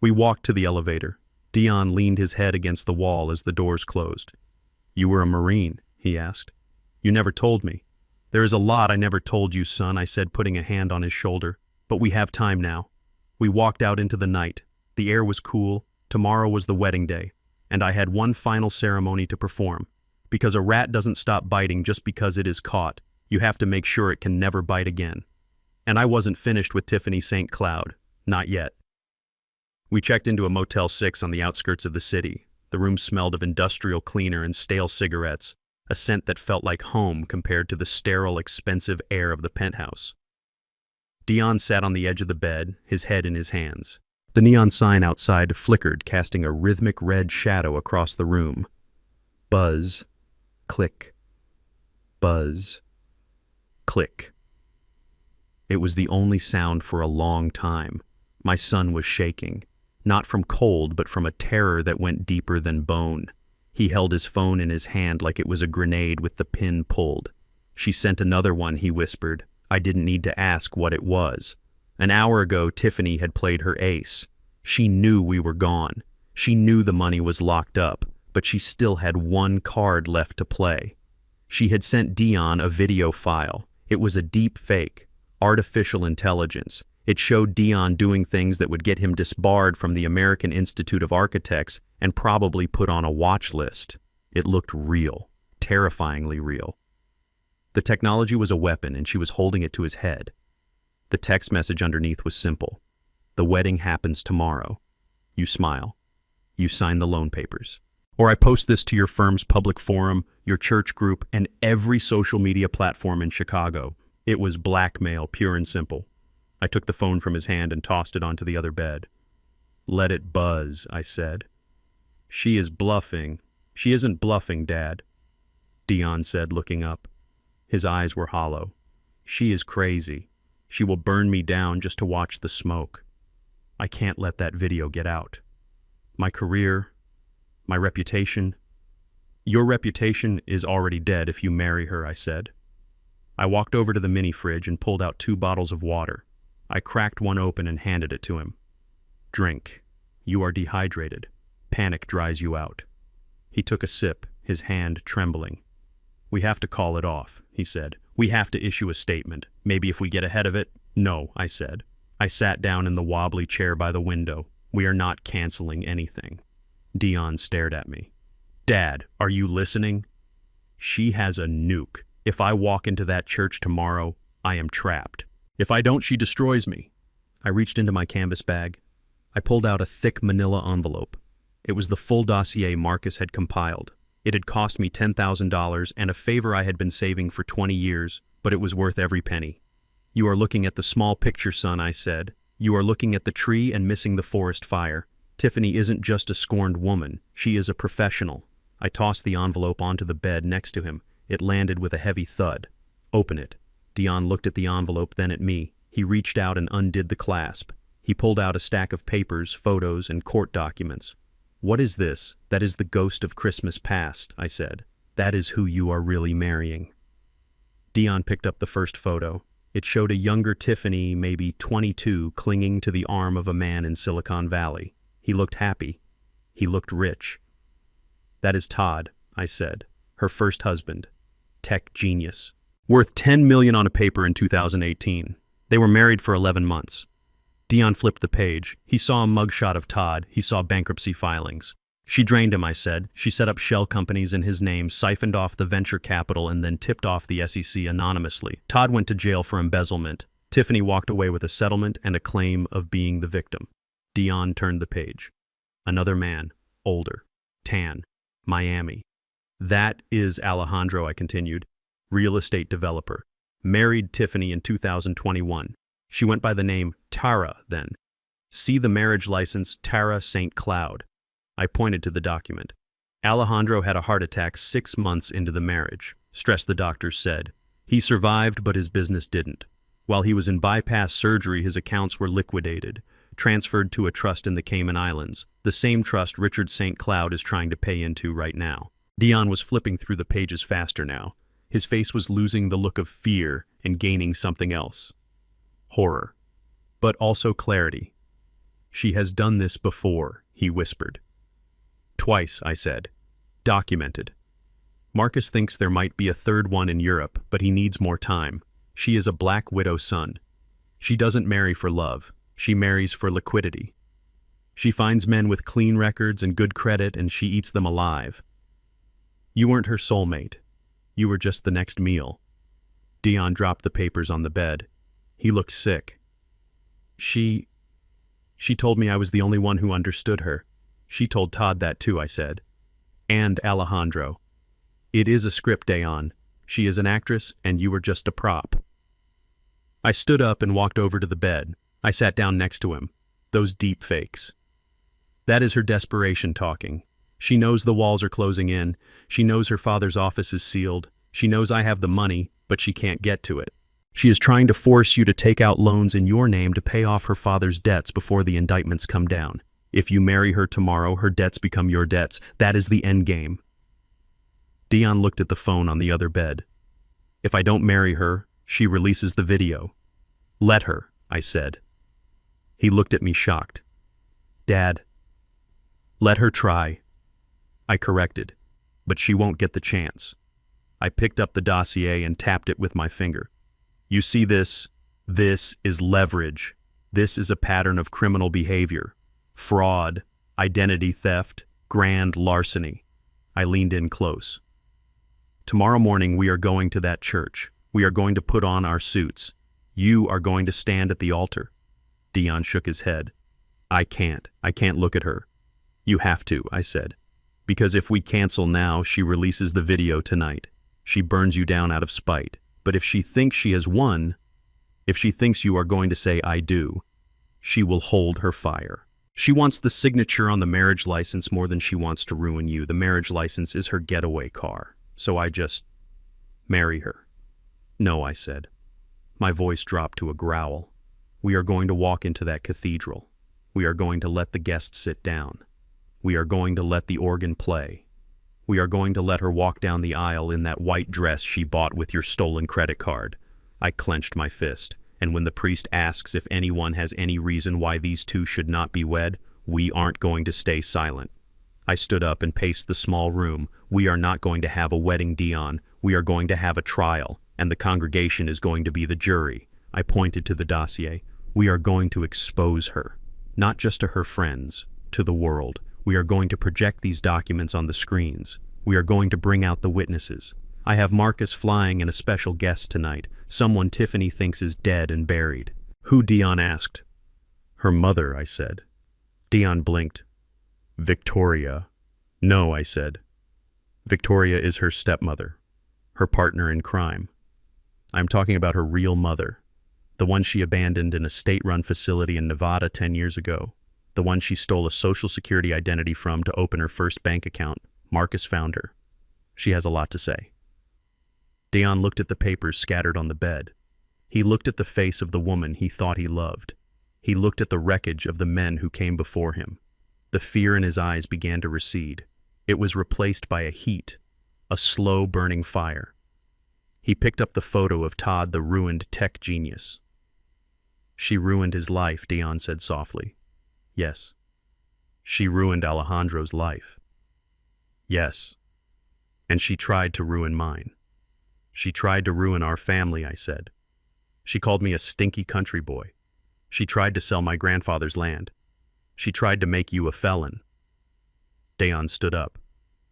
We walked to the elevator. Dion leaned his head against the wall as the doors closed. You were a Marine, he asked. You never told me. There is a lot I never told you, son, I said, putting a hand on his shoulder. But we have time now. We walked out into the night. The air was cool. Tomorrow was the wedding day, and I had one final ceremony to perform. Because a rat doesn't stop biting just because it is caught. You have to make sure it can never bite again. And I wasn't finished with Tiffany St. Cloud. Not yet. We checked into a Motel 6 on the outskirts of the city. The room smelled of industrial cleaner and stale cigarettes, a scent that felt like home compared to the sterile, expensive air of the penthouse. Dion sat on the edge of the bed, his head in his hands. The neon sign outside flickered, casting a rhythmic red shadow across the room. Buzz, click, buzz, click. It was the only sound for a long time. My son was shaking, not from cold, but from a terror that went deeper than bone. He held his phone in his hand like it was a grenade with the pin pulled. She sent another one, he whispered. I didn't need to ask what it was. An hour ago, Tiffany had played her ace. She knew we were gone. She knew the money was locked up, but she still had one card left to play. She had sent Dion a video file. It was a deep fake, artificial intelligence. It showed Dion doing things that would get him disbarred from the American Institute of Architects and probably put on a watch list. It looked real, terrifyingly real. The technology was a weapon, and she was holding it to his head. The text message underneath was simple. The wedding happens tomorrow. You smile. You sign the loan papers. Or I post this to your firm's public forum, your church group, and every social media platform in Chicago. It was blackmail, pure and simple. I took the phone from his hand and tossed it onto the other bed. Let it buzz, I said. She is bluffing. She isn't bluffing, Dad, Dion said, looking up. His eyes were hollow. She is crazy. She will burn me down just to watch the smoke. I can't let that video get out. My career, my reputation. Your reputation is already dead if you marry her, I said. I walked over to the mini fridge and pulled out 2 bottles of water. I cracked one open and handed it to him. Drink. You are dehydrated. Panic dries you out. He took a sip, his hand trembling. We have to call it off, he said. We have to issue a statement. Maybe if we get ahead of it. No, I said. I sat down in the wobbly chair by the window. We are not canceling anything. Dion stared at me. Dad, are you listening? She has a nuke. If I walk into that church tomorrow, I am trapped. If I don't, she destroys me. I reached into my canvas bag. I pulled out a thick manila envelope. It was the full dossier Marcus had compiled. It had cost me $10,000 and a favor I had been saving for 20 years, but it was worth every penny. You are looking at the small picture, son, I said. You are looking at the tree and missing the forest fire. Tiffany isn't just a scorned woman. She is a professional. I tossed the envelope onto the bed next to him. It landed with a heavy thud. Open it. Dion looked at the envelope, then at me. He reached out and undid the clasp. He pulled out a stack of papers, photos, and court documents. What is this? That is the ghost of Christmas past, I said. That is who you are really marrying. Dion picked up the first photo. It showed a younger Tiffany, maybe 22, clinging to the arm of a man in Silicon Valley. He looked happy. He looked rich. That is Todd, I said. Her first husband. Tech genius. Worth $10 million on a paper in 2018. They were married for 11 months. Dion flipped the page. He saw a mugshot of Todd. He saw bankruptcy filings. She drained him, I said. She set up shell companies in his name, siphoned off the venture capital, and then tipped off the SEC anonymously. Todd went to jail for embezzlement. Tiffany walked away with a settlement and a claim of being the victim. Dion turned the page. Another man. Older. Tan. Miami. That is Alejandro, I continued. Real estate developer. Married Tiffany in 2021. She went by the name Tara then. See the marriage license, Tara St. Cloud. I pointed to the document. Alejandro had a heart attack 6 months into the marriage, stress the doctors said. He survived, but his business didn't. While he was in bypass surgery, his accounts were liquidated, transferred to a trust in the Cayman Islands, the same trust Richard St. Cloud is trying to pay into right now. Dion was flipping through the pages faster now. His face was losing the look of fear and gaining something else. Horror. But also clarity. She has done this before, he whispered. Twice, I said. Documented. Marcus thinks there might be a third one in Europe, but he needs more time. She is a black widow son. She doesn't marry for love. She marries for liquidity. She finds men with clean records and good credit, and she eats them alive. You weren't her soulmate. You were just the next meal. Dion dropped the papers on the bed. He looked sick. She told me I was the only one who understood her. She told Todd that too, I said. And Alejandro. It is a script, Dion. She is an actress, and you were just a prop. I stood up and walked over to the bed. I sat down next to him. Those deep fakes. That is her desperation talking. She knows the walls are closing in. She knows her father's office is sealed. She knows I have the money, but she can't get to it. She is trying to force you to take out loans in your name to pay off her father's debts before the indictments come down. If you marry her tomorrow, her debts become your debts. That is the end game. Dion looked at the phone on the other bed. If I don't marry her, she releases the video. Let her, I said. He looked at me shocked. Dad. Let her try. I corrected, but she won't get the chance. I picked up the dossier and tapped it with my finger. You see this? This is leverage. This is a pattern of criminal behavior. Fraud, identity theft, grand larceny. I leaned in close. Tomorrow morning we are going to that church. We are going to put on our suits. You are going to stand at the altar. Dion shook his head. I can't look at her. You have to, I said. Because if we cancel now, she releases the video tonight. She burns you down out of spite. But if she thinks she has won, if she thinks you are going to say, I do, she will hold her fire. She wants the signature on the marriage license more than she wants to ruin you. The marriage license is her getaway car. So I just marry her. No, I said. My voice dropped to a growl. We are going to walk into that cathedral. We are going to let the guests sit down. We are going to let the organ play. We are going to let her walk down the aisle in that white dress she bought with your stolen credit card. I clenched my fist, and when the priest asks if anyone has any reason why these two should not be wed, we aren't going to stay silent. I stood up and paced the small room. We are not going to have a wedding, Dion. We are going to have a trial, and the congregation is going to be the jury. I pointed to the dossier. We are going to expose her, not just to her friends, to the world. We are going to project these documents on the screens. We are going to bring out the witnesses. I have Marcus flying and a special guest tonight, someone Tiffany thinks is dead and buried. Who? Dion asked. Her mother, I said. Dion blinked. Victoria. No, I said. Victoria is her stepmother, her partner in crime. I'm talking about her real mother, the one she abandoned in a state-run facility in Nevada 10 years ago. The one she stole a social security identity from to open her first bank account. Marcus found her. She has a lot to say. Dion looked at the papers scattered on the bed. He looked at the face of the woman he thought he loved. He looked at the wreckage of the men who came before him. The fear in his eyes began to recede. It was replaced by a heat, a slow burning fire. He picked up the photo of Todd, the ruined tech genius. She ruined his life, Dion said softly. Yes. She ruined Alejandro's life. Yes. And she tried to ruin mine. She tried to ruin our family, I said. She called me a stinky country boy. She tried to sell my grandfather's land. She tried to make you a felon. Dion stood up.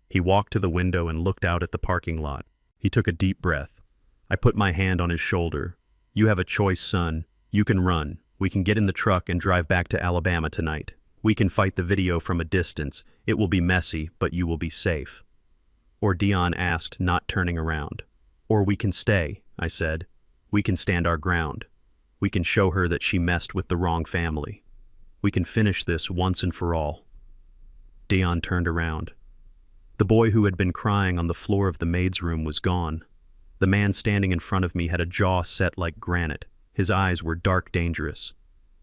He walked to the window and looked out at the parking lot. He took a deep breath. I put my hand on his shoulder. You have a choice, son. You can run. We can get in the truck and drive back to Alabama tonight. We can fight the video from a distance. It will be messy, but you will be safe. Or Dion asked, not turning around. Or we can stay, I said. We can stand our ground. We can show her that she messed with the wrong family. We can finish this once and for all. Dion turned around. The boy who had been crying on the floor of the maid's room was gone. The man standing in front of me had a jaw set like granite. His eyes were dark, dangerous.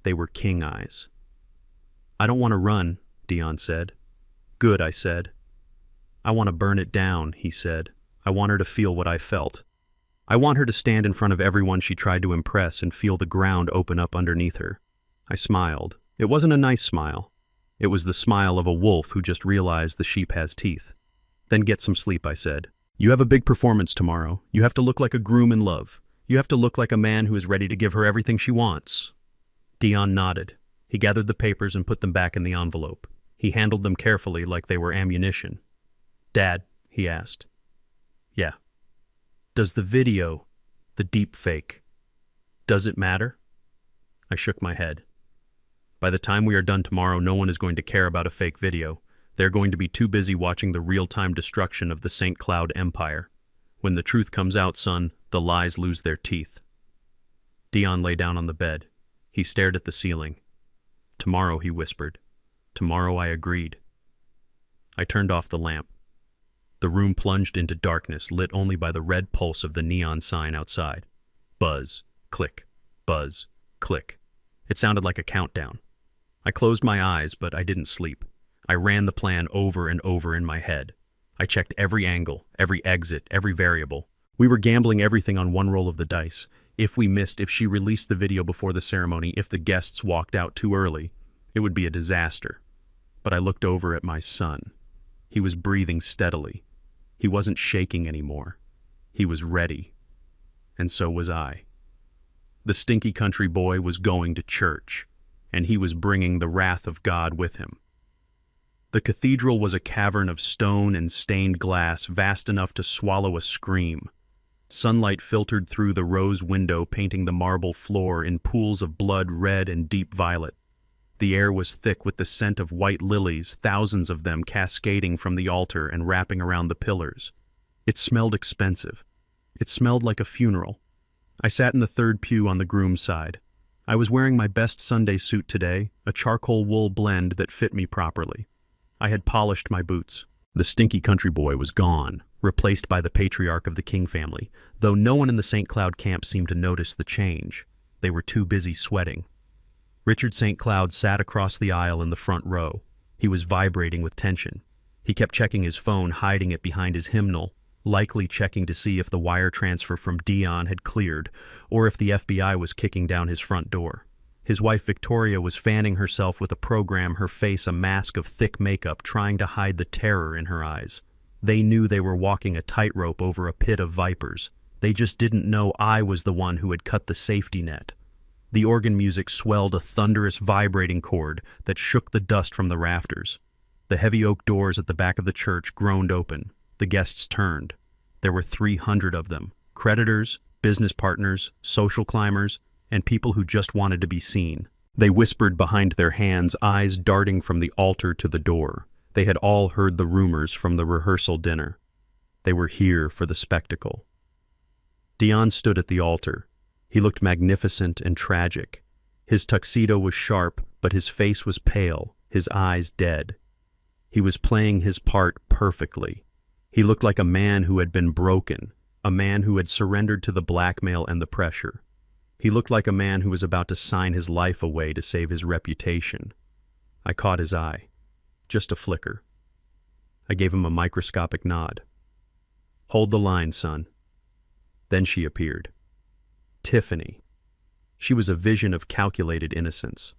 They were king eyes. I don't want to run, Dion said. Good, I said. I want to burn it down, he said. I want her to feel what I felt. I want her to stand in front of everyone she tried to impress and feel the ground open up underneath her. I smiled. It wasn't a nice smile. It was the smile of a wolf who just realized the sheep has teeth. Then get some sleep, I said. You have a big performance tomorrow. You have to look like a groom in love. You have to look like a man who is ready to give her everything she wants. Dion nodded. He gathered the papers and put them back in the envelope. He handled them carefully like they were ammunition. Dad, he asked. Yeah. Does the video, the deep fake, does it matter? I shook my head. By the time we are done tomorrow, no one is going to care about a fake video. They're going to be too busy watching the real-time destruction of the St. Cloud Empire. When the truth comes out, son, the lies lose their teeth. Dion lay down on the bed. He stared at the ceiling. Tomorrow, he whispered. Tomorrow, I agreed. I turned off the lamp. The room plunged into darkness, lit only by the red pulse of the neon sign outside. Buzz, click, buzz, click. It sounded like a countdown. I closed my eyes, but I didn't sleep. I ran the plan over and over in my head. I checked every angle, every exit, every variable. We were gambling everything on one roll of the dice. If we missed, if she released the video before the ceremony, if the guests walked out too early, it would be a disaster. But I looked over at my son. He was breathing steadily. He wasn't shaking anymore. He was ready. And so was I. The stinky country boy was going to church, and he was bringing the wrath of God with him. The cathedral was a cavern of stone and stained glass vast enough to swallow a scream. Sunlight filtered through the rose window, painting the marble floor in pools of blood red and deep violet. The air was thick with the scent of white lilies, thousands of them cascading from the altar and wrapping around the pillars. It smelled expensive. It smelled like a funeral. I sat in the third pew on the groom's side. I was wearing my best Sunday suit today, a charcoal wool blend that fit me properly. I had polished my boots. The stinky country boy was gone, replaced by the patriarch of the King family, though no one in the St. Cloud camp seemed to notice the change. They were too busy sweating. Richard St. Cloud sat across the aisle in the front row. He was vibrating with tension. He kept checking his phone, hiding it behind his hymnal, likely checking to see if the wire transfer from Dion had cleared or if the FBI was kicking down his front door. His wife Victoria was fanning herself with a program, her face a mask of thick makeup, trying to hide the terror in her eyes. They knew they were walking a tightrope over a pit of vipers. They just didn't know I was the one who had cut the safety net. The organ music swelled a thunderous vibrating chord that shook the dust from the rafters. The heavy oak doors at the back of the church groaned open. The guests turned. There were 300 of them, creditors, business partners, social climbers, and people who just wanted to be seen. They whispered behind their hands, eyes darting from the altar to the door. They had all heard the rumors from the rehearsal dinner. They were here for the spectacle. Dion stood at the altar. He looked magnificent and tragic. His tuxedo was sharp, but his face was pale, his eyes dead. He was playing his part perfectly. He looked like a man who had been broken, a man who had surrendered to the blackmail and the pressure. He looked like a man who was about to sign his life away to save his reputation. I caught his eye. Just a flicker. I gave him a microscopic nod. "Hold the line, son." Then she appeared. Tiffany. She was a vision of calculated innocence.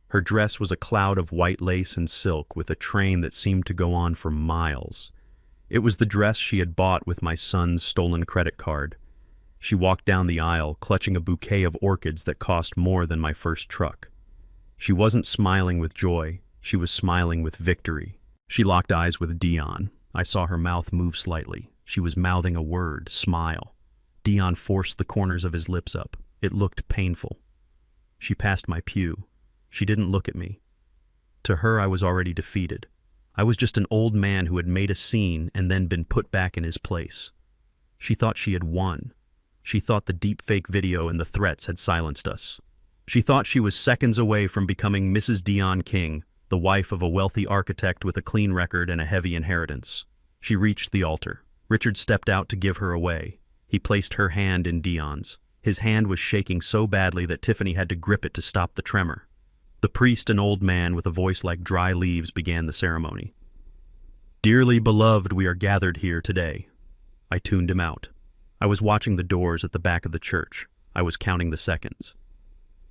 Her dress was a cloud of white lace and silk with a train that seemed to go on for miles. It was the dress she had bought with my son's stolen credit card. She walked down the aisle, clutching a bouquet of orchids that cost more than my first truck. She wasn't smiling with joy. She was smiling with victory. She locked eyes with Dion. I saw her mouth move slightly. She was mouthing a word, smile. Dion forced the corners of his lips up. It looked painful. She passed my pew. She didn't look at me. To her, I was already defeated. I was just an old man who had made a scene and then been put back in his place. She thought she had won. She thought the deepfake video and the threats had silenced us. She thought she was seconds away from becoming Mrs. Dion King, the wife of a wealthy architect with a clean record and a heavy inheritance. She reached the altar. Richard stepped out to give her away. He placed her hand in Dion's. His hand was shaking so badly that Tiffany had to grip it to stop the tremor. The priest, an old man with a voice like dry leaves, began the ceremony. "Dearly beloved, we are gathered here today." I tuned him out. I was watching the doors at the back of the church. I was counting the seconds.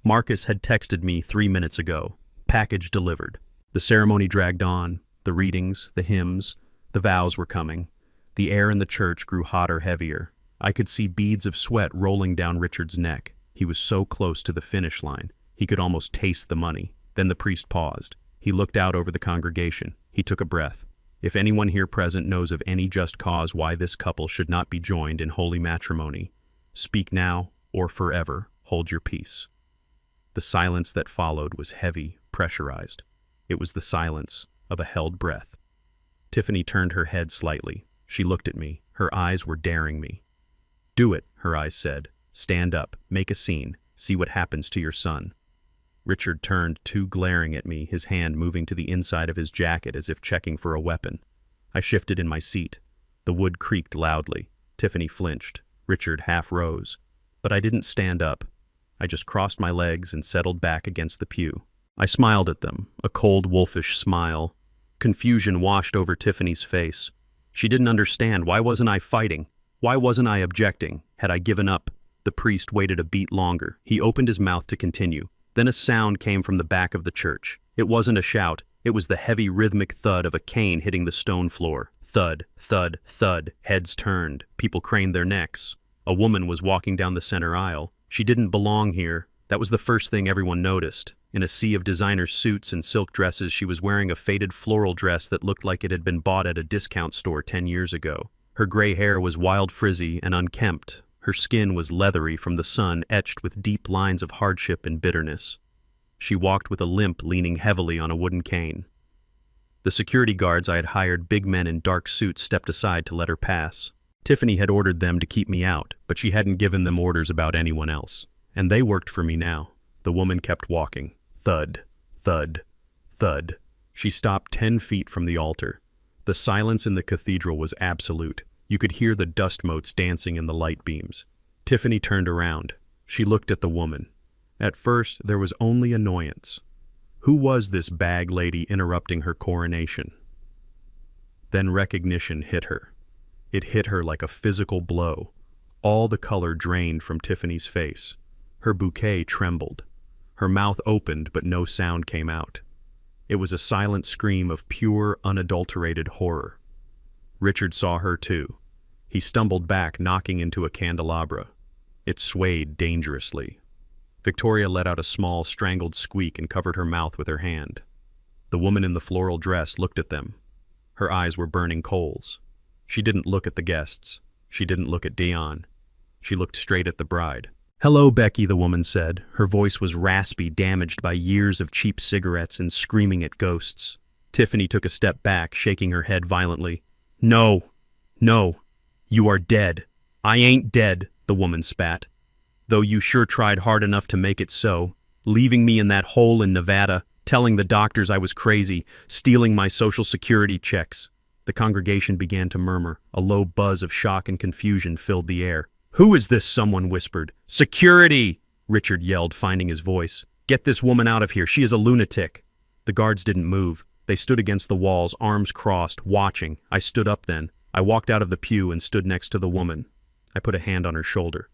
Marcus had texted me 3 minutes ago. Package delivered. The ceremony dragged on. The readings, the hymns, the vows were coming. The air in the church grew hotter, heavier. I could see beads of sweat rolling down Richard's neck. He was so close to the finish line. He could almost taste the money. Then the priest paused. He looked out over the congregation. He took a breath. "If anyone here present knows of any just cause why this couple should not be joined in holy matrimony, speak now or forever hold your peace." The silence that followed was heavy, pressurized. It was the silence of a held breath. Tiffany turned her head slightly. She looked at me. Her eyes were daring me. "Do it," her eyes said. "Stand up, make a scene, see what happens to your son." Richard turned, too glaring at me, his hand moving to the inside of his jacket as if checking for a weapon. I shifted in my seat. The wood creaked loudly. Tiffany flinched. Richard half rose. But I didn't stand up. I just crossed my legs and settled back against the pew. I smiled at them, a cold, wolfish smile. Confusion washed over Tiffany's face. She didn't understand. Why wasn't I fighting? Why wasn't I objecting? Had I given up? The priest waited a beat longer. He opened his mouth to continue. Then a sound came from the back of the church. It wasn't a shout. It was the heavy rhythmic thud of a cane hitting the stone floor. Thud, thud, thud. Heads turned. People craned their necks. A woman was walking down the center aisle. She didn't belong here. That was the first thing everyone noticed. In a sea of designer suits and silk dresses, she was wearing a faded floral dress that looked like it had been bought at a discount store 10 years ago. Her gray hair was wild, frizzy, and unkempt. Her skin was leathery from the sun, etched with deep lines of hardship and bitterness. She walked with a limp, leaning heavily on a wooden cane. The security guards I had hired, big men in dark suits, stepped aside to let her pass. Tiffany had ordered them to keep me out, but she hadn't given them orders about anyone else. And they worked for me now. The woman kept walking. Thud, thud, thud. She stopped 10 feet from the altar. The silence in the cathedral was absolute. You could hear the dust motes dancing in the light beams. Tiffany turned around. She looked at the woman. At first, there was only annoyance. Who was this bag lady interrupting her coronation? Then recognition hit her. It hit her like a physical blow. All the color drained from Tiffany's face. Her bouquet trembled. Her mouth opened, but no sound came out. It was a silent scream of pure, unadulterated horror. Richard saw her too. He stumbled back, knocking into a candelabra. It swayed dangerously. Victoria let out a small, strangled squeak and covered her mouth with her hand. The woman in the floral dress looked at them. Her eyes were burning coals. She didn't look at the guests. She didn't look at Dion. She looked straight at the bride. "Hello, Becky," the woman said. Her voice was raspy, damaged by years of cheap cigarettes and screaming at ghosts. Tiffany took a step back, shaking her head violently. "No, no, you are dead." "I ain't dead," the woman spat. "Though you sure tried hard enough to make it so, leaving me in that hole in Nevada, telling the doctors I was crazy, stealing my Social Security checks." The congregation began to murmur. A low buzz of shock and confusion filled the air. "Who is this?" someone whispered. "Security!" Richard yelled, finding his voice. "Get this woman out of here. She is a lunatic." The guards didn't move. They stood against the walls, arms crossed, watching. I stood up then. I walked out of the pew and stood next to the woman. I put a hand on her shoulder.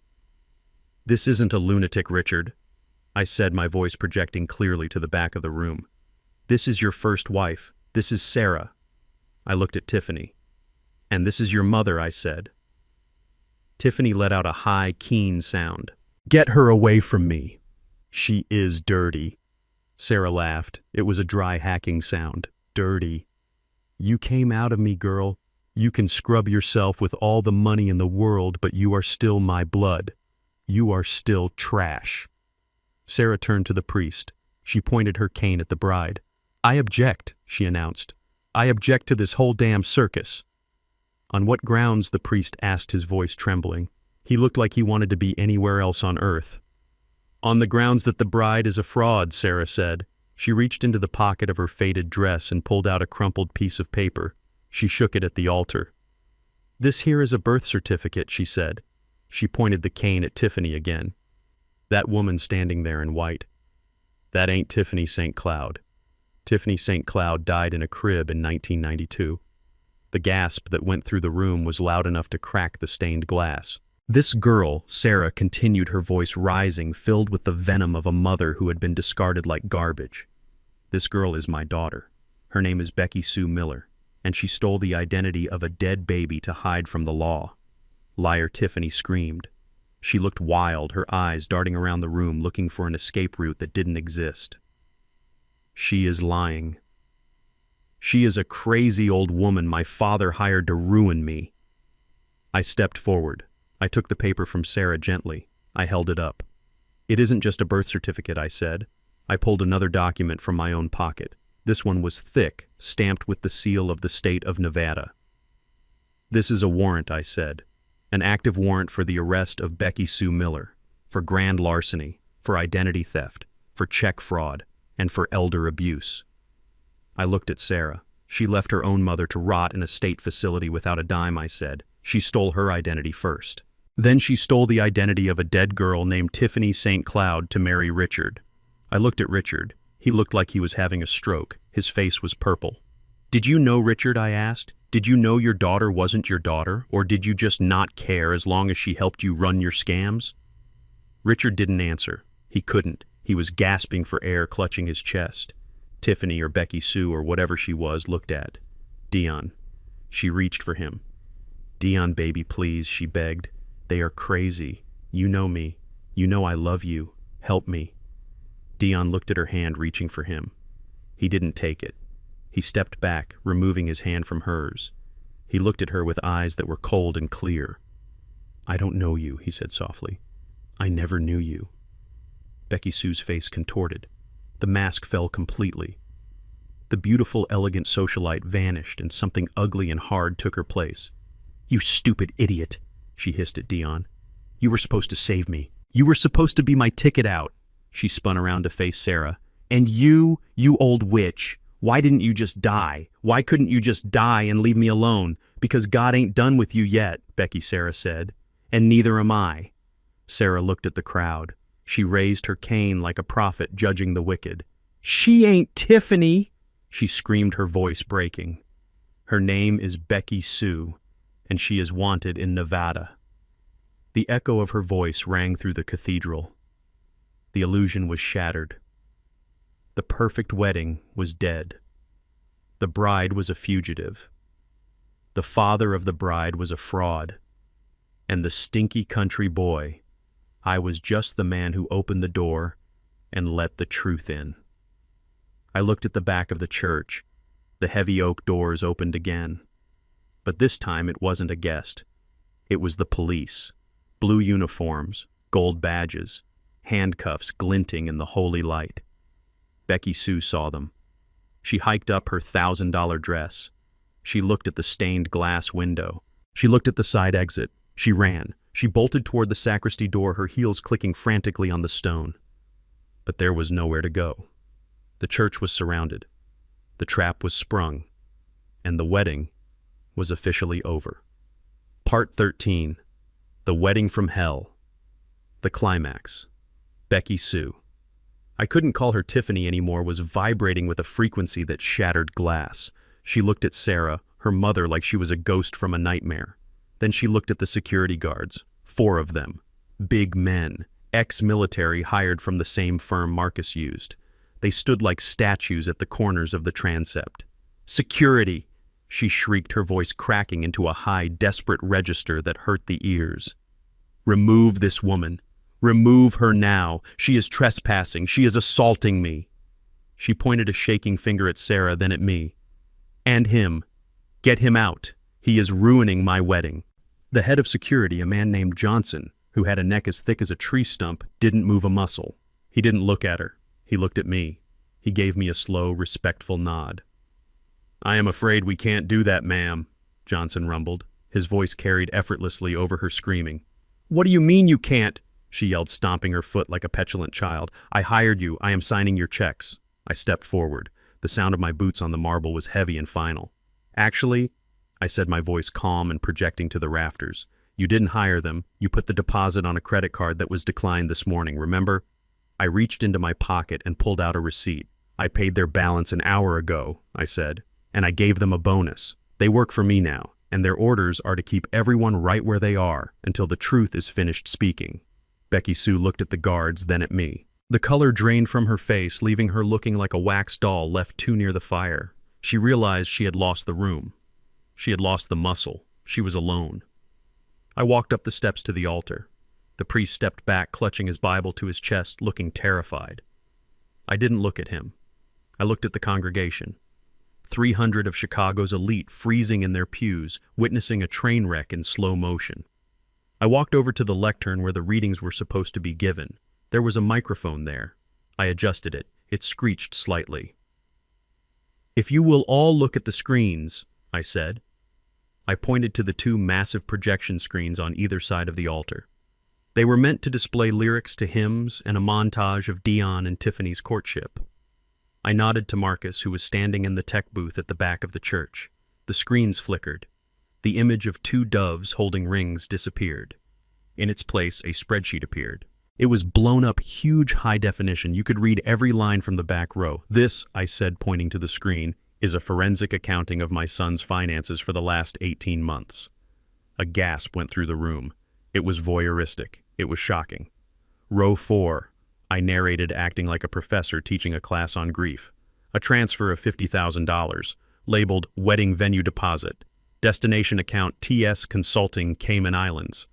"This isn't a lunatic, Richard," I said, my voice projecting clearly to the back of the room. "This is your first wife. This is Sarah." I looked at Tiffany. "And this is your mother," I said. Tiffany let out a high, keen sound. "Get her away from me. She is dirty." Sarah laughed. It was a dry, hacking sound. "Dirty. You came out of me, girl. You can scrub yourself with all the money in the world, but you are still my blood. You are still trash." Sarah turned to the priest. She pointed her cane at the bride. "I object," she announced. "I object to this whole damn circus." "On what grounds?" the priest asked, his voice trembling. He looked like he wanted to be anywhere else on earth. "On the grounds that the bride is a fraud," Sarah said. She reached into the pocket of her faded dress and pulled out a crumpled piece of paper. She shook it at the altar. "This here is a birth certificate," she said. She pointed the cane at Tiffany again. That woman standing there in white. That ain't Tiffany St. Cloud. Tiffany St. Cloud died in a crib in 1992. The gasp that went through the room was loud enough to crack the stained glass. "This girl," Sarah continued, her voice rising, filled with the venom of a mother who had been discarded like garbage. "This girl is my daughter. Her name is Becky Sue Miller, and she stole the identity of a dead baby to hide from the law." Liar Tiffany screamed. She looked wild, her eyes darting around the room looking for an escape route that didn't exist. "She is lying. She is a crazy old woman my father hired to ruin me." I stepped forward. I took the paper from Sarah gently. I held it up. "It isn't just a birth certificate," I said. I pulled another document from my own pocket. This one was thick, stamped with the seal of the state of Nevada. "This is a warrant," I said. "An active warrant for the arrest of Becky Sue Miller, for grand larceny, for identity theft, for check fraud, and for elder abuse." I looked at Sarah. "She left her own mother to rot in a state facility without a dime," I said. "She stole her identity first. Then she stole the identity of a dead girl named Tiffany St. Cloud to marry Richard." I looked at Richard. He looked like he was having a stroke. His face was purple. "Did you know, Richard?" I asked. "Did you know your daughter wasn't your daughter, or did you just not care as long as she helped you run your scams?" Richard didn't answer. He couldn't. He was gasping for air, clutching his chest. Tiffany, or Becky Sue, or whatever she was, looked at Dion. She reached for him. "Dion, baby, please," she begged. "They are crazy. You know me. You know I love you. Help me." Dion looked at her hand, reaching for him. He didn't take it. He stepped back, removing his hand from hers. He looked at her with eyes that were cold and clear. "I don't know you," he said softly. "I never knew you." Becky Sue's face contorted. The mask fell completely. The beautiful, elegant socialite vanished, and something ugly and hard took her place. "You stupid idiot," she hissed at Dion. "You were supposed to save me. You were supposed to be my ticket out." She spun around to face Sarah. "And you old witch, why didn't you just die? Why couldn't you just die and leave me alone? Because God ain't done with you yet," Sarah said. "And neither am I." Sarah looked at the crowd. She raised her cane like a prophet judging the wicked. "She ain't Tiffany," she screamed, her voice breaking. "Her name is Becky Sue, and she is wanted in Nevada." The echo of her voice rang through the cathedral. The illusion was shattered. The perfect wedding was dead. The bride was a fugitive. The father of the bride was a fraud. And the stinky country boy, I was just the man who opened the door and let the truth in. I looked at the back of the church. The heavy oak doors opened again. But this time it wasn't a guest. It was the police. Blue uniforms, gold badges, handcuffs glinting in the holy light. Becky Sue saw them. She hiked up her $1,000 dress. She looked at the stained glass window. She looked at the side exit. She ran. She bolted toward the sacristy door, her heels clicking frantically on the stone. But there was nowhere to go. The church was surrounded. The trap was sprung. And the wedding was officially over. Part 13. The Wedding from Hell. The climax. Becky Sue. I couldn't call her Tiffany anymore, was vibrating with a frequency that shattered glass. She looked at Sarah, her mother, like she was a ghost from a nightmare. Then she looked at the security guards, 4 of them. Big men, ex-military hired from the same firm Marcus used. They stood like statues at the corners of the transept. "Security!" she shrieked, her voice cracking into a high, desperate register that hurt the ears. "Remove this woman. Remove her now. She is trespassing. She is assaulting me." She pointed a shaking finger at Sarah, then at me. "And him. Get him out. He is ruining my wedding." The head of security, a man named Johnson, who had a neck as thick as a tree stump, didn't move a muscle. He didn't look at her. He looked at me. He gave me a slow, respectful nod. "I am afraid we can't do that, ma'am," Johnson rumbled. His voice carried effortlessly over her screaming. "What do you mean you can't?" she yelled, stomping her foot like a petulant child. "I hired you. I am signing your checks." I stepped forward. The sound of my boots on the marble was heavy and final. "Actually," I said, my voice calm and projecting to the rafters, "you didn't hire them. You put the deposit on a credit card that was declined this morning, remember?" I reached into my pocket and pulled out a receipt. "I paid their balance an hour ago," I said, "and I gave them a bonus. They work for me now, and their orders are to keep everyone right where they are until the truth is finished speaking." Becky Sue looked at the guards, then at me. The color drained from her face, leaving her looking like a wax doll left too near the fire. She realized she had lost the room. She had lost the muscle. She was alone. I walked up the steps to the altar. The priest stepped back, clutching his Bible to his chest, looking terrified. I didn't look at him. I looked at the congregation. 300 of Chicago's elite freezing in their pews, witnessing a train wreck in slow motion. I walked over to the lectern where the readings were supposed to be given. There was a microphone there. I adjusted it. It screeched slightly. "If you will all look at the screens," I said. I pointed to the 2 massive projection screens on either side of the altar. They were meant to display lyrics to hymns and a montage of Dion and Tiffany's courtship. I nodded to Marcus, who was standing in the tech booth at the back of the church. The screens flickered. The image of 2 doves holding rings disappeared. In its place, a spreadsheet appeared. It was blown up, huge, high definition. You could read every line from the back row. "This," I said, pointing to the screen, "is a forensic accounting of my son's finances for the last 18 months. A gasp went through the room. It was voyeuristic. It was shocking. "Row 4, I narrated, acting like a professor teaching a class on grief. "A transfer of $50,000, labeled Wedding Venue Deposit. Destination account TS Consulting, Cayman Islands."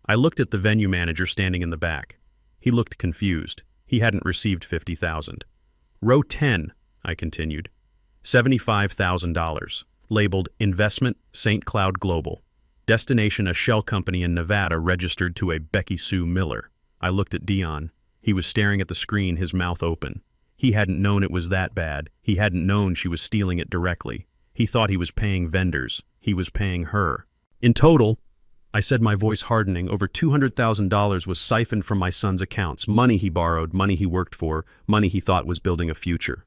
I looked at the venue manager standing in the back. He looked confused. He hadn't received $50,000. "Row 10, I continued. $75,000, labeled Investment St. Cloud Global. Destination a shell company in Nevada registered to a Becky Sue Miller." I looked at Dion. He was staring at the screen, his mouth open. He hadn't known it was that bad. He hadn't known she was stealing it directly. He thought he was paying vendors. He was paying her. In total, I said, my voice hardening, over $200,000 was siphoned from my son's accounts. Money he borrowed, money he worked for, money he thought was building a future.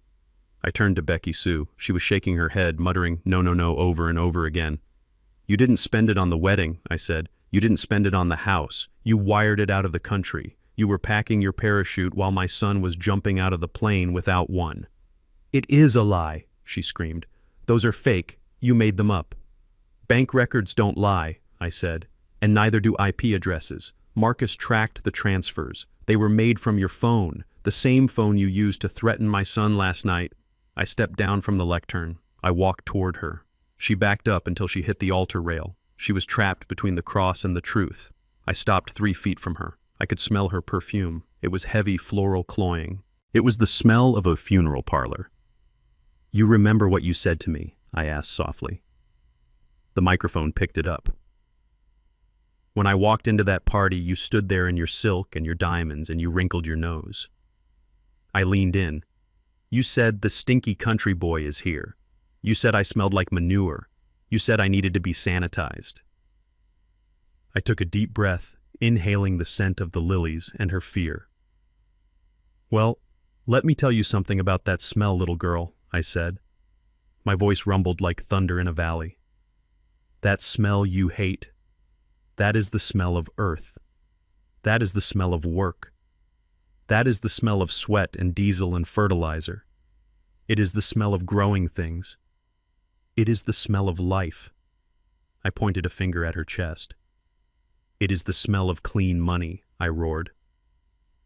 I turned to Becky Sue. She was shaking her head, muttering, "No, no, no," over and over again. "You didn't spend it on the wedding," I said. "You didn't spend it on the house. You wired it out of the country. You were packing your parachute while my son was jumping out of the plane without one." "It is a lie," she screamed. "Those are fake. You made them up." "Bank records don't lie," I said, "and neither do IP addresses. Marcus tracked the transfers. They were made from your phone, the same phone you used to threaten my son last night." I stepped down from the lectern. I walked toward her. She backed up until she hit the altar rail. She was trapped between the cross and the truth. I stopped 3 feet from her. I could smell her perfume. It was heavy, floral, cloying. It was the smell of a funeral parlor. "You remember what you said to me?" I asked softly. The microphone picked it up. "When I walked into that party, you stood there in your silk and your diamonds and you wrinkled your nose." I leaned in. "You said the stinky country boy is here. You said I smelled like manure. You said I needed to be sanitized." I took a deep breath, inhaling the scent of the lilies and her fear. "Well, let me tell you something about that smell, little girl," I said. My voice rumbled like thunder in a valley. "That smell you hate, that is the smell of earth. That is the smell of work. That is the smell of sweat and diesel and fertilizer. It is the smell of growing things. It is the smell of life." I pointed a finger at her chest. "It is the smell of clean money," I roared.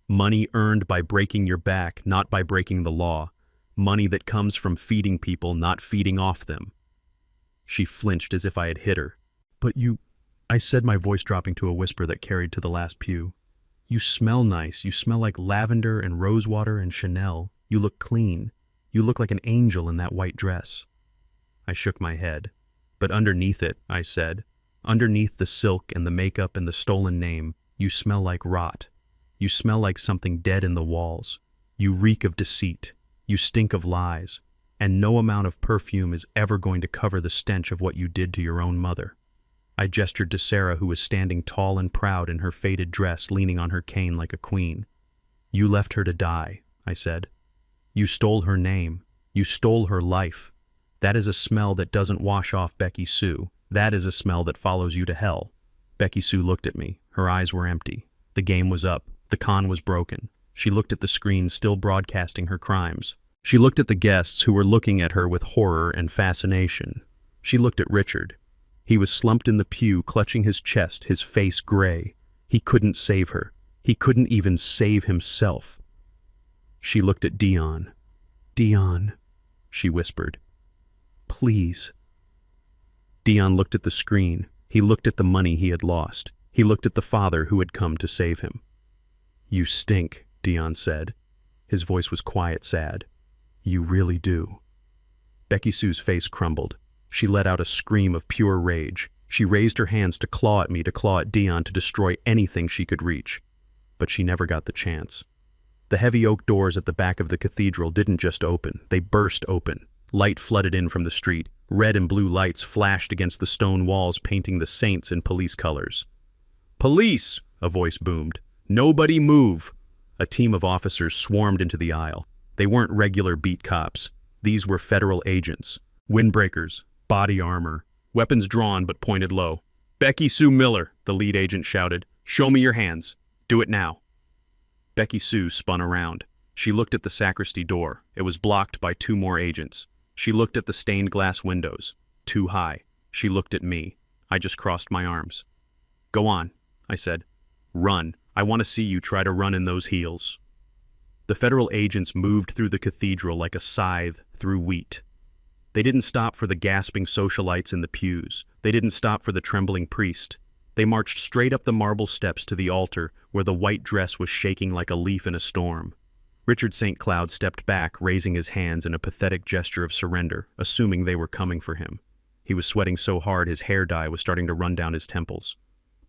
"Money earned by breaking your back, not by breaking the law. Money that comes from feeding people, not feeding off them." She flinched as if I had hit her. "But you," I said, my voice dropping to a whisper that carried to the last pew. "You smell nice. You smell like lavender and rosewater and Chanel. You look clean. You look like an angel in that white dress." I shook my head. "But underneath it," I said, "underneath the silk and the makeup and the stolen name, you smell like rot. You smell like something dead in the walls. You reek of deceit. You stink of lies. And no amount of perfume is ever going to cover the stench of what you did to your own mother." I gestured to Sarah, who was standing tall and proud in her faded dress, leaning on her cane like a queen. "You left her to die," I said. "You stole her name. You stole her life. That is a smell that doesn't wash off, Becky Sue. That is a smell that follows you to hell." Becky Sue looked at me. Her eyes were empty. The game was up. The con was broken. She looked at the screen, still broadcasting her crimes. She looked at the guests who were looking at her with horror and fascination. She looked at Richard. He was slumped in the pew, clutching his chest, his face gray. He couldn't save her. He couldn't even save himself. She looked at Dion. "Dion," she whispered. "Please." Dion looked at the screen. He looked at the money he had lost. He looked at the father who had come to save him. "You stink," Dion said. His voice was quiet, sad. "You really do." Becky Sue's face crumbled. She let out a scream of pure rage. She raised her hands to claw at me, to claw at Dion, to destroy anything she could reach. But she never got the chance. The heavy oak doors at the back of the cathedral didn't just open, they burst open. Light flooded in from the street. Red and blue lights flashed against the stone walls, painting the saints in police colors. "Police!" a voice boomed. "Nobody move!" A team of officers swarmed into the aisle. They weren't regular beat cops. These were federal agents. Windbreakers, body armor, weapons drawn but pointed low. "Becky Sue Miller," the lead agent shouted. "Show me your hands. Do it now." Becky Sue spun around. She looked at the sacristy door. It was blocked by 2 more agents. She looked at the stained glass windows. Too high. She looked at me. I just crossed my arms. "Go on," I said. "Run. I want to see you try to run in those heels." The federal agents moved through the cathedral like a scythe through wheat. They didn't stop for the gasping socialites in the pews. They didn't stop for the trembling priest. They marched straight up the marble steps to the altar, where the white dress was shaking like a leaf in a storm. Richard St. Cloud stepped back, raising his hands in a pathetic gesture of surrender, assuming they were coming for him. He was sweating so hard his hair dye was starting to run down his temples.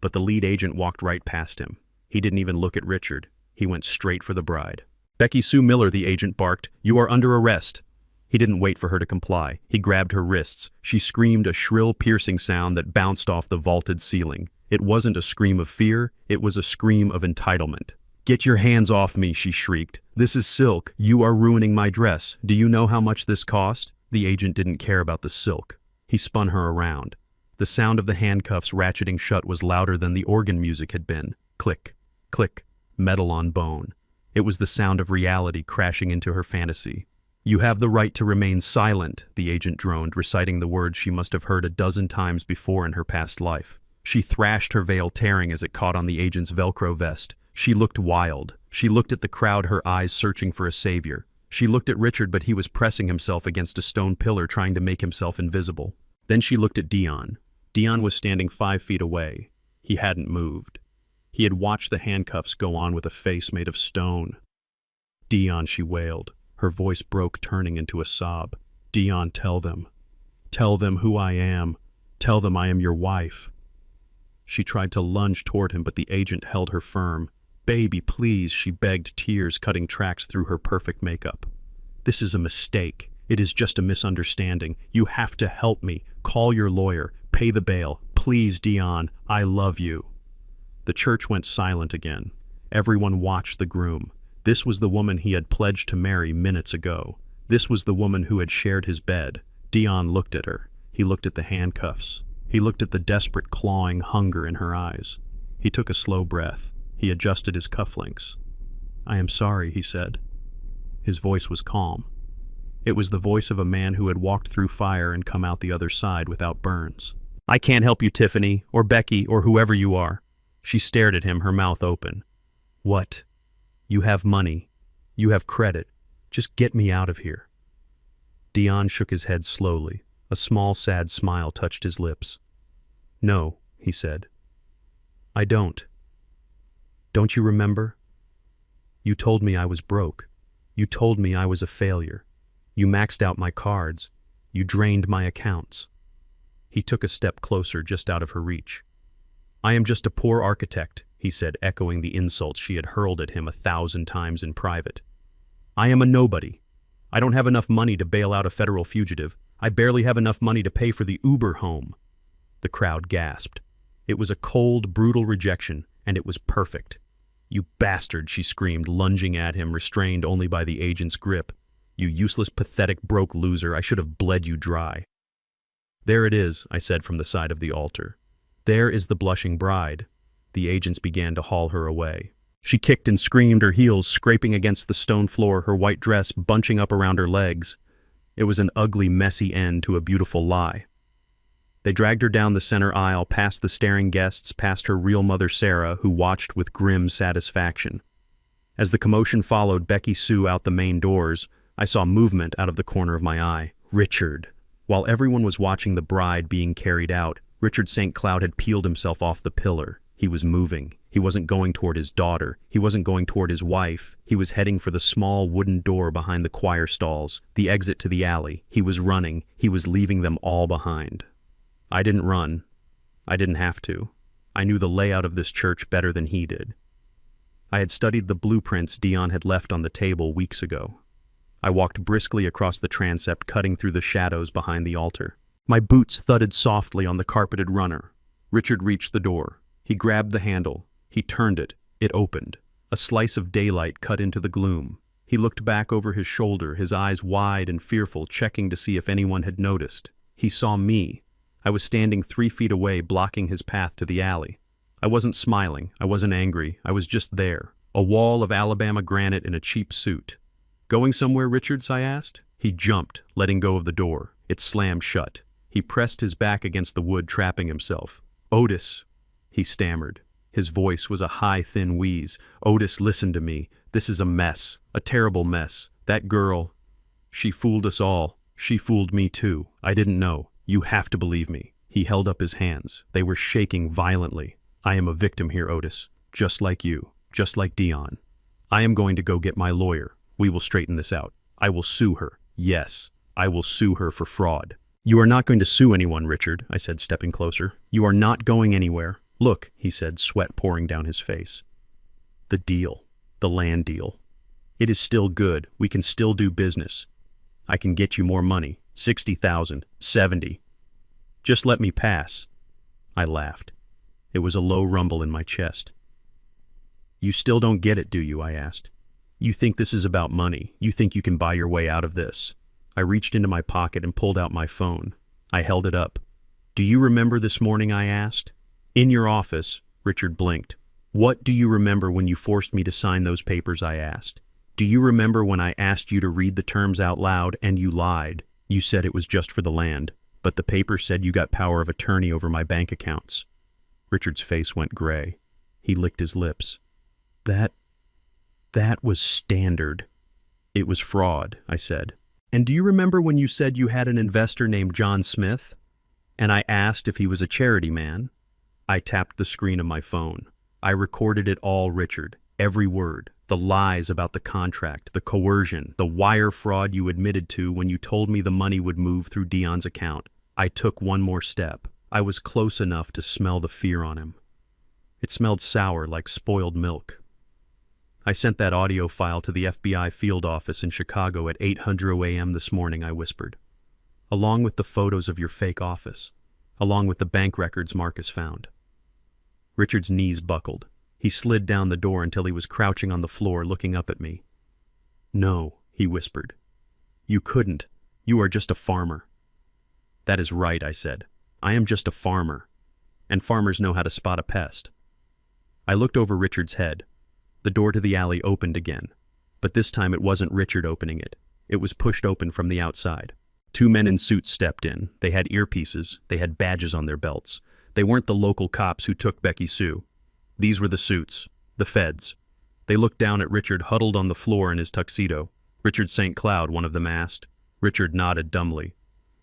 But the lead agent walked right past him. He didn't even look at Richard. He went straight for the bride. "Becky Sue Miller," the agent barked. "You are under arrest." He didn't wait for her to comply. He grabbed her wrists. She screamed a shrill, piercing sound that bounced off the vaulted ceiling. It wasn't a scream of fear, it was a scream of entitlement. "Get your hands off me," she shrieked. "This is silk. You are ruining my dress. Do you know how much this cost?" The agent didn't care about the silk. He spun her around. The sound of the handcuffs ratcheting shut was louder than the organ music had been. Click, click, metal on bone. It was the sound of reality crashing into her fantasy. "You have the right to remain silent," the agent droned, reciting the words she must have heard a dozen times before in her past life. She thrashed her veil, tearing as it caught on the agent's Velcro vest. She looked wild. She looked at the crowd, her eyes searching for a savior. She looked at Richard, but he was pressing himself against a stone pillar, trying to make himself invisible. Then she looked at Dion. Dion was standing 5 feet away. He hadn't moved. He had watched the handcuffs go on with a face made of stone. "Dion," she wailed. Her voice broke, turning into a sob. "Dion, tell them. Tell them who I am. Tell them I am your wife." She tried to lunge toward him, but the agent held her firm. "Baby, please," she begged, tears cutting tracks through her perfect makeup. "This is a mistake. It is just a misunderstanding. You have to help me. Call your lawyer. Pay the bail. Please, Dion, I love you." The church went silent again. Everyone watched the groom. This was the woman he had pledged to marry minutes ago. This was the woman who had shared his bed. Dion looked at her. He looked at the handcuffs. He looked at the desperate, clawing hunger in her eyes. He took a slow breath. He adjusted his cufflinks. "I am sorry," he said. His voice was calm. It was the voice of a man who had walked through fire and come out the other side without burns. "I can't help you, Tiffany, or Becky, or whoever you are." She stared at him, her mouth open. "What? You have money. You have credit. Just get me out of here." Dion shook his head slowly. A small, sad smile touched his lips. "No," he said. "I don't. Don't you remember? You told me I was broke. You told me I was a failure. You maxed out my cards. You drained my accounts." He took a step closer, just out of her reach. "I am just a poor architect," he said, echoing the insults she had hurled at him 1,000 times in private. "I am a nobody. I don't have enough money to bail out a federal fugitive. I barely have enough money to pay for the Uber home." The crowd gasped. It was a cold, brutal rejection, and it was perfect. "You bastard," she screamed, lunging at him, restrained only by the agent's grip. "You useless, pathetic, broke loser. I should have bled you dry." "There it is," I said from the side of the altar. "There is the blushing bride." The agents began to haul her away. She kicked and screamed, her heels scraping against the stone floor, her white dress bunching up around her legs. It was an ugly, messy end to a beautiful lie. They dragged her down the center aisle, past the staring guests, past her real mother Sarah, who watched with grim satisfaction. As the commotion followed Becky Sue out the main doors, I saw movement out of the corner of my eye. Richard. While everyone was watching the bride being carried out, Richard St. Cloud had peeled himself off the pillar. He was moving. He wasn't going toward his daughter. He wasn't going toward his wife. He was heading for the small wooden door behind the choir stalls, the exit to the alley. He was running. He was leaving them all behind. I didn't run. I didn't have to. I knew the layout of this church better than he did. I had studied the blueprints Dion had left on the table weeks ago. I walked briskly across the transept, cutting through the shadows behind the altar. My boots thudded softly on the carpeted runner. Richard reached the door. He grabbed the handle. He turned it. It opened. A slice of daylight cut into the gloom. He looked back over his shoulder, his eyes wide and fearful, checking to see if anyone had noticed. He saw me. I was standing 3 feet away, blocking his path to the alley. I wasn't smiling. I wasn't angry. I was just there. A wall of Alabama granite in a cheap suit. "Going somewhere, Richards?" I asked. He jumped, letting go of the door. It slammed shut. He pressed his back against the wood, trapping himself. "Otis," he stammered. His voice was a high, thin wheeze. "Otis, listen to me. This is a mess. A terrible mess. That girl, she fooled us all. She fooled me too. I didn't know. You have to believe me." He held up his hands. They were shaking violently. "I am a victim here, Otis. Just like you. Just like Dion. I am going to go get my lawyer. We will straighten this out. I will sue her. Yes, I will sue her for fraud." "You are not going to sue anyone, Richard," I said, stepping closer. "You are not going anywhere. Look," he said, sweat pouring down his face. "The deal. The land deal. It is still good. We can still do business. I can get you more money. 60,000, 70. Just let me pass. I laughed. It was a low rumble in my chest. You still don't get it, do you? I asked. You think this is about money. You think you can buy your way out of this. I reached into my pocket and pulled out my phone. I held it up. Do you remember this morning? I asked. In your office, Richard blinked. What do you remember when you forced me to sign those papers? I asked. Do you remember when I asked you to read the terms out loud and you lied? You said it was just for the land, but the paper said you got power of attorney over my bank accounts. Richard's face went gray. He licked his lips. That was standard. It was fraud, I said. And do you remember when you said you had an investor named John Smith? And I asked if he was a charity man? I tapped the screen of my phone. I recorded it all, Richard. Every word. The lies about the contract, the coercion, the wire fraud you admitted to when you told me the money would move through Dion's account. I took one more step. I was close enough to smell the fear on him. It smelled sour like spoiled milk. I sent that audio file to the FBI field office in Chicago at 8:00 a.m. this morning, I whispered. Along with the photos of your fake office. Along with the bank records Marcus found. Richard's knees buckled. He slid down the door until he was crouching on the floor looking up at me. No, he whispered. You couldn't. You are just a farmer. That is right, I said. I am just a farmer. And farmers know how to spot a pest. I looked over Richard's head. The door to the alley opened again. But this time it wasn't Richard opening it. It was pushed open from the outside. Two men in suits stepped in. They had earpieces. They had badges on their belts. They weren't the local cops who took Becky Sue. These were the suits, the feds. They looked down at Richard huddled on the floor in his tuxedo. Richard St. Cloud, one of them asked. Richard nodded dumbly.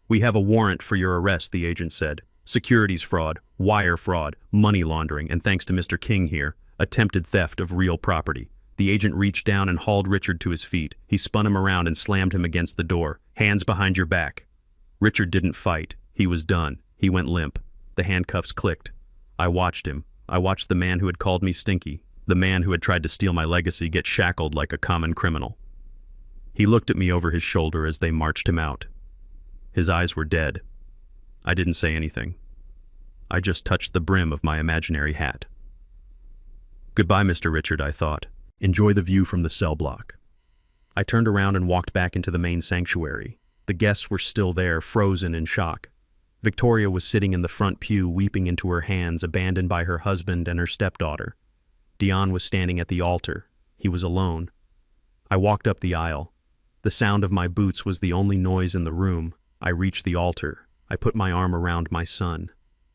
We have a warrant for your arrest, the agent said. Securities fraud, wire fraud, money laundering, and thanks to Mr. King here, attempted theft of real property. The agent reached down and hauled Richard to his feet. He spun him around and slammed him against the door. Hands behind your back. Richard didn't fight. He was done. He went limp. The handcuffs clicked. I watched him. I watched the man who had called me Stinky, the man who had tried to steal my legacy, get shackled like a common criminal. He looked at me over his shoulder as they marched him out. His eyes were dead. I didn't say anything. I just touched the brim of my imaginary hat. Goodbye, Mr. Richard, I thought. Enjoy the view from the cell block. I turned around and walked back into the main sanctuary. The guests were still there, frozen in shock. Victoria was sitting in the front pew, weeping into her hands, abandoned by her husband and her stepdaughter. Dion was standing at the altar. He was alone. I walked up the aisle. The sound of my boots was the only noise in the room. I reached the altar. I put my arm around my son.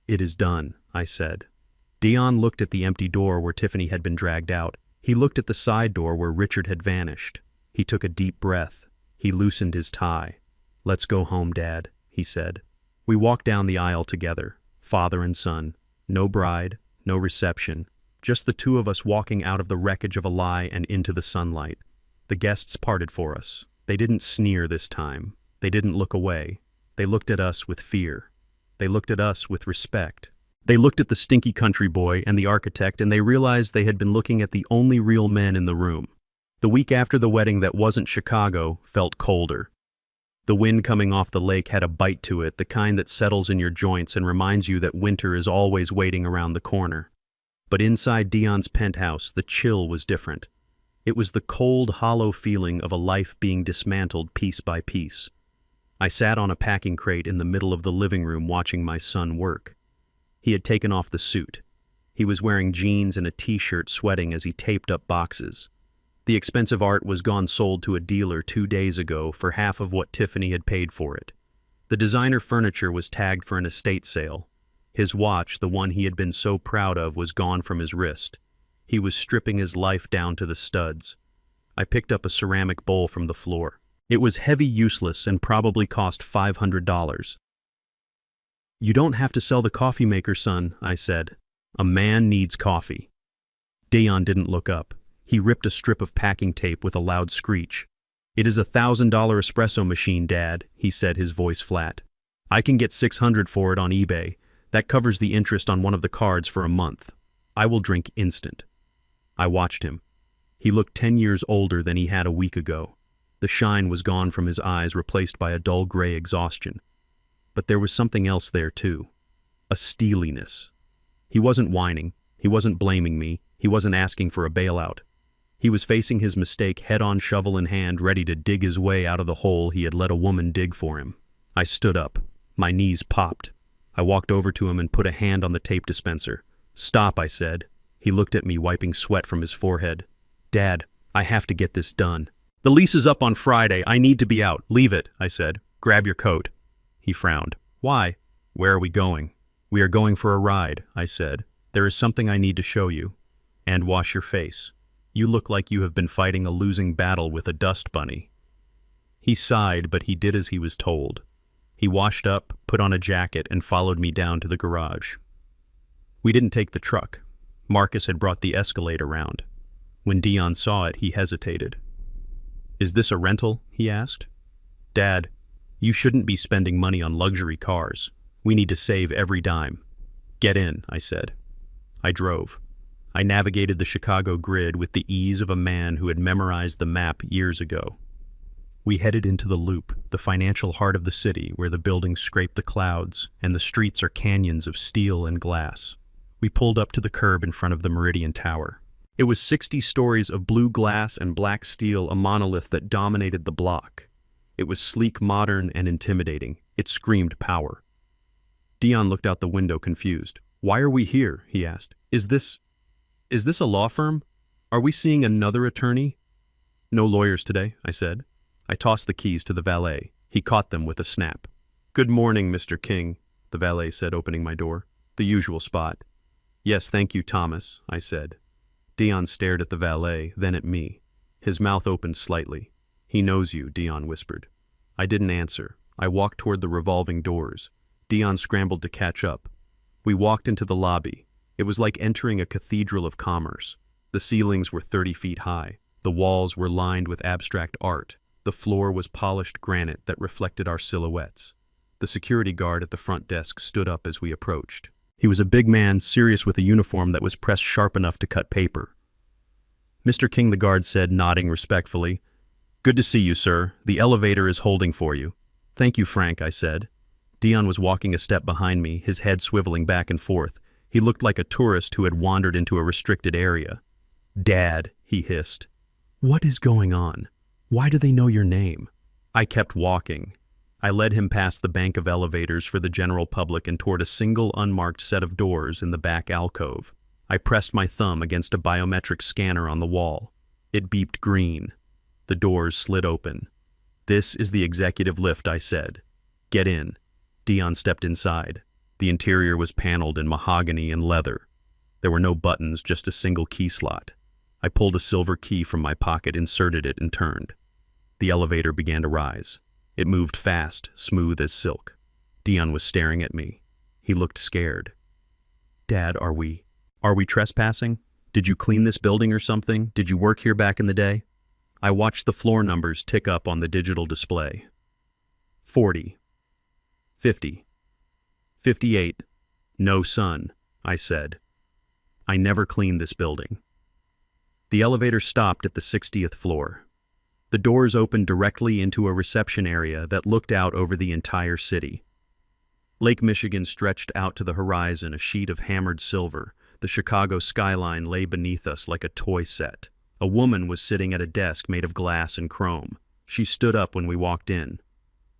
It is done, I said. Dion looked at the empty door where Tiffany had been dragged out. He looked at the side door where Richard had vanished. He took a deep breath. He loosened his tie. Let's go home, Dad, he said. We walked down the aisle together, father and son. No bride, no reception. Just the two of us walking out of the wreckage of a lie and into the sunlight. The guests parted for us. They didn't sneer this time. They didn't look away. They looked at us with fear. They looked at us with respect. They looked at the stinky country boy and the architect, and they realized they had been looking at the only real men in the room. The week after the wedding that wasn't Chicago felt colder. The wind coming off the lake had a bite to it, the kind that settles in your joints and reminds you that winter is always waiting around the corner. But inside Dion's penthouse, the chill was different. It was the cold, hollow feeling of a life being dismantled piece by piece. I sat on a packing crate in the middle of the living room watching my son work. He had taken off the suit. He was wearing jeans and a t-shirt, sweating as he taped up boxes. The expensive art was gone sold to a dealer 2 days ago for half of what Tiffany had paid for it. The designer furniture was tagged for an estate sale. His watch, the one he had been so proud of, was gone from his wrist. He was stripping his life down to the studs. I picked up a ceramic bowl from the floor. It was heavy, useless, and probably cost $500. You don't have to sell the coffee maker, son, I said. A man needs coffee. Dion didn't look up. He ripped a strip of packing tape with a loud screech. It is a $1,000 espresso machine, Dad, he said, his voice flat. I can get $600 for it on eBay. That covers the interest on one of the cards for a month. I will drink instant. I watched him. He looked 10 years older than he had a week ago. The shine was gone from his eyes, replaced by a dull gray exhaustion. But there was something else there too. A steeliness. He wasn't whining. He wasn't blaming me. He wasn't asking for a bailout. He was facing his mistake head-on, shovel in hand, ready to dig his way out of the hole he had let a woman dig for him. I stood up. My knees popped. I walked over to him and put a hand on the tape dispenser. "Stop," I said. He looked at me, wiping sweat from his forehead. "Dad, I have to get this done." "The lease is up on Friday. I need to be out." "Leave it," I said. "Grab your coat." He frowned. "Why?" "Where are we going?" "We are going for a ride," I said. "There is something I need to show you. And wash your face. You look like you have been fighting a losing battle with a dust bunny." He sighed, but he did as he was told. He washed up, put on a jacket, and followed me down to the garage. We didn't take the truck. Marcus had brought the Escalade around. When Dion saw it, he hesitated. "Is this a rental?" he asked. "Dad, you shouldn't be spending money on luxury cars. We need to save every dime." "Get in," I said. I drove. I navigated the Chicago grid with the ease of a man who had memorized the map years ago. We headed into the Loop, the financial heart of the city where the buildings scrape the clouds and the streets are canyons of steel and glass. We pulled up to the curb in front of the Meridian Tower. It was 60 stories of blue glass and black steel, a monolith that dominated the block. It was sleek, modern, and intimidating. It screamed power. Dion looked out the window, confused. "Why are we here?" he asked. Is this a law firm? Are we seeing another attorney?" "No lawyers today," I said. I tossed the keys to the valet. He caught them with a snap. "Good morning, Mr. King," the valet said, opening my door. "The usual spot." "Yes, thank you, Thomas," I said. Dion stared at the valet, then at me. His mouth opened slightly. "He knows you," Dion whispered. I didn't answer. I walked toward the revolving doors. Dion scrambled to catch up. We walked into the lobby. It was like entering a cathedral of commerce. The ceilings were 30 feet high. The walls were lined with abstract art. The floor was polished granite that reflected our silhouettes. The security guard at the front desk stood up as we approached. He was a big man, serious, with a uniform that was pressed sharp enough to cut paper. "Mr. King," the guard said, nodding respectfully. "Good to see you, sir. The elevator is holding for you." "Thank you, Frank," I said. Dion was walking a step behind me, his head swiveling back and forth. He looked like a tourist who had wandered into a restricted area. "Dad," he hissed. "What is going on? Why do they know your name?" I kept walking. I led him past the bank of elevators for the general public and toward a single unmarked set of doors in the back alcove. I pressed my thumb against a biometric scanner on the wall. It beeped green. The doors slid open. "This is the executive lift," I said. "Get in." Dion stepped inside. The interior was paneled in mahogany and leather. There were no buttons, just a single key slot. I pulled a silver key from my pocket, inserted it, and turned. The elevator began to rise. It moved fast, smooth as silk. Dion was staring at me. He looked scared. "Dad, are we trespassing? Did you clean this building or something? Did you work here back in the day?" I watched the floor numbers tick up on the digital display. 40. 50. 58. "No, son," I said. "I never cleaned this building." The elevator stopped at the 60th floor. The doors opened directly into a reception area that looked out over the entire city. Lake Michigan stretched out to the horizon, a sheet of hammered silver. The Chicago skyline lay beneath us like a toy set. A woman was sitting at a desk made of glass and chrome. She stood up when we walked in.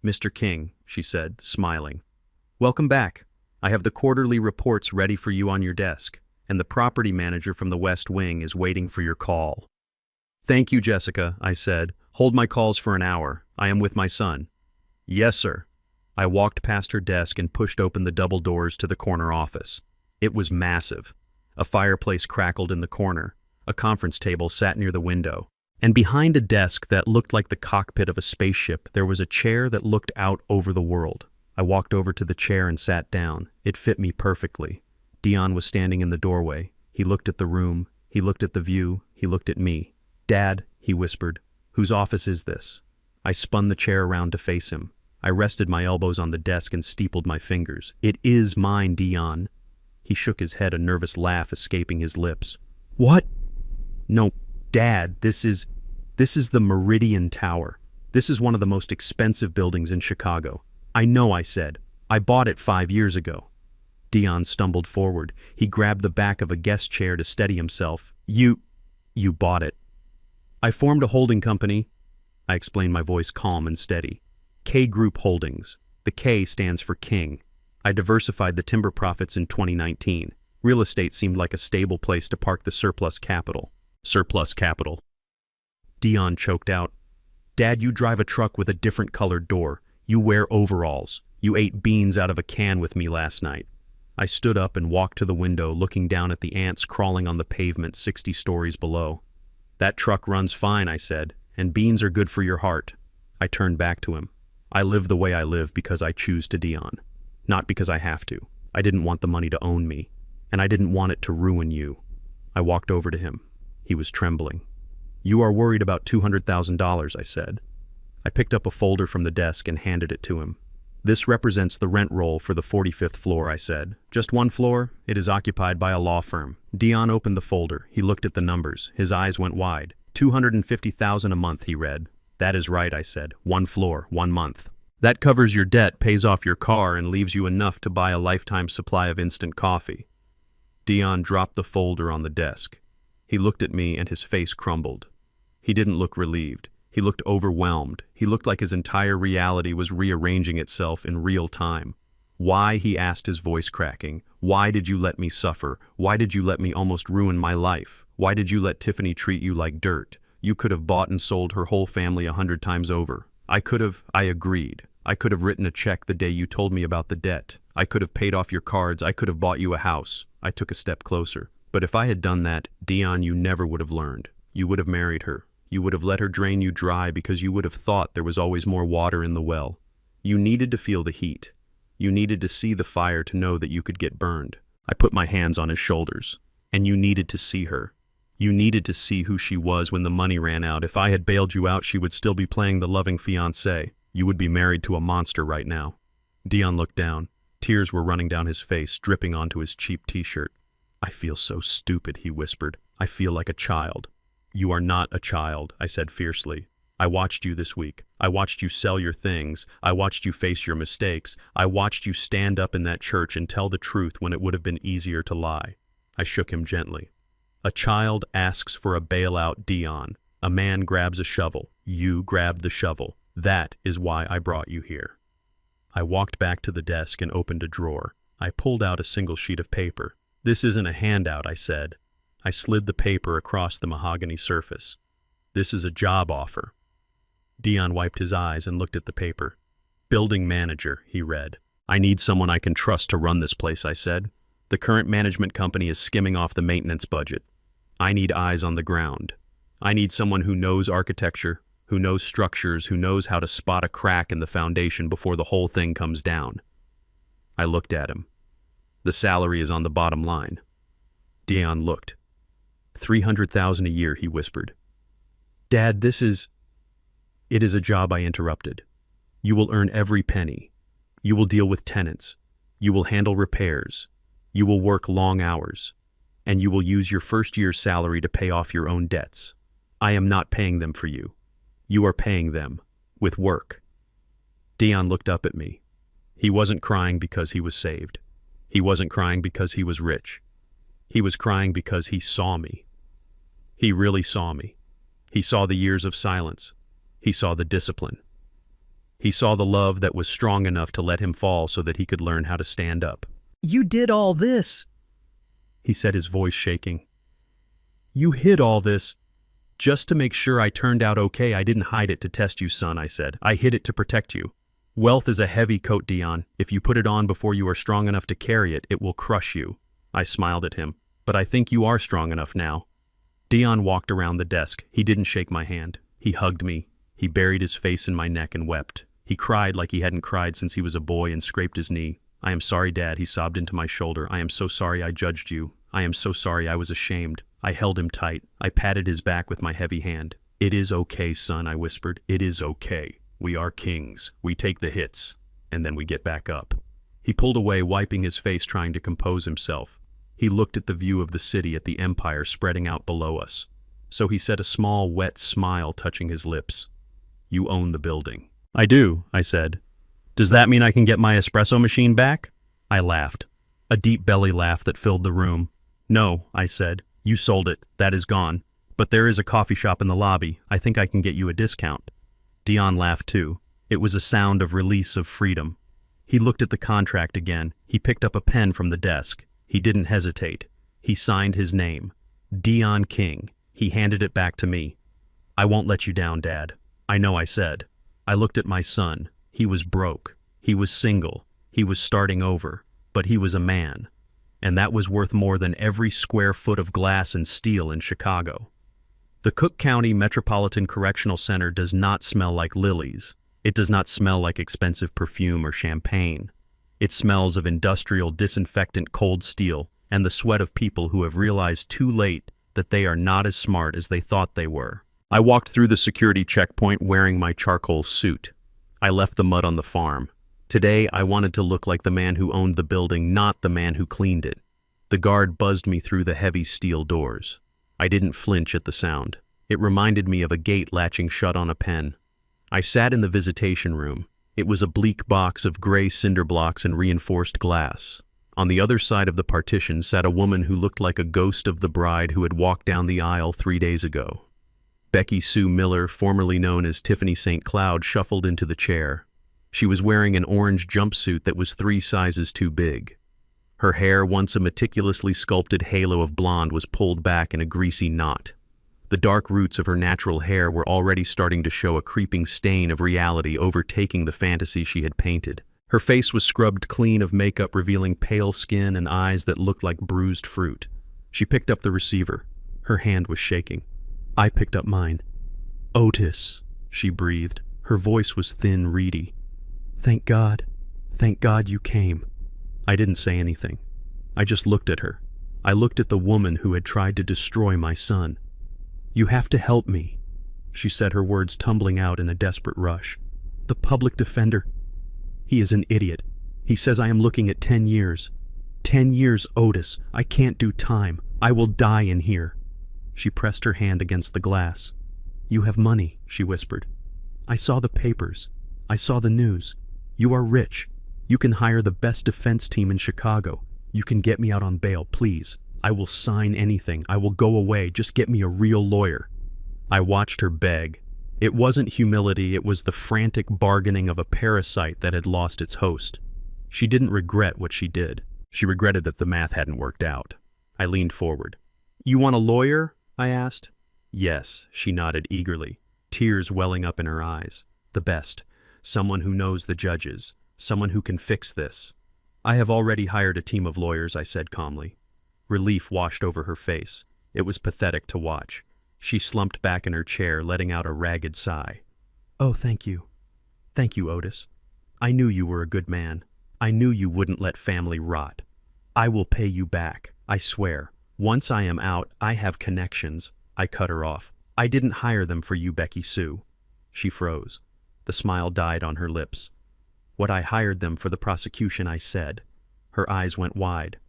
"Mr. King," she said, smiling. "Welcome back. I have the quarterly reports ready for you on your desk, and the property manager from the West Wing is waiting for your call." "Thank you, Jessica," I said. "Hold my calls for an hour. I am with my son." "Yes, sir." I walked past her desk and pushed open the double doors to the corner office. It was massive. A fireplace crackled in the corner. A conference table sat near the window. And behind a desk that looked like the cockpit of a spaceship, there was a chair that looked out over the world. I walked over to the chair and sat down. It fit me perfectly. Dion was standing in the doorway. He looked at the room. He looked at the view. He looked at me. "Dad," he whispered, "whose office is this?" I spun the chair around to face him. I rested my elbows on the desk and steepled my fingers. "It is mine, Dion." He shook his head, a nervous laugh escaping his lips. "What?" "No, Dad, this is the Meridian Tower. This is one of the most expensive buildings in Chicago. I know, I said. I bought it 5 years ago. Dion stumbled forward. He grabbed the back of a guest chair to steady himself. You bought it. I formed a holding company. I explained, my voice calm and steady. K Group Holdings. The K stands for King. I diversified the timber profits in 2019. Real estate seemed like a stable place to park the surplus capital. Surplus capital. Dion choked out. Dad, you drive a truck with a different colored door. You wear overalls. You ate beans out of a can with me last night. I stood up and walked to the window, looking down at the ants crawling on the pavement 60 stories below. That truck runs fine, I said, and beans are good for your heart. I turned back to him. I live the way I live because I choose to, Dion. Not because I have to. I didn't want the money to own me, and I didn't want it to ruin you. I walked over to him. He was trembling. You are worried about $200,000, I said. I picked up a folder from the desk and handed it to him. This represents the rent roll for the 45th floor, I said. Just one floor? It is occupied by a law firm. Dion opened the folder. He looked at the numbers. His eyes went wide. $250,000 a month, he read. That is right, I said. 1 floor, 1 month. That covers your debt, pays off your car, and leaves you enough to buy a lifetime supply of instant coffee. Dion dropped the folder on the desk. He looked at me and his face crumbled. He didn't look relieved. He looked overwhelmed. He looked like his entire reality was rearranging itself in real time. Why, he asked, his voice cracking. Why did you let me suffer? Why did you let me almost ruin my life? Why did you let Tiffany treat you like dirt? You could have bought and sold her whole family 100 times over. I agreed. I could have written a check the day you told me about the debt. I could have paid off your cards. I could have bought you a house. I took a step closer. But if I had done that, Dion, you never would have learned. You would have married her. You would have let her drain you dry because you would have thought there was always more water in the well. You needed to feel the heat. You needed to see the fire to know that you could get burned. I put my hands on his shoulders. And you needed to see her. You needed to see who she was when the money ran out. If I had bailed you out, she would still be playing the loving fiancé. You would be married to a monster right now. Dion looked down. Tears were running down his face, dripping onto his cheap t-shirt. I feel so stupid, he whispered. I feel like a child. You are not a child, I said fiercely. I watched you this week. I watched you sell your things. I watched you face your mistakes. I watched you stand up in that church and tell the truth when it would have been easier to lie. I shook him gently. A child asks for a bailout, Dion. A man grabs a shovel. You grabbed the shovel. That is why I brought you here. I walked back to the desk and opened a drawer. I pulled out a single sheet of paper. This isn't a handout, I said. I slid the paper across the mahogany surface. This is a job offer. Dion wiped his eyes and looked at the paper. Building manager, he read. I need someone I can trust to run this place, I said. The current management company is skimming off the maintenance budget. I need eyes on the ground. I need someone who knows architecture, who knows structures, who knows how to spot a crack in the foundation before the whole thing comes down. I looked at him. The salary is on the bottom line. Dion looked. $300,000 a year, he whispered. Dad, It is a job, I interrupted. You will earn every penny. You will deal with tenants. You will handle repairs. You will work long hours. And you will use your first year's salary to pay off your own debts. I am not paying them for you. You are paying them. With work. Dion looked up at me. He wasn't crying because he was saved. He wasn't crying because he was rich. He was crying because he saw me. He really saw me. He saw the years of silence. He saw the discipline. He saw the love that was strong enough to let him fall so that he could learn how to stand up. You did all this, he said, his voice shaking. You hid all this. Just to make sure I turned out okay. I didn't hide it to test you, son, I said. I hid it to protect you. Wealth is a heavy coat, Dion. If you put it on before you are strong enough to carry it, it will crush you. I smiled at him. But I think you are strong enough now. Dion walked around the desk. He didn't shake my hand. He hugged me. He buried his face in my neck and wept. He cried like he hadn't cried since he was a boy and scraped his knee. I am sorry, Dad, he sobbed into my shoulder. I am so sorry I judged you. I am so sorry I was ashamed. I held him tight. I patted his back with my heavy hand. It is okay, son, I whispered. It is okay. We are kings. We take the hits, and then we get back up. He pulled away, wiping his face, trying to compose himself. He looked at the view of the city, at the empire spreading out below us. so he said, a small, wet smile touching his lips. "You own the building." "I do," I said. "Does that mean I can get my espresso machine back?" I laughed, a deep belly laugh that filled the room. "No," I said. "You sold it. That is gone. But there is a coffee shop in the lobby. I think I can get you a discount." Dion laughed too. It was a sound of release of freedom. He looked at the contract again. He picked up a pen from the desk. He didn't hesitate. He signed his name. Dion King. He handed it back to me. "I won't let you down, Dad." "I know," I said. I looked at my son. He was broke. He was single. He was starting over. But he was a man. And that was worth more than every square foot of glass and steel in Chicago. The Cook County Metropolitan Correctional Center does not smell like lilies. It does not smell like expensive perfume or champagne. It smells of industrial disinfectant cold steel and the sweat of people who have realized too late that they are not as smart as they thought they were. I walked through the security checkpoint wearing my charcoal suit. I left the mud on the farm. Today, I wanted to look like the man who owned the building, not the man who cleaned it. The guard buzzed me through the heavy steel doors. I didn't flinch at the sound. It reminded me of a gate latching shut on a pen. I sat in the visitation room. It was a bleak box of gray cinder blocks and reinforced glass. On the other side of the partition sat a woman who looked like a ghost of the bride who had walked down the aisle 3 days ago. Becky Sue Miller, formerly known as Tiffany St. Cloud, shuffled into the chair. She was wearing an orange jumpsuit that was 3 sizes too big. Her hair, once a meticulously sculpted halo of blonde, was pulled back in a greasy knot. The dark roots of her natural hair were already starting to show a creeping stain of reality overtaking the fantasy she had painted. Her face was scrubbed clean of makeup, revealing pale skin and eyes that looked like bruised fruit. She picked up the receiver. Her hand was shaking. I picked up mine. "Otis," she breathed. Her voice was thin, reedy. Thank God you came." I didn't say anything. I just looked at her. I looked at the woman who had tried to destroy my son. "You have to help me," she said, her words tumbling out in a desperate rush. "The public defender, he is an idiot. He says I am looking at 10 years. 10 years, Otis. I can't do time. I will die in here." She pressed her hand against the glass. "You have money," she whispered. "I saw the papers. I saw the news. You are rich. You can hire the best defense team in Chicago. You can get me out on bail, please. I will sign anything. I will go away. Just get me a real lawyer." I watched her beg. It wasn't humility, it was the frantic bargaining of a parasite that had lost its host. She didn't regret what she did. She regretted that the math hadn't worked out. I leaned forward. "You want a lawyer?" I asked. "Yes," she nodded eagerly, tears welling up in her eyes. "The best. Someone who knows the judges. Someone who can fix this." "I have already hired a team of lawyers," I said calmly. Relief washed over her face. It was pathetic to watch. She slumped back in her chair, letting out a ragged sigh. "Oh, thank you. Thank you, Otis. I knew you were a good man. I knew you wouldn't let family rot. I will pay you back, I swear. Once I am out, I have connections." I cut her off. "I didn't hire them for you, Becky Sue." She froze. The smile died on her lips. "What I hired them for the prosecution," I said. Her eyes went wide.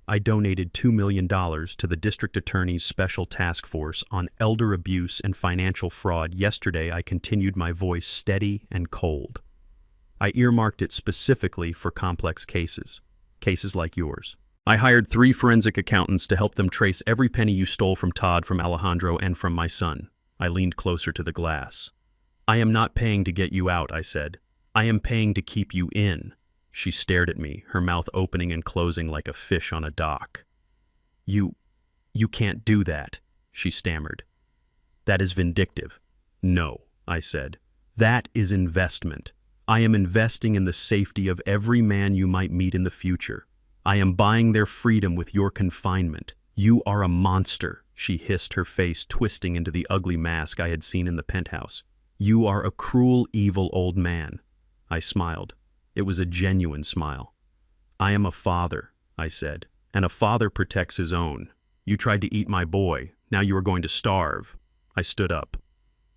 "I donated $2 million to the district attorney's special task force on elder abuse and financial fraud. Yesterday, I continued, my voice steady and cold. I earmarked it specifically for complex cases like yours. I hired 3 forensic accountants to help them trace every penny you stole from Todd, from Alejandro, and from my son." I leaned closer to the glass. "I am not paying to get you out," I said. "I am paying to keep you in." She stared at me, her mouth opening and closing like a fish on a dock. You can't do that," she stammered. "That is vindictive." "No," I said. "That is investment. I am investing in the safety of every man you might meet in the future. I am buying their freedom with your confinement. You are a monster," she hissed, her face twisting into the ugly mask I had seen in the penthouse. "You are a cruel, evil old man." I smiled. It was a genuine smile. "I am a father," I said, "and a father protects his own. You tried to eat my boy. Now you are going to starve." I stood up.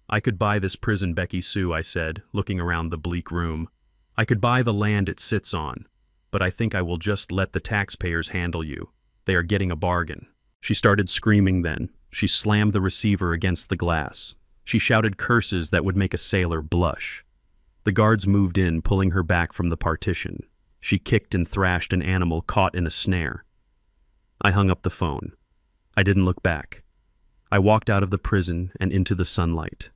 "I could buy this prison, Becky Sue," I said, looking around the bleak room. "I could buy the land it sits on, but I think I will just let the taxpayers handle you. They are getting a bargain." She started screaming then. She slammed the receiver against the glass. She shouted curses that would make a sailor blush. The guards moved in, pulling her back from the partition. She kicked and thrashed an animal caught in a snare. I hung up the phone. I didn't look back. I walked out of the prison and into the sunlight.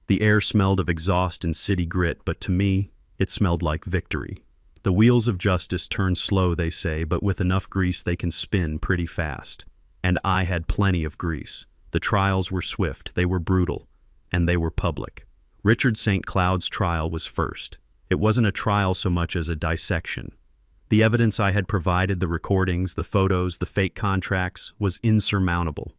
The air smelled of exhaust and city grit, but to me, it smelled like victory. The wheels of justice turn slow, they say, but with enough grease they can spin pretty fast. And I had plenty of grease. The trials were swift, they were brutal, and they were public. Richard St. Cloud's trial was first. It wasn't a trial so much as a dissection. The evidence I had provided, the recordings, the photos, the fake contracts, was insurmountable.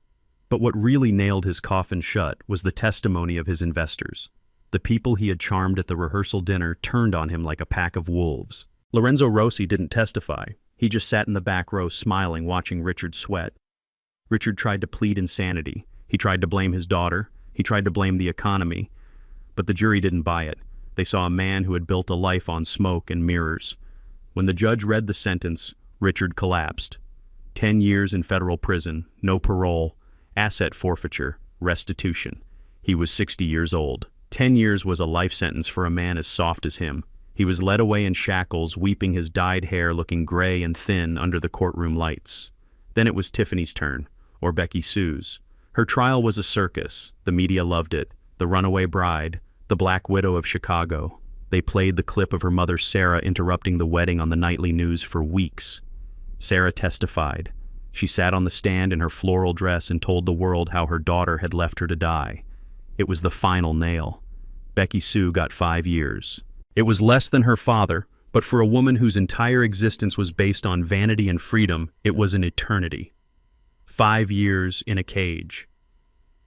But what really nailed his coffin shut was the testimony of his investors. The people he had charmed at the rehearsal dinner turned on him like a pack of wolves. Lorenzo Rossi didn't testify. He just sat in the back row smiling, watching Richard sweat. Richard tried to plead insanity. He tried to blame his daughter. He tried to blame the economy. But the jury didn't buy it. They saw a man who had built a life on smoke and mirrors. When the judge read the sentence, Richard collapsed. 10 years in federal prison, no parole, asset forfeiture, restitution. He was 60 years old. 10 years was a life sentence for a man as soft as him. He was led away in shackles, weeping his dyed hair, looking gray and thin under the courtroom lights. Then it was Tiffany's turn, or Becky Sue's. Her trial was a circus. The media loved it. The runaway bride, the Black Widow of Chicago. They played the clip of her mother Sarah interrupting the wedding on the nightly news for weeks. Sarah testified. She sat on the stand in her floral dress and told the world how her daughter had left her to die. It was the final nail. Becky Sue got 5 years. It was less than her father, but for a woman whose entire existence was based on vanity and freedom, it was an eternity. 5 years in a cage.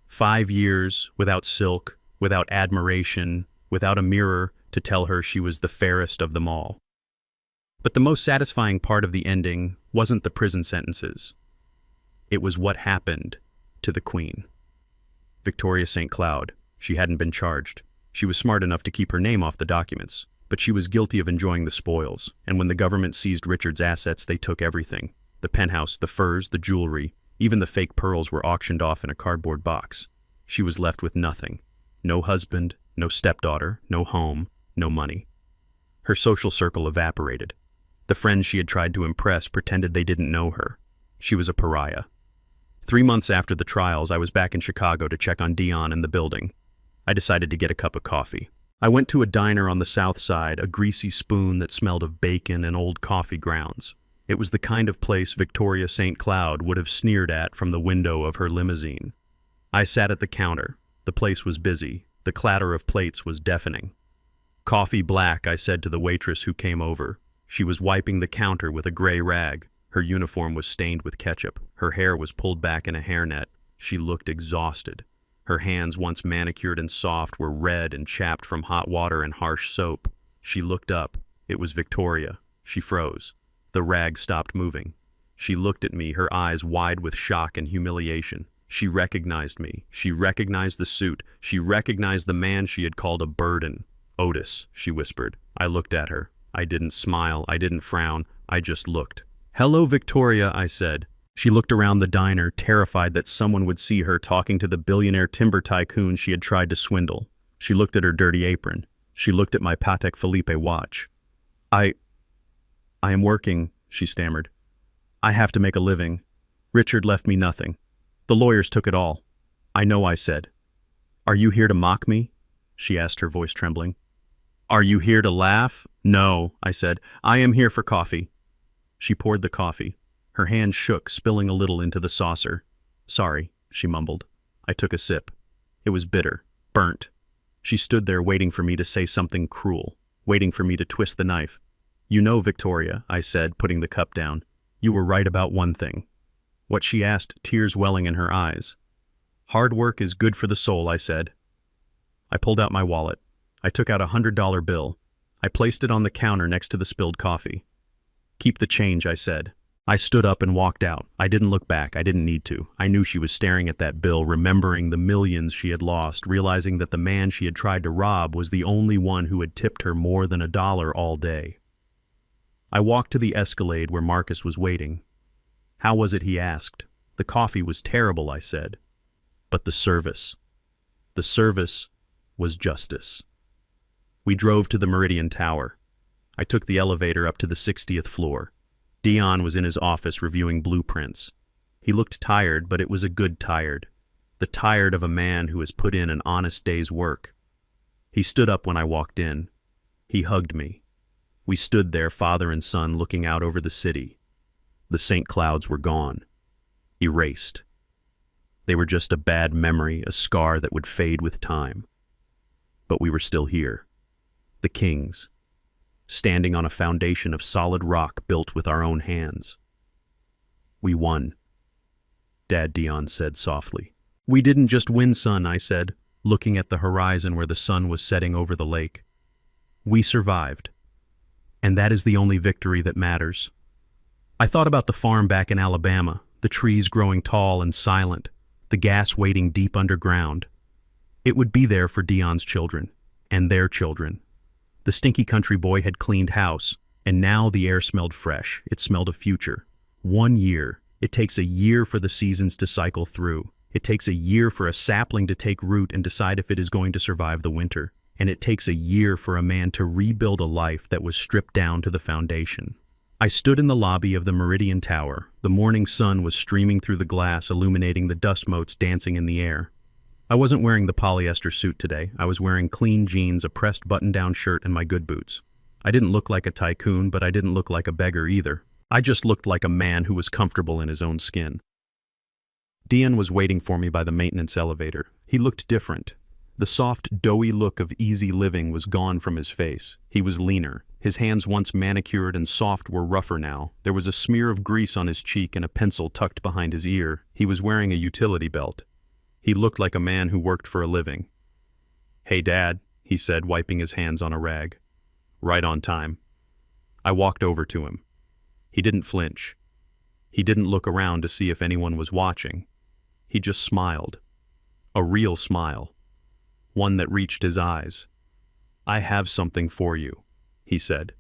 5 years without silk, without admiration, without a mirror to tell her she was the fairest of them all. But the most satisfying part of the ending wasn't the prison sentences. It was what happened to the Queen. Victoria St. Cloud. She hadn't been charged. She was smart enough to keep her name off the documents, but she was guilty of enjoying the spoils, and when the government seized Richard's assets, they took everything. The penthouse, the furs, the jewelry, even the fake pearls were auctioned off in a cardboard box. She was left with nothing. No husband, no stepdaughter, no home, no money. Her social circle evaporated. The friends she had tried to impress pretended they didn't know her. She was a pariah. 3 months after the trials, I was back in Chicago to check on Dion and the building. I decided to get a cup of coffee. I went to a diner on the south side, a greasy spoon that smelled of bacon and old coffee grounds. It was the kind of place Victoria St. Cloud would have sneered at from the window of her limousine. I sat at the counter. The place was busy. The clatter of plates was deafening. "Coffee black," I said to the waitress who came over. She was wiping the counter with a gray rag. Her uniform was stained with ketchup. Her hair was pulled back in a hairnet. She looked exhausted. Her hands, once manicured and soft, were red and chapped from hot water and harsh soap. She looked up. It was Victoria. She froze. The rag stopped moving. She looked at me, her eyes wide with shock and humiliation. She recognized me. She recognized the suit. She recognized the man she had called a burden. "Otis," she whispered. I looked at her. I didn't smile. I didn't frown. I just looked. "Hello, Victoria," I said. She looked around the diner, terrified that someone would see her talking to the billionaire timber tycoon she had tried to swindle. She looked at her dirty apron. She looked at my Patek Philippe watch. I am working," she stammered. "I have to make a living. Richard left me nothing. The lawyers took it all." "I know," I said. "Are you here to mock me?" she asked, her voice trembling. "Are you here to laugh?" "No," I said. "I am here for coffee." She poured the coffee. Her hand shook, spilling a little into the saucer. "Sorry," she mumbled. I took a sip. It was bitter, burnt. She stood there waiting for me to say something cruel, waiting for me to twist the knife. "You know, Victoria," I said, putting the cup down, "you were right about one thing." What she asked, tears welling in her eyes. "Hard work is good for the soul," I said. I pulled out my wallet. I took out a $100 bill. I placed it on the counter next to the spilled coffee. "Keep the change," I said. I stood up and walked out. I didn't look back. I didn't need to. I knew she was staring at that bill, remembering the millions she had lost, realizing that the man she had tried to rob was the only one who had tipped her more than $1 all day. I walked to the Escalade where Marcus was waiting. "How was it?" he asked. "The coffee was terrible," I said. But the service was justice. We drove to the Meridian Tower. I took the elevator up to the 60th floor. Dion was in his office reviewing blueprints. He looked tired, but it was a good tired. The tired of a man who has put in an honest day's work. He stood up when I walked in. He hugged me. We stood there, father and son, looking out over the city. The St. Clouds were gone. Erased. They were just a bad memory, a scar that would fade with time. But we were still here. The kings. Standing on a foundation of solid rock built with our own hands. We won, Dad, Dion said softly. We didn't just win, son, I said, looking at the horizon where the sun was setting over the lake. We survived. And that is the only victory that matters. I thought about the farm back in Alabama, the trees growing tall and silent, the gas waiting deep underground. It would be there for Dion's children, and their children. The Stinky country boy had cleaned house, and now the air smelled fresh. It smelled of future. 1 year. It takes a year for the seasons to cycle through. It takes a year for a sapling to take root and decide if it is going to survive the winter. And it takes a year for a man to rebuild a life that was stripped down to the foundation. I stood in the lobby of the Meridian Tower. The morning sun was streaming through the glass, illuminating the dust motes dancing in the air. I wasn't wearing the polyester suit today. I was wearing clean jeans, a pressed button-down shirt, and my good boots. I didn't look like a tycoon, but I didn't look like a beggar either. I just looked like a man who was comfortable in his own skin. Dion was waiting for me by the maintenance elevator. He looked different. The soft, doughy look of easy living was gone from his face. He was leaner. His hands, once manicured and soft, were rougher now. There was a smear of grease on his cheek and a pencil tucked behind his ear. He was wearing a utility belt. He looked like a man who worked for a living. "Hey, Dad," he said, wiping his hands on a rag. "Right on time." I walked over to him. He didn't flinch. He didn't look around to see if anyone was watching. He just smiled. A real smile. One that reached his eyes. "I have something for you," he said.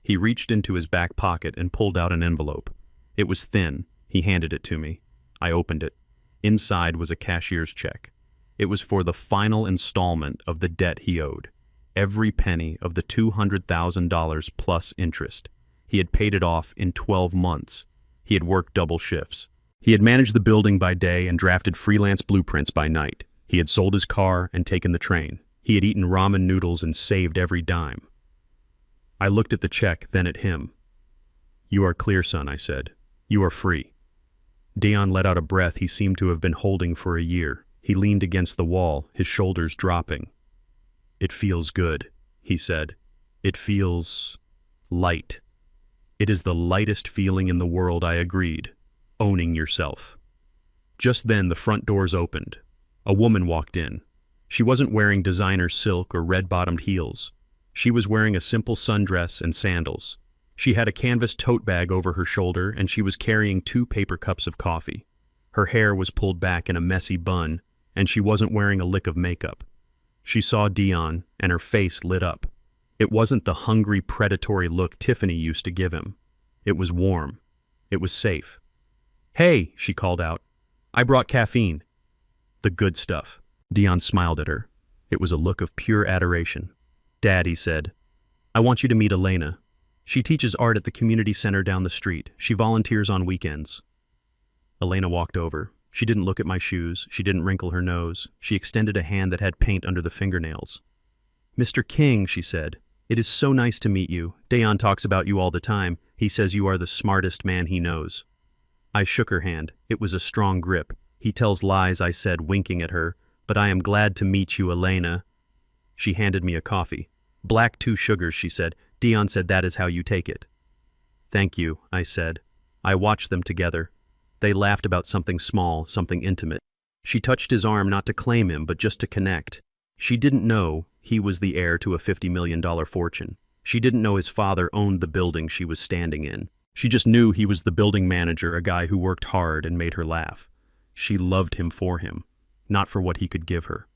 He reached into his back pocket and pulled out an envelope. It was thin. He handed it to me. I opened it. Inside was a cashier's check. It was for the final installment of the debt he owed. Every penny of the $200,000 plus interest. He had paid it off in 12 months. He had worked double shifts. He had managed the building by day and drafted freelance blueprints by night. He had sold his car and taken the train. He had eaten ramen noodles and saved every dime. I looked at the check, then at him. "You are clear, son," I said. "You are free." Dion let out a breath he seemed to have been holding for a year. He leaned against the wall, his shoulders dropping. "It feels good," he said. "It feels light." "It is the lightest feeling in the world," I agreed. Owning yourself. Just then the front doors opened. A woman walked in. She wasn't wearing designer silk or red-bottomed heels. She was wearing a simple sundress and sandals. She had a canvas tote bag over her shoulder, and she was carrying 2 paper cups of coffee. Her hair was pulled back in a messy bun, and she wasn't wearing a lick of makeup. She saw Dion, and her face lit up. It wasn't the hungry, predatory look Tiffany used to give him. It was warm. It was safe. "Hey," she called out. "I brought caffeine." "The good stuff." Dion smiled at her. It was a look of pure adoration. "Dad," he said, "I want you to meet Elena. She teaches art at the community center down the street. She volunteers on weekends." Elena walked over. She didn't look at my shoes. She didn't wrinkle her nose. She extended a hand that had paint under the fingernails. "Mr. King," she said, "it is so nice to meet you. Dion talks about you all the time. He says you are the smartest man he knows." I shook her hand. It was a strong grip. "He tells lies," I said, winking at her, "but I am glad to meet you, Elena." She handed me a coffee. "Black 2 sugars," she said. "Dion said that is how you take it." "Thank you," I said. I watched them together. They laughed about something small, something intimate. She touched his arm not to claim him, but just to connect. She didn't know he was the heir to a $50 million fortune. She didn't know his father owned the building she was standing in. She just knew he was the building manager, a guy who worked hard and made her laugh. She loved him for him, not for what he could give her.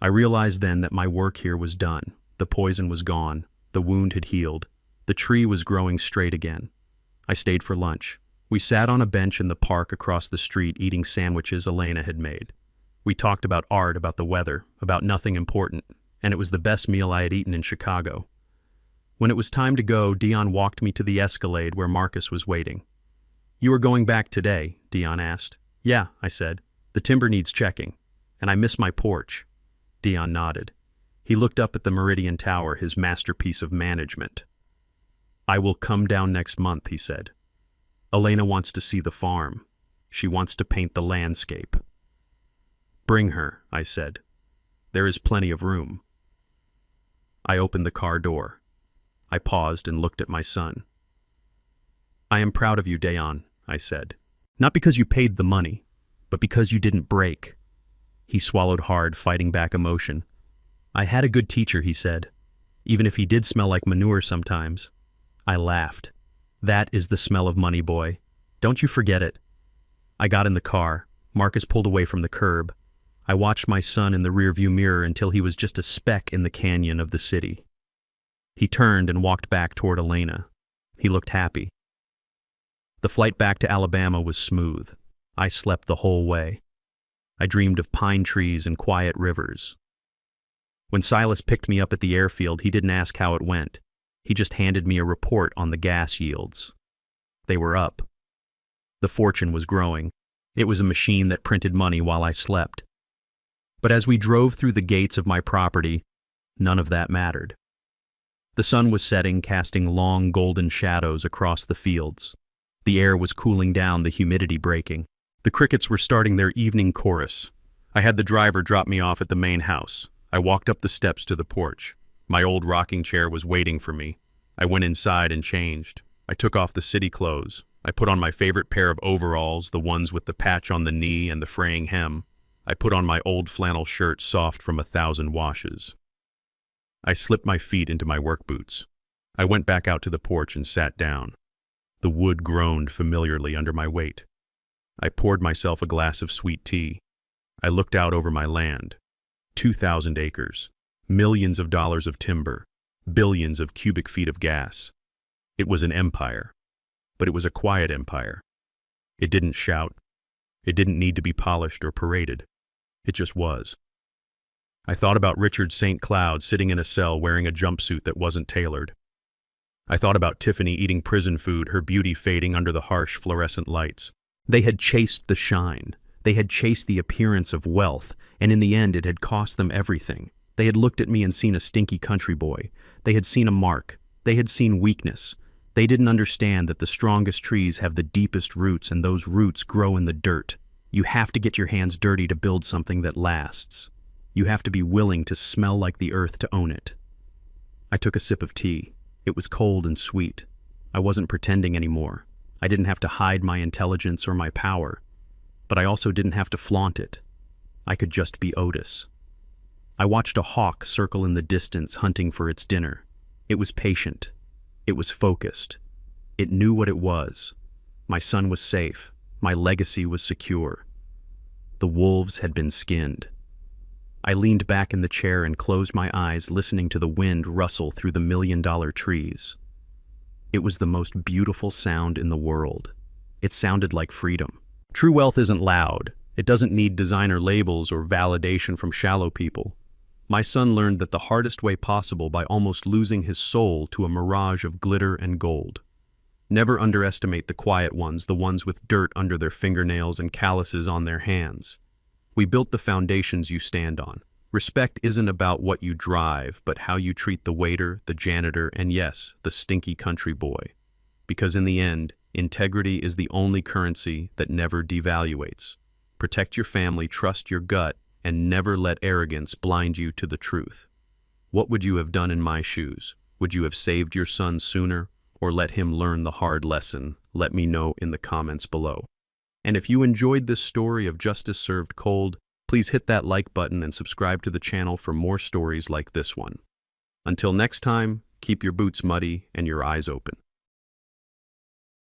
I realized then that my work here was done. The poison was gone. The wound had healed. The tree was growing straight again. I stayed for lunch. We sat on a bench in the park across the street eating sandwiches Elena had made. We talked about art, about the weather, about nothing important, and it was the best meal I had eaten in Chicago. When it was time to go, Dion walked me to the Escalade where Marcus was waiting. "You are going back today?" Dion asked. "Yeah," I said. "The timber needs checking, and I miss my porch." Dion nodded. He looked up at the Meridian Tower, his masterpiece of management. "I will come down next month," he said. "Elena wants to see the farm. She wants to paint the landscape." "Bring her," I said. "There is plenty of room." I opened the car door. I paused and looked at my son. "I am proud of you, Dion," I said. "Not because you paid the money, but because you didn't break." He swallowed hard, fighting back emotion. "I had a good teacher," he said, "even if he did smell like manure sometimes." I laughed. "That is the smell of money, boy. Don't you forget it." I got in the car. Marcus pulled away from the curb. I watched my son in the rearview mirror until he was just a speck in the canyon of the city. He turned and walked back toward Elena. He looked happy. The flight back to Alabama was smooth. I slept the whole way. I dreamed of pine trees and quiet rivers. When Silas picked me up at the airfield, he didn't ask how it went. He just handed me a report on the gas yields. They were up. The fortune was growing. It was a machine that printed money while I slept. But as we drove through the gates of my property, none of that mattered. The sun was setting, casting long golden shadows across the fields. The air was cooling down, the humidity breaking. The crickets were starting their evening chorus. I had the driver drop me off at the main house. I walked up the steps to the porch. My old rocking chair was waiting for me. I went inside and changed. I took off the city clothes. I put on my favorite pair of overalls, the ones with the patch on the knee and the fraying hem. I put on my old flannel shirt, soft from 1,000 washes. I slipped my feet into my work boots. I went back out to the porch and sat down. The wood groaned familiarly under my weight. I poured myself a glass of sweet tea. I looked out over my land. 2,000 acres, millions of dollars of timber, billions of cubic feet of gas. It was an empire, but it was a quiet empire. It didn't shout. It didn't need to be polished or paraded. It just was. I thought about Richard St. Cloud sitting in a cell wearing a jumpsuit that wasn't tailored. I thought about Tiffany eating prison food, her beauty fading under the harsh fluorescent lights. They had chased the shine. They had chased the appearance of wealth, and in the end it had cost them everything. They had looked at me and seen a stinky country boy. They had seen a mark. They had seen weakness. They didn't understand that the strongest trees have the deepest roots, and those roots grow in the dirt. You have to get your hands dirty to build something that lasts. You have to be willing to smell like the earth to own it. I took a sip of tea. It was cold and sweet. I wasn't pretending anymore. I didn't have to hide my intelligence or my power, but I also didn't have to flaunt it. I could just be Otis. I watched a hawk circle in the distance, hunting for its dinner. It was patient. It was focused. It knew what it was. My son was safe. My legacy was secure. The wolves had been skinned. I leaned back in the chair and closed my eyes, listening to the wind rustle through the million-dollar trees. It was the most beautiful sound in the world. It sounded like freedom. True wealth isn't loud. It doesn't need designer labels or validation from shallow people. My son learned that the hardest way possible by almost losing his soul to a mirage of glitter and gold. Never underestimate the quiet ones, the ones with dirt under their fingernails and calluses on their hands. We built the foundations you stand on. Respect isn't about what you drive, but how you treat the waiter, the janitor, and yes, the stinky country boy. Because in the end, integrity is the only currency that never devaluates. Protect your family, trust your gut, and never let arrogance blind you to the truth. What would you have done in my shoes? Would you have saved your son sooner, or let him learn the hard lesson? Let me know in the comments below. And if you enjoyed this story of justice served cold, please hit that like button and subscribe to the channel for more stories like this one. Until next time, keep your boots muddy and your eyes open.